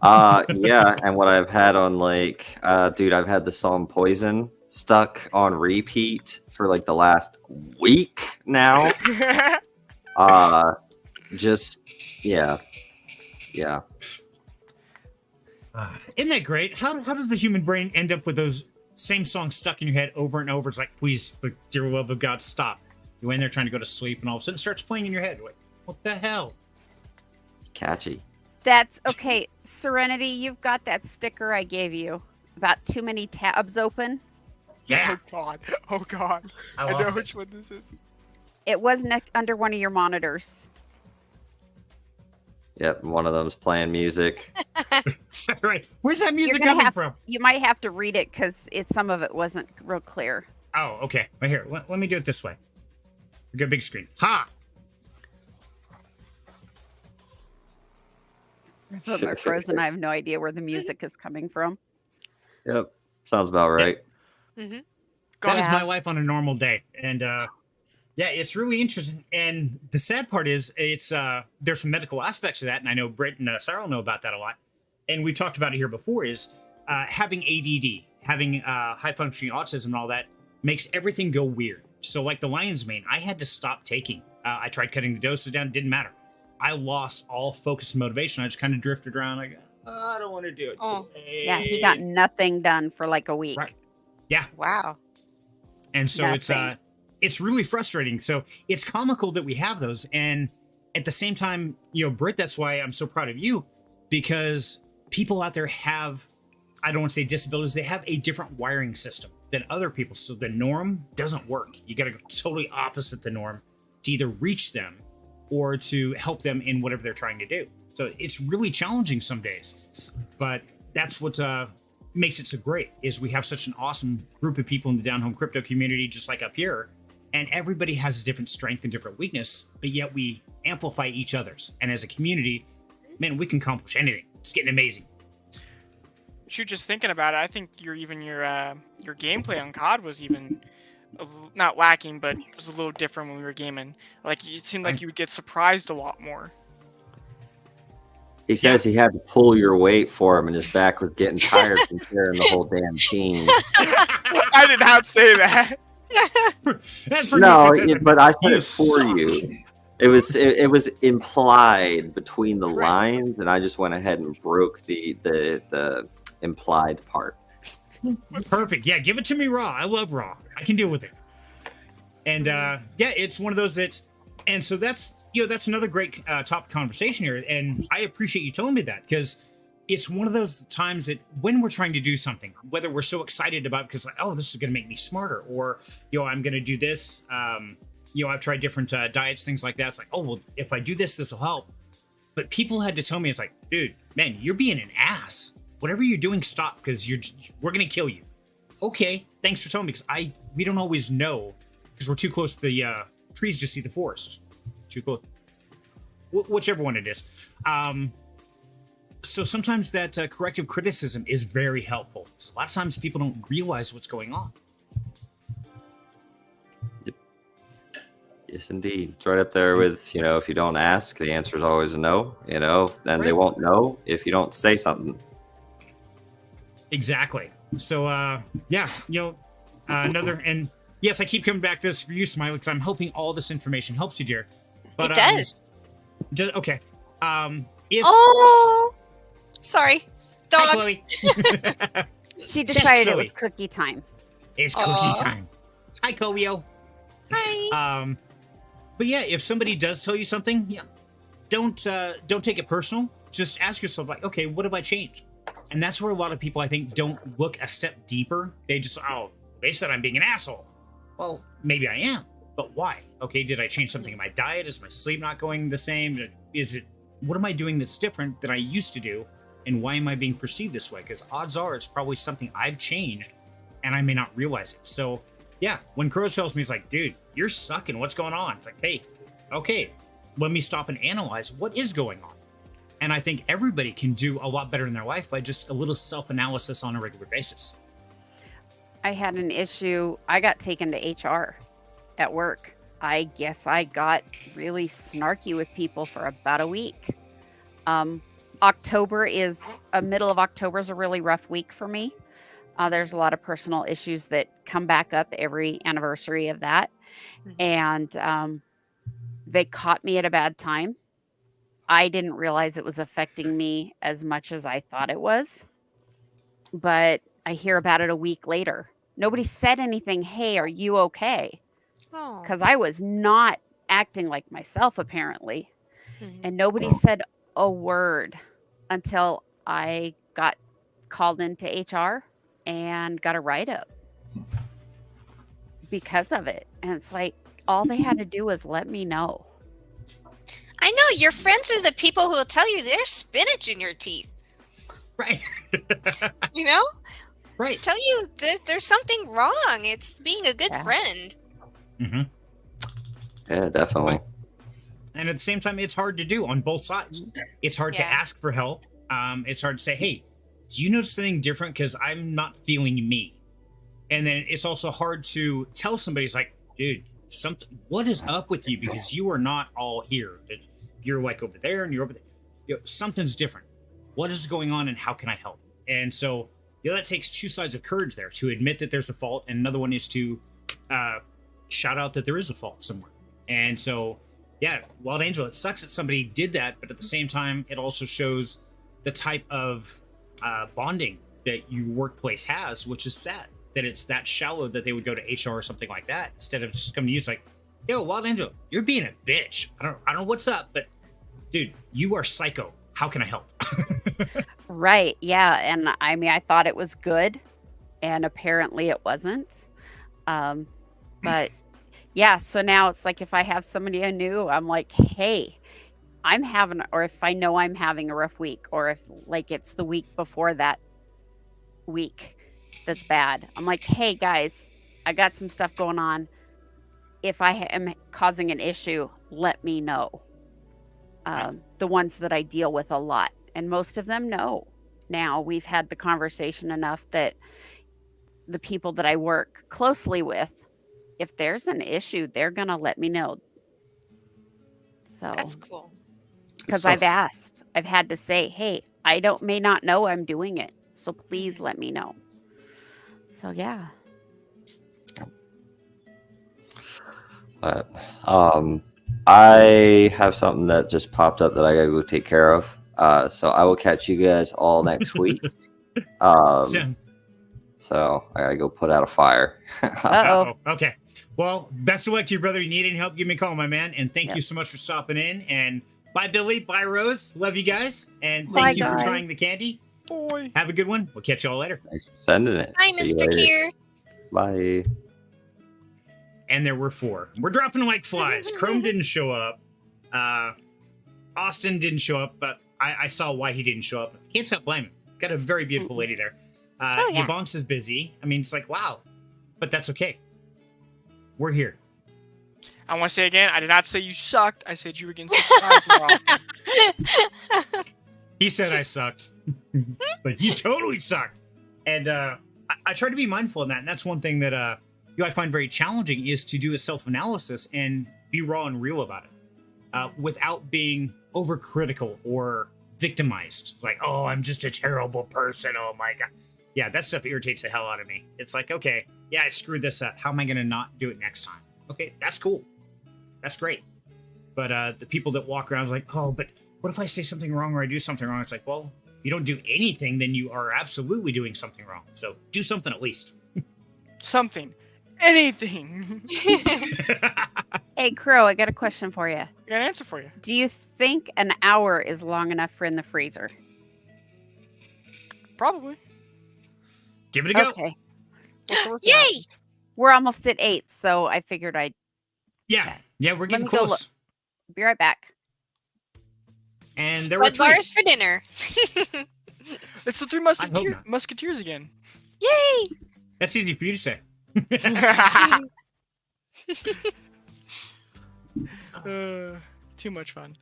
S3: Yeah, and what I've had on I've had the song Poison stuck on repeat for like the last week now. Yeah.
S1: Isn't that great? How does the human brain end up with those same songs stuck in your head over and over? It's like, please, for the dear love of God, stop. You're in there trying to go to sleep, and all of a sudden it starts playing in your head. You're like, what the hell?
S3: It's catchy.
S2: That's okay. Serenity, you've got that sticker I gave you about too many tabs open.
S1: Yeah.
S6: Oh God. I know
S1: lost
S6: which one this is.
S2: It was under one of your monitors.
S3: Yep, one of them's playing music.
S1: Right. Where's that music
S2: gonna
S1: coming from?
S2: You might have to read it because some of it wasn't real clear.
S1: Oh, okay. Right here. Let me do it this way. We got a big screen. Ha!
S2: But my frozen, I have no idea where the music is coming from.
S3: Yep. Sounds about right.
S7: Mm-hmm.
S1: That is my life on a normal day. And yeah, it's really interesting. And the sad part is it's there's some medical aspects to that. And I know Britt and Cyril know about that a lot. And we've talked about it here before is having ADD, having high functioning autism and all that makes everything go weird. So like the lion's mane, I had to stop taking. I tried cutting the doses down. It didn't matter. I lost all focus and motivation. I just kind of drifted around. Like, I don't want to do it. Today.
S2: Yeah, he got nothing done for like a week.
S1: Right. Yeah.
S7: Wow.
S1: And so it's really frustrating. So it's comical that we have those. And at the same time, you know, Britt, that's why I'm so proud of you, because people out there have, I don't want to say disabilities, they have a different wiring system than other people. So the norm doesn't work. You got to go totally opposite the norm to either reach them or to help them in whatever they're trying to do. So it's really challenging some days, but that's what makes it so great is we have such an awesome group of people in the down home crypto community, just like up here, and everybody has a different strength and different weakness, but yet we amplify each other's. And as a community, man, we can accomplish anything. It's getting amazing.
S6: Shoot, just thinking about it, I think your gameplay on COD was even not lacking, but it was a little different when we were gaming. Like it seemed like you would get surprised a lot more.
S3: He says he had to pull your weight for him, and his back was getting tired from carrying the whole damn team.
S6: I did not say that.
S1: That's
S3: No, but I said it for you. It was implied between the lines, and I just went ahead and broke the implied part.
S1: Perfect. Yeah, give it to me raw. I love raw. I can deal with it. And yeah, it's one of those and so that's another great topic conversation here. And I appreciate you telling me that, because it's one of those times that when we're trying to do something, whether we're so excited about because like, oh, this is going to make me smarter, or I'm going to do this. I've tried different diets, things like that. It's like, oh, well, if I do this, this will help. But people had to tell me, it's like, dude, man, you're being an ass. Whatever you're doing, stop, because we're going to kill you. Okay, thanks for telling me, because we don't always know, because we're too close to the trees to see the forest. Too close. Whichever one it is. So sometimes that corrective criticism is very helpful. So a lot of times people don't realize what's going on.
S3: Yep. Yes, indeed. It's right up there with, if you don't ask, the answer is always a no, then they won't know if you don't say something.
S1: Exactly. So, another, and yes, I keep coming back to this for you, Smiley, because I'm hoping all this information helps you, dear. But,
S7: it does.
S1: Okay.
S7: Sorry. Dog.
S1: Hi, Chloe.
S2: She decided it was cookie time.
S1: It's cookie time. Hi, Kovio.
S7: Hi.
S1: But yeah, if somebody does tell you something, don't take it personal. Just ask yourself, like, okay, what have I changed? And that's where a lot of people, I think, don't look a step deeper. They just, they said I'm being an asshole. Well, maybe I am, but why? Okay, did I change something in my diet? Is my sleep not going the same? What am I doing that's different than I used to do? And why am I being perceived this way? Because odds are it's probably something I've changed and I may not realize it. So yeah, when Qrow tells me, it's like, dude, you're sucking. What's going on? It's like, hey, okay, let me stop and analyze what is going on. And I think everybody can do a lot better in their life by just a little self-analysis on a regular basis.
S2: I had an issue. I got taken to HR at work. I guess I got really snarky with people for about a week. Middle of October is a really rough week for me. There's a lot of personal issues that come back up every anniversary of that. And they caught me at a bad time. I didn't realize it was affecting me as much as I thought it was. But I hear about it a week later. Nobody said anything. Hey, are you okay? Because I was not acting like myself, apparently. And nobody said a word until I got called into HR and got a write-up because of it. And it's like, all they had to do was let me know.
S7: I know, your friends are the people who will tell you there's spinach in your teeth.
S1: Right. Right.
S7: Tell you that there's something wrong. It's being a good friend.
S1: Mm-hmm.
S3: Yeah, definitely.
S1: And at the same time, it's hard to do on both sides. It's hard to
S7: Yeah.
S1: ask for help. It's hard to say, hey, do you notice anything different? Because I'm not feeling me. And then it's also hard to tell somebody, it's like, dude, what is up with you? Because you are not all here. You're like over there and you're over there. Something's different. What is going on and how can I help? And so, that takes two sides of courage there, to admit that there's a fault. And another one is to shout out that there is a fault somewhere. And so, yeah, Wild Angel, it sucks that somebody did that, but at the same time, it also shows the type of bonding that your workplace has, which is sad. That it's that shallow that they would go to HR or something like that instead of just coming to you. It's like, yo, Wild Angel, you're being a bitch. I don't know what's up, but dude, you are psycho. How can I help?
S2: Right. Yeah. And I mean, I thought it was good, and apparently it wasn't. But yeah, so now it's like if I have somebody I knew, I'm like, hey, or if I know I'm having a rough week, or if like it's the week before that week that's bad, I'm like, hey guys, I got some stuff going on. If I am causing an issue, let me know. The ones that I deal with a lot, and most of them know. Now we've had the conversation enough that the people that I work closely with, if there's an issue, they're gonna let me know. So
S7: That's cool.
S2: because
S3: So-
S2: I've had to say, hey, I may not know I'm doing it, so please let me know. So yeah.
S3: But, I have something that just popped up that I gotta go take care of. So I will catch you guys all next week. So I gotta go put out a fire.
S2: Uh-oh.
S1: Okay. Well, best of luck to you, brother. You need any help, give me a call, my man. And thank
S2: Yep.
S1: you so much for stopping in. And bye, Billy. Bye, Rose. Love you guys. And
S2: Bye,
S1: thank you for
S2: guys.
S1: trying the candy.
S6: Boy.
S1: Have a good one. We'll catch you all later.
S3: Thanks for sending it.
S7: Hi,
S3: See you
S7: Mr.
S3: later.
S7: Kier.
S3: Bye.
S1: And there were 4. We're dropping like flies. Chrome didn't show up. Austin didn't show up, but I saw why he didn't show up. Can't stop blaming. Got a very beautiful lady there.
S7: Oh, yeah.
S1: Yabonks is busy. I mean, it's like, wow. But that's okay. We're here.
S6: I want to say again, I did not say you sucked. I said you were getting surprised more often.
S1: He said I sucked. Like, you totally sucked. And I try to be mindful of that. And that's one thing that I find very challenging, is to do a self-analysis and be raw and real about it without being overcritical or victimized. Like, oh, I'm just a terrible person. Oh, my God. Yeah, that stuff irritates the hell out of me. It's like, okay, yeah, I screwed this up. How am I going to not do it next time? Okay, that's cool. That's great. But the people that walk around like, oh, but what if I say something wrong or I do something wrong? It's like, well, if you don't do anything, then you are absolutely doing something wrong. So do something at least.
S6: Something. Anything.
S2: Hey, Qrow, I got a question for you.
S6: I got an answer for you.
S2: Do you think an hour is long enough for in the freezer?
S6: Probably.
S1: Give it a go.
S2: Okay.
S7: Yay!
S2: We're almost at 8, so I figured I'd
S1: Yeah, we're
S2: Let
S1: getting
S2: me go
S1: close.
S2: be right back.
S1: And there were
S7: Spud
S1: 3.
S7: bars for dinner.
S6: It's the 3
S1: hope not.
S6: Musketeers again.
S7: Yay!
S1: That's easy for you to say.
S6: Too much fun.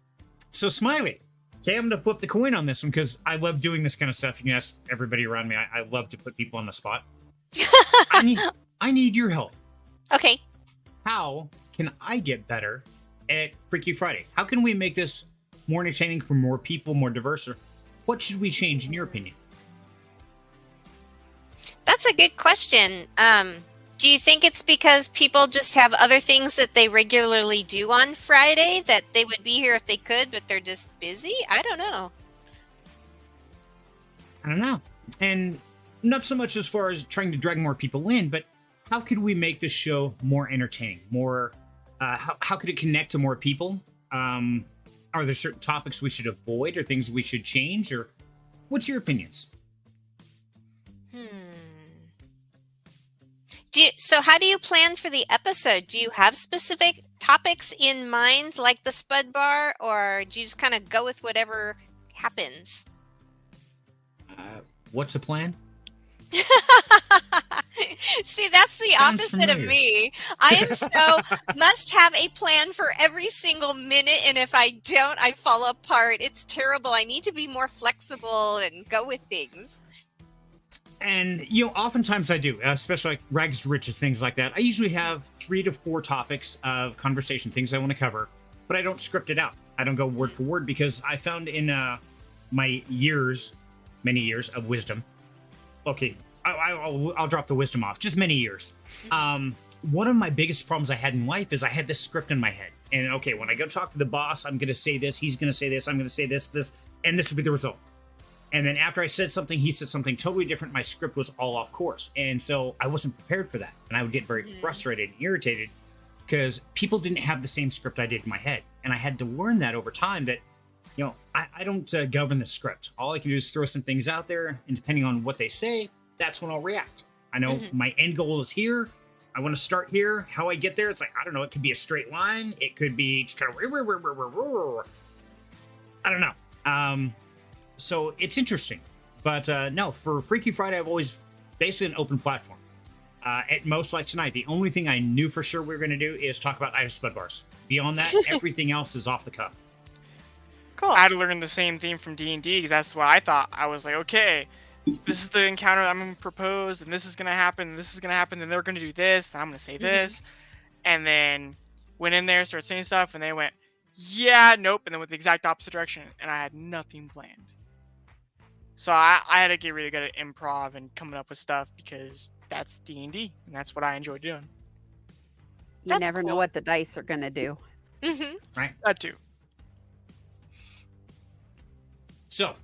S1: So, Smiley. Okay, I'm going to flip the coin on this one because I love doing this kind of stuff. You can ask everybody around me. I love to put people on the spot. I need your help.
S7: Okay.
S1: How can I get better at Freaky Friday? How can we make this more entertaining for more people, more diverse? Or what should we change, in your opinion?
S7: That's a good question. Do you think it's because people just have other things that they regularly do on Friday that they would be here if they could, but they're just busy? I don't know.
S1: I don't know. And not so much as far as trying to drag more people in, but how could we make this show more entertaining? More, how could it connect to more people? Are there certain topics we should avoid or things we should change? Or what's your opinions?
S7: So how do you plan for the episode? Do you have specific topics in mind, like the Spud Bar, or do you just kind of go with whatever happens?
S1: What's the plan?
S7: See, That's the
S1: Sounds
S7: opposite
S1: familiar.
S7: of me. I am so must have a plan for every single minute, and if I don't, I fall apart. It's terrible. I need to be more flexible and go with things.
S1: And, oftentimes I do, especially like rags to riches, things like that. I usually have 3 to 4 topics of conversation, things I want to cover, but I don't script it out. I don't go word for word because I found in my many years of wisdom. Okay, I'll drop the wisdom off. Just many years. One of my biggest problems I had in life is I had this script in my head. And okay, when I go talk to the boss, I'm going to say this, he's going to say this, I'm going to say this, and this will be the result. And then after I said something, he said something totally different. My script was all off course. And so I wasn't prepared for that. And I would get very frustrated and irritated because people didn't have the same script I did in my head. And I had to learn that over time that, I don't govern the script. All I can do is throw some things out there. And depending on what they say, that's when I'll react. I know my end goal is here. I want to start here. How I get there, it's like, I don't know. It could be a straight line. It could be just kind of, I don't know. So it's interesting. But no, for Freaky Friday, I've always basically an open platform. At most, like tonight, the only thing I knew for sure we were going to do is talk about Idaho Spud Bars. Beyond that, everything else is off the cuff.
S7: Cool.
S6: I had to learn the same thing from D&D because that's what I thought. I was like, okay, this is the encounter I'm going to propose, and this is going to happen, and this is going to happen, and they're going to do this, and I'm going to say this. And then went in there, started saying stuff, and they went, yeah, nope, and then went the exact opposite direction, and I had nothing planned. So I had to get really good at improv and coming up with stuff because that's D&D, and that's what I enjoy doing.
S2: You never know what the dice are going to do.
S1: Right?
S6: That too.
S1: So,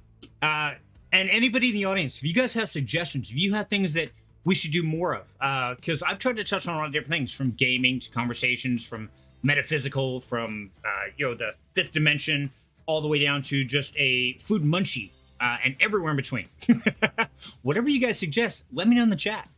S1: and anybody in the audience, if you guys have suggestions, if you have things that we should do more of, because I've tried to touch on a lot of different things, from gaming to conversations, from metaphysical, from the 5th dimension, all the way down to just a food munchie, and everywhere in between. Whatever you guys suggest, let me know in the chat.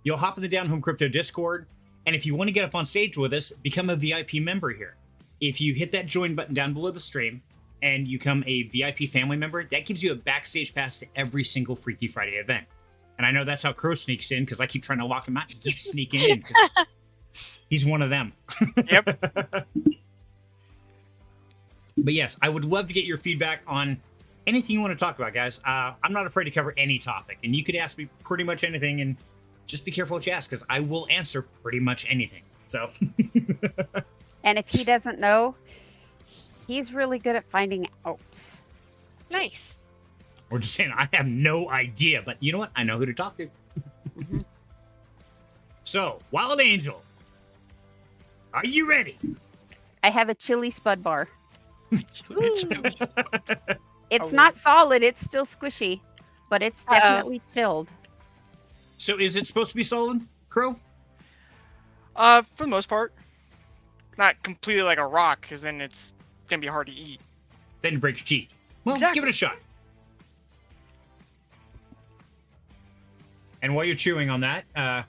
S1: You'll hop in the Down Home Crypto Discord, and if you want to get up on stage with us, become a VIP member here. If you hit that join button down below the stream, and you become a VIP family member, that gives you a backstage pass to every single Freaky Friday event. And I know that's how Qrow sneaks in, because I keep trying to lock him out. He keeps sneaking in, because he's one of them.
S6: Yep.
S1: But yes, I would love to get your feedback on anything you want to talk about, guys. I'm not afraid to cover any topic, and you could ask me pretty much anything, and just be careful what you ask, because I will answer pretty much anything. So.
S2: And if he doesn't know, he's really good at finding out.
S7: Nice.
S1: We're just saying, I have no idea, but you know what? I know who to talk to. So, Wild Angel, are you ready?
S2: I have a chili spud bar. It's not solid. It's still squishy, but it's definitely chilled.
S1: So is it supposed to be solid, Qrow?
S6: For the most part. Not completely like a rock, because then it's going to be hard to eat.
S1: Then you break your teeth. Well,
S6: Exactly.
S1: give it a shot. And while you're chewing on that,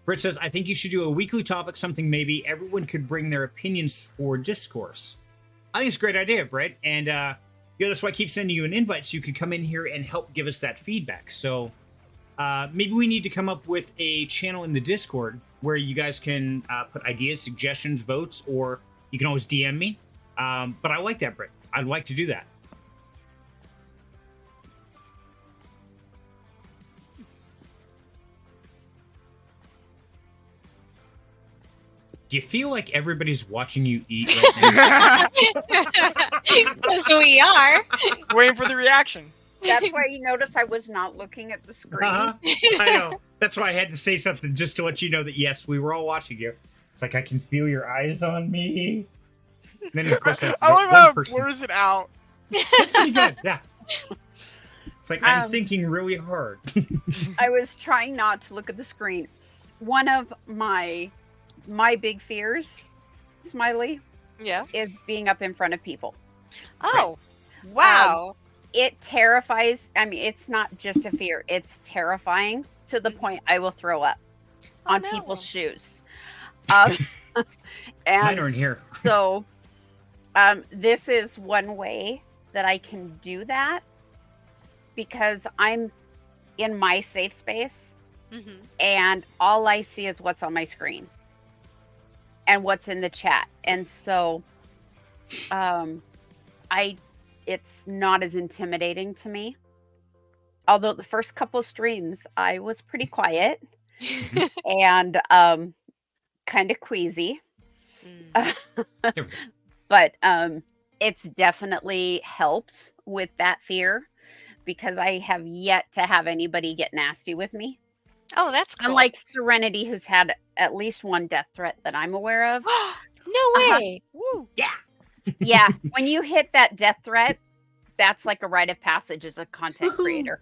S1: Britt says, I think you should do a weekly topic, something maybe everyone could bring their opinions for discourse. I think it's a great idea, Britt. And that's why I keep sending you an invite, so you could come in here and help give us that feedback. So maybe we need to come up with a channel in the Discord where you guys can put ideas, suggestions, votes, or you can always DM me. But I like that, Britt. I'd like to do that. Do you feel like everybody's watching you eat right now?
S7: Because we are.
S6: Waiting for the reaction.
S2: That's why you notice I was not looking at the screen.
S1: I know. That's why I had to say something, just to let you know that, yes, we were all watching you. It's like, I can feel your eyes on me. And then, of course, that's
S6: I love
S1: one
S6: how it
S1: person.
S6: blurs it out.
S1: That's pretty good, yeah. It's like, I'm thinking really hard.
S2: I was trying not to look at the screen. One of my big fears, Smiley, is being up in front of people.
S7: Oh, wow.
S2: It terrifies. I mean, it's not just a fear. It's terrifying to the point I will throw up on people's shoes.
S1: Mine are in here.
S2: So this is one way that I can do that, because I'm in my safe space
S7: Mhm.
S2: and all I see is what's on my screen and what's in the chat. And so it's not as intimidating to me. Although the first couple streams I was pretty quiet and kind of queasy.
S7: Mm.
S2: But it's definitely helped with that fear because I have yet to have anybody get nasty with me.
S7: Oh, that's cool.
S2: Unlike Serenity, who's had at least one death threat that I'm aware of.
S7: No way.
S6: Woo.
S2: Yeah, when you hit that death threat, that's like a rite of passage as a content creator.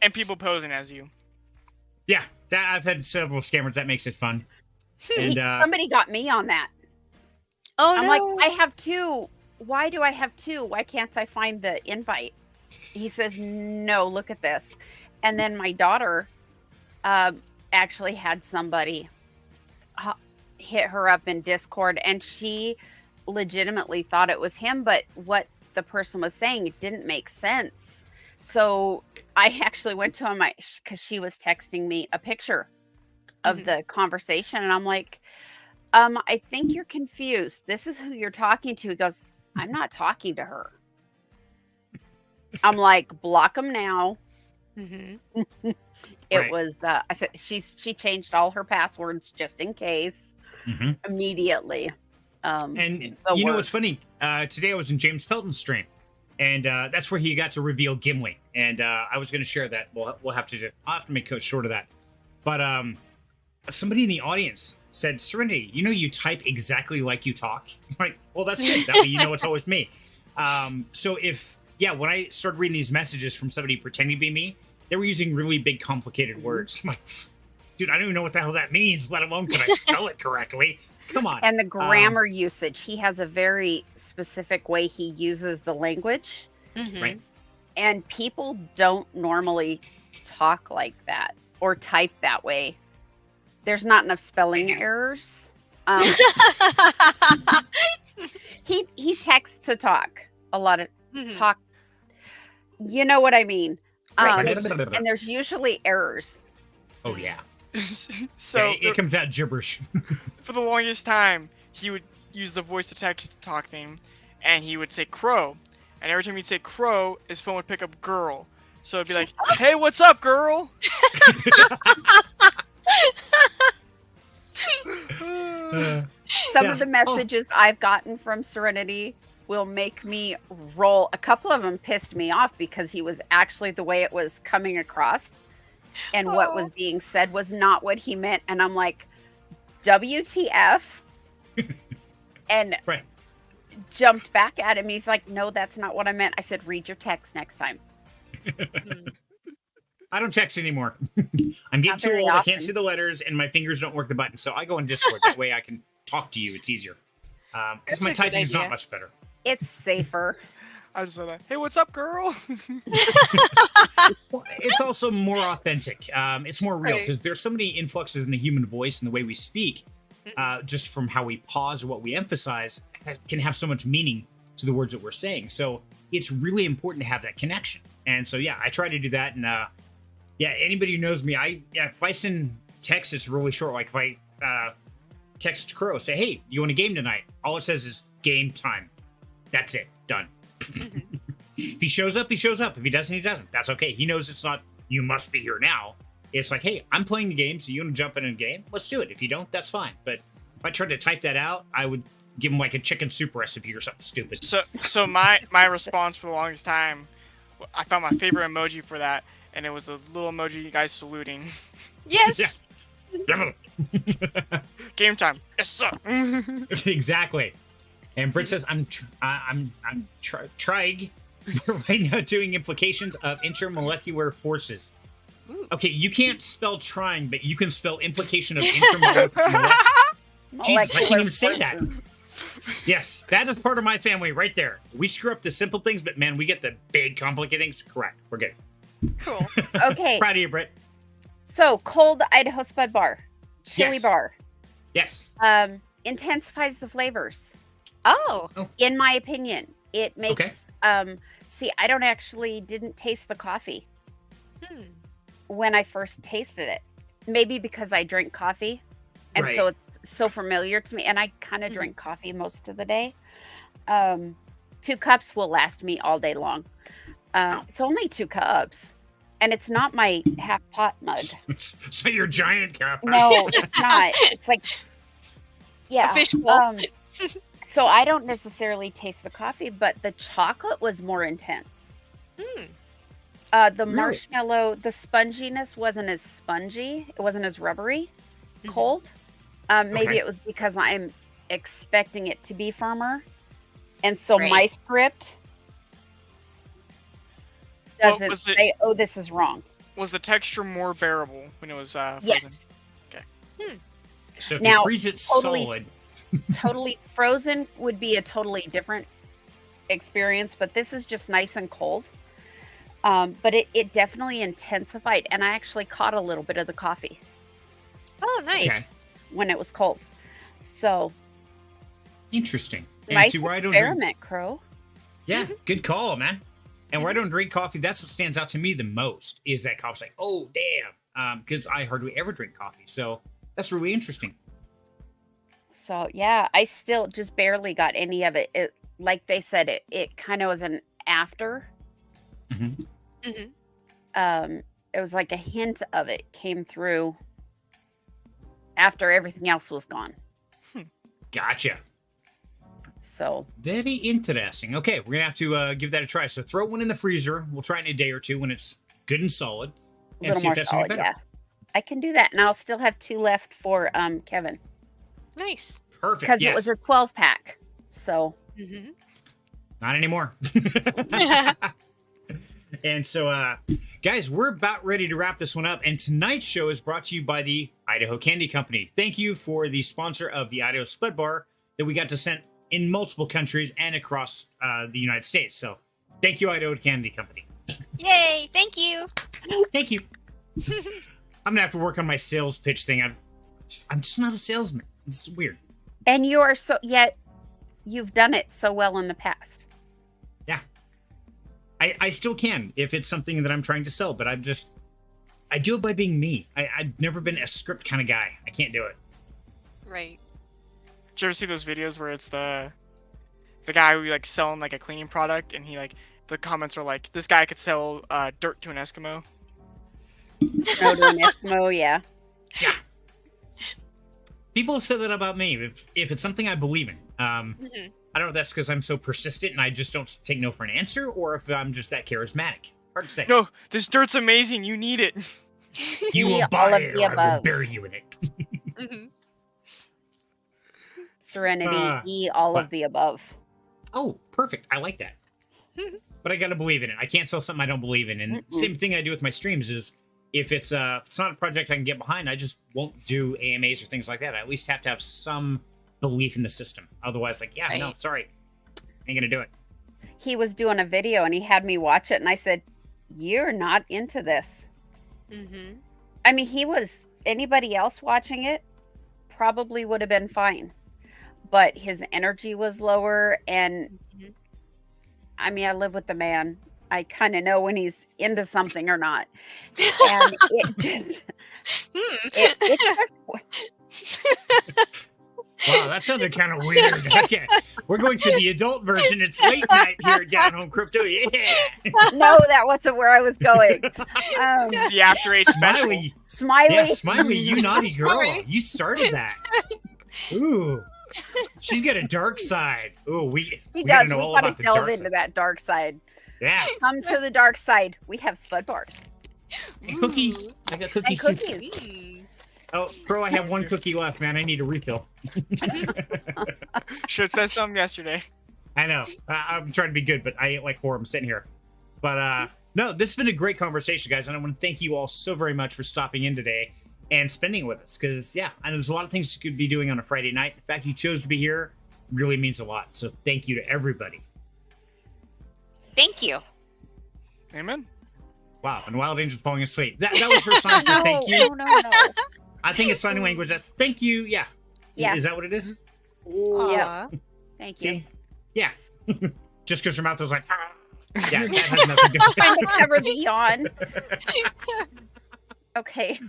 S6: And people posing as you.
S1: Yeah, I've had several scammers. That makes it fun. And
S2: Somebody got me on that.
S7: Oh,
S2: I'm
S7: no.
S2: like, I have two. Why do I have two? Why can't I find the invite? He says, no, look at this. And then my daughter actually had somebody hit her up in Discord, and she legitimately thought it was him, but what the person was saying, it didn't make sense. So I actually went to him because she was texting me a picture of the conversation, and I'm like, I think you're confused. This is who you're talking to. He goes, I'm not talking to her. I'm like, block him now.
S7: Mm-hmm.
S2: It was I said she changed all her passwords just in case immediately.
S1: And you know what's funny? Today I was in James Pelton's stream, and that's where he got to reveal Gimli. And I was going to share that. I'll have to make a short of that. But somebody in the audience said, Serenity, you type exactly like you talk. I'm like, well, that's good. That way you know it's always me. So when I started reading these messages from somebody pretending to be me, they were using really big, complicated words. I'm like, dude, I don't even know what the hell that means, let alone can I spell it correctly. Come on.
S2: And the grammar usage, he has a very specific way he uses the language.
S1: Right.
S2: And people don't normally talk like that or type that way. There's not enough spelling errors. He texts to talk a lot of talk. You know what I mean? And there's usually errors.
S1: Oh yeah.
S6: So
S1: it comes out gibberish.
S6: For the longest time, he would use the voice to text talk thing, and he would say Qrow, and every time he'd say Qrow, his phone would pick up girl. So it'd be like, hey, what's up, girl?
S2: Some of the messages I've gotten from Serenity will make me roll. A couple of them pissed me off because he was actually the way it was coming across and what was being said was not what he meant. And I'm like, WTF? And jumped back at him. He's like, no, that's not what I meant. I said, read your text next time.
S1: I don't text anymore. I'm getting too old. I can't see the letters and my fingers don't work the buttons. So I go in Discord. That way I can talk to you. It's easier. Because my typing is not much better.
S2: It's safer.
S6: I just said that. Hey, what's up, girl?
S1: Well, it's also more authentic. It's more real because there's so many influxes in the human voice and the way we speak, just from how we pause or what we emphasize, can have so much meaning to the words that we're saying. So it's really important to have that connection. And so, I try to do that. And anybody who knows me, if I send text, it's really short. Like if I text Qrow, say, hey, you want a game tonight? All it says is game time. That's it. Done. If he shows up, he shows up. If he doesn't, he doesn't. That's okay. He knows it's not, you must be here now. It's like, hey, I'm playing the game, so you want to jump in a game? Let's do it. If you don't, that's fine. But if I tried to type that out, I would give him like a chicken soup recipe or something stupid.
S6: So my response for the longest time, I found my favorite emoji for that, and it was a little emoji you guys saluting.
S7: Yes.
S1: Yeah.
S6: Game time. Yes, sir.
S1: Exactly. And Britt says, I'm trying right now doing implications of intermolecular forces.
S7: Ooh.
S1: Okay, you can't spell trying, but you can spell implication of intermolecular. Jesus, I can't even say that. Yes, that is part of my family right there. We screw up the simple things, but man, we get the big complicated things correct. We're good.
S7: Cool.
S2: Okay.
S1: Proud of you, Britt.
S2: So cold Idaho Spud Bar, chili bar.
S1: Yes.
S2: Intensifies the flavors.
S7: Oh.
S2: In my opinion, it makes. See, I didn't taste the coffee. when I first tasted it. Maybe because I drink coffee, and so it's so familiar to me. And I kind of drink coffee most of the day. 2 cups will last me all day long. It's only 2 cups, and it's not my half pot mug.
S1: So your giant cup.
S2: No, it's not. It's like, yeah.
S7: A fishbowl.
S2: So I don't necessarily taste the coffee, but the chocolate was more intense. The marshmallow, the sponginess wasn't as spongy. It wasn't as rubbery, cold. Maybe it was because I'm expecting it to be firmer. And so my script doesn't say, oh, this is wrong.
S6: Was the texture more bearable when it was frozen?
S2: Yes.
S6: Okay.
S1: So if
S2: Now,
S1: you freeze it solid.
S2: Totally frozen would be a totally different experience, but this is just nice and cold. But it definitely intensified, and I actually caught a little bit of the coffee.
S7: Oh, nice.
S1: Okay.
S2: When it was cold. So
S1: Interesting. And
S2: nice
S1: see where I don't
S2: experiment, Qrow.
S1: Yeah, good call, man. And where I don't drink coffee, that's what stands out to me the most is that coffee's like, oh, damn. Because I hardly ever drink coffee. So that's really interesting.
S2: So yeah, I still just barely got any of it. It, like they said, it kind of was an after. It was like a hint of it came through after everything else was gone.
S1: Gotcha.
S2: So
S1: very interesting. Okay, we're gonna have to give that a try. So throw one in the freezer. We'll try it in a day or two when it's good and solid, and see if that's any better.
S2: Yeah, I can do that, and I'll still have 2 left for Kevin.
S7: Nice.
S1: Perfect.
S2: Because it was a 12-pack. So
S1: not anymore. And so, guys, we're about ready to wrap this one up. And tonight's show is brought to you by the Idaho Candy Company. Thank you for the sponsor of the Idaho Spud Bar that we got to send in multiple countries and across the United States. So thank you, Idaho Candy Company.
S7: Yay. Thank you.
S1: Thank you. I'm going to have to work on my sales pitch thing. I'm just not a salesman. It's weird.
S2: And you are yet you've done it so well in the past.
S1: Yeah. I still can if it's something that I'm trying to sell, but I do it by being me. I've never been a script kind of guy. I can't do it.
S7: Right.
S6: Did you ever see those videos where it's the guy who like selling like a cleaning product and he like the comments are like, this guy could sell dirt to an Eskimo?
S2: Snow to an Eskimo, yeah.
S1: Yeah. People have said that about me. If it's something I believe in, I don't know if that's because I'm so persistent and I just don't take no for an answer, or if I'm just that charismatic. Hard to say.
S6: No, this dirt's amazing. You need it.
S1: You will buy it, or I will bury you in it.
S2: Serenity, all of the above.
S1: Oh, perfect. I like that. But I gotta believe in it. I can't sell something I don't believe in. And same thing I do with my streams is if it's not a project I can get behind, I just won't do AMAs or things like that. I at least have to have some belief in the system. Otherwise, like, yeah, no, sorry. Ain't gonna do it.
S2: He was doing a video and he had me watch it and I said, you're not into this. I mean, anybody else watching it probably would have been fine. But his energy was lower and I mean, I live with the man. I kind of know when he's into something or not. And it just
S1: wow, that sounded kind of weird. Okay, we're going to the adult version. It's late night here at Down Home Crypto. Yeah.
S2: No, that wasn't where I was going.
S6: The After 8
S1: Smiley.
S2: Smiley.
S1: Yeah, Smiley, you naughty girl. You started that. Ooh. She's got a dark side. Ooh, we gotta know all about the dark
S2: delve into that dark side.
S1: Yeah.
S2: Come to the dark side. We have Spud bars.
S1: And cookies. I got cookies too. Oh, Qrow, I have 1 cookie left, man. I need a refill.
S6: Should said something yesterday.
S1: I know. I'm trying to be good, but I ate like horror. I'm sitting here. But no, this has been a great conversation, guys. And I want to thank you all so very much for stopping in today and spending it with us. Because, yeah, I know there's a lot of things you could be doing on a Friday night. The fact you chose to be here really means a lot. So thank you to everybody.
S7: Thank you.
S6: Amen.
S1: Wow, and Wild Angel's falling asleep. That was her sign for thank you.
S2: No.
S1: I think it's sign language. That's thank you. Yeah.
S2: Yeah.
S1: Is that what it is?
S2: Yeah. Thank you.
S1: See? Yeah. Just because her mouth was like, ah. Yeah, that has nothing to do with
S2: Trying to cover the yawn. Okay.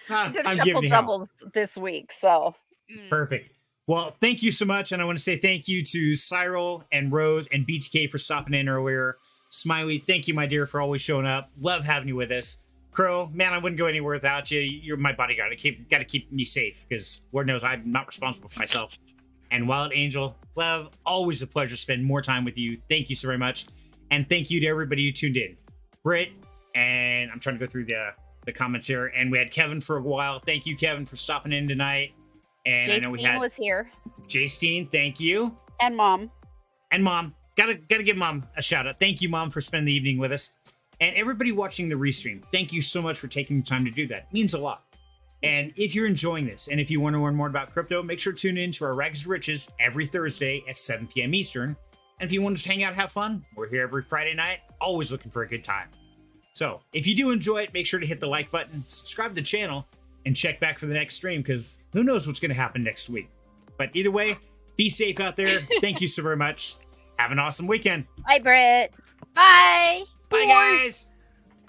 S1: Ah,
S2: Did a
S1: I'm
S2: couple
S1: giving you hell.
S2: doubles this week, so
S7: Mm.
S1: Perfect. Well, thank you so much. And I want to say thank you to Cyril and Rose and BTK for stopping in earlier. Smiley, thank you, my dear, for always showing up. Love having you with us. Qrow, man, I wouldn't go anywhere without you. You're my bodyguard. Got to keep me safe because Lord knows I'm not responsible for myself. And Wild Angel, love, always a pleasure to spend more time with you. Thank you so very much. And thank you to everybody who tuned in. Britt, and I'm trying to go through the comments here. And we had Kevin for a while. Thank you, Kevin, for stopping in tonight. And I know we had
S2: was here.
S1: Justine, thank you.
S2: And Mom.
S1: And Mom. Gotta give Mom a shout out. Thank you, Mom, for spending the evening with us. And everybody watching the restream, thank you so much for taking the time to do that. It means a lot. And if you're enjoying this, and if you want to learn more about crypto, make sure to tune in to our Rags to Riches every Thursday at 7 p.m. Eastern. And if you want to just hang out and have fun, we're here every Friday night, always looking for a good time. So if you do enjoy it, make sure to hit the like button, subscribe to the channel, and check back for the next stream, because who knows what's going to happen next week. But either way, be safe out there. Thank you so very much. Have an awesome weekend.
S2: Bye, Britt.
S7: Bye.
S1: Bye, guys.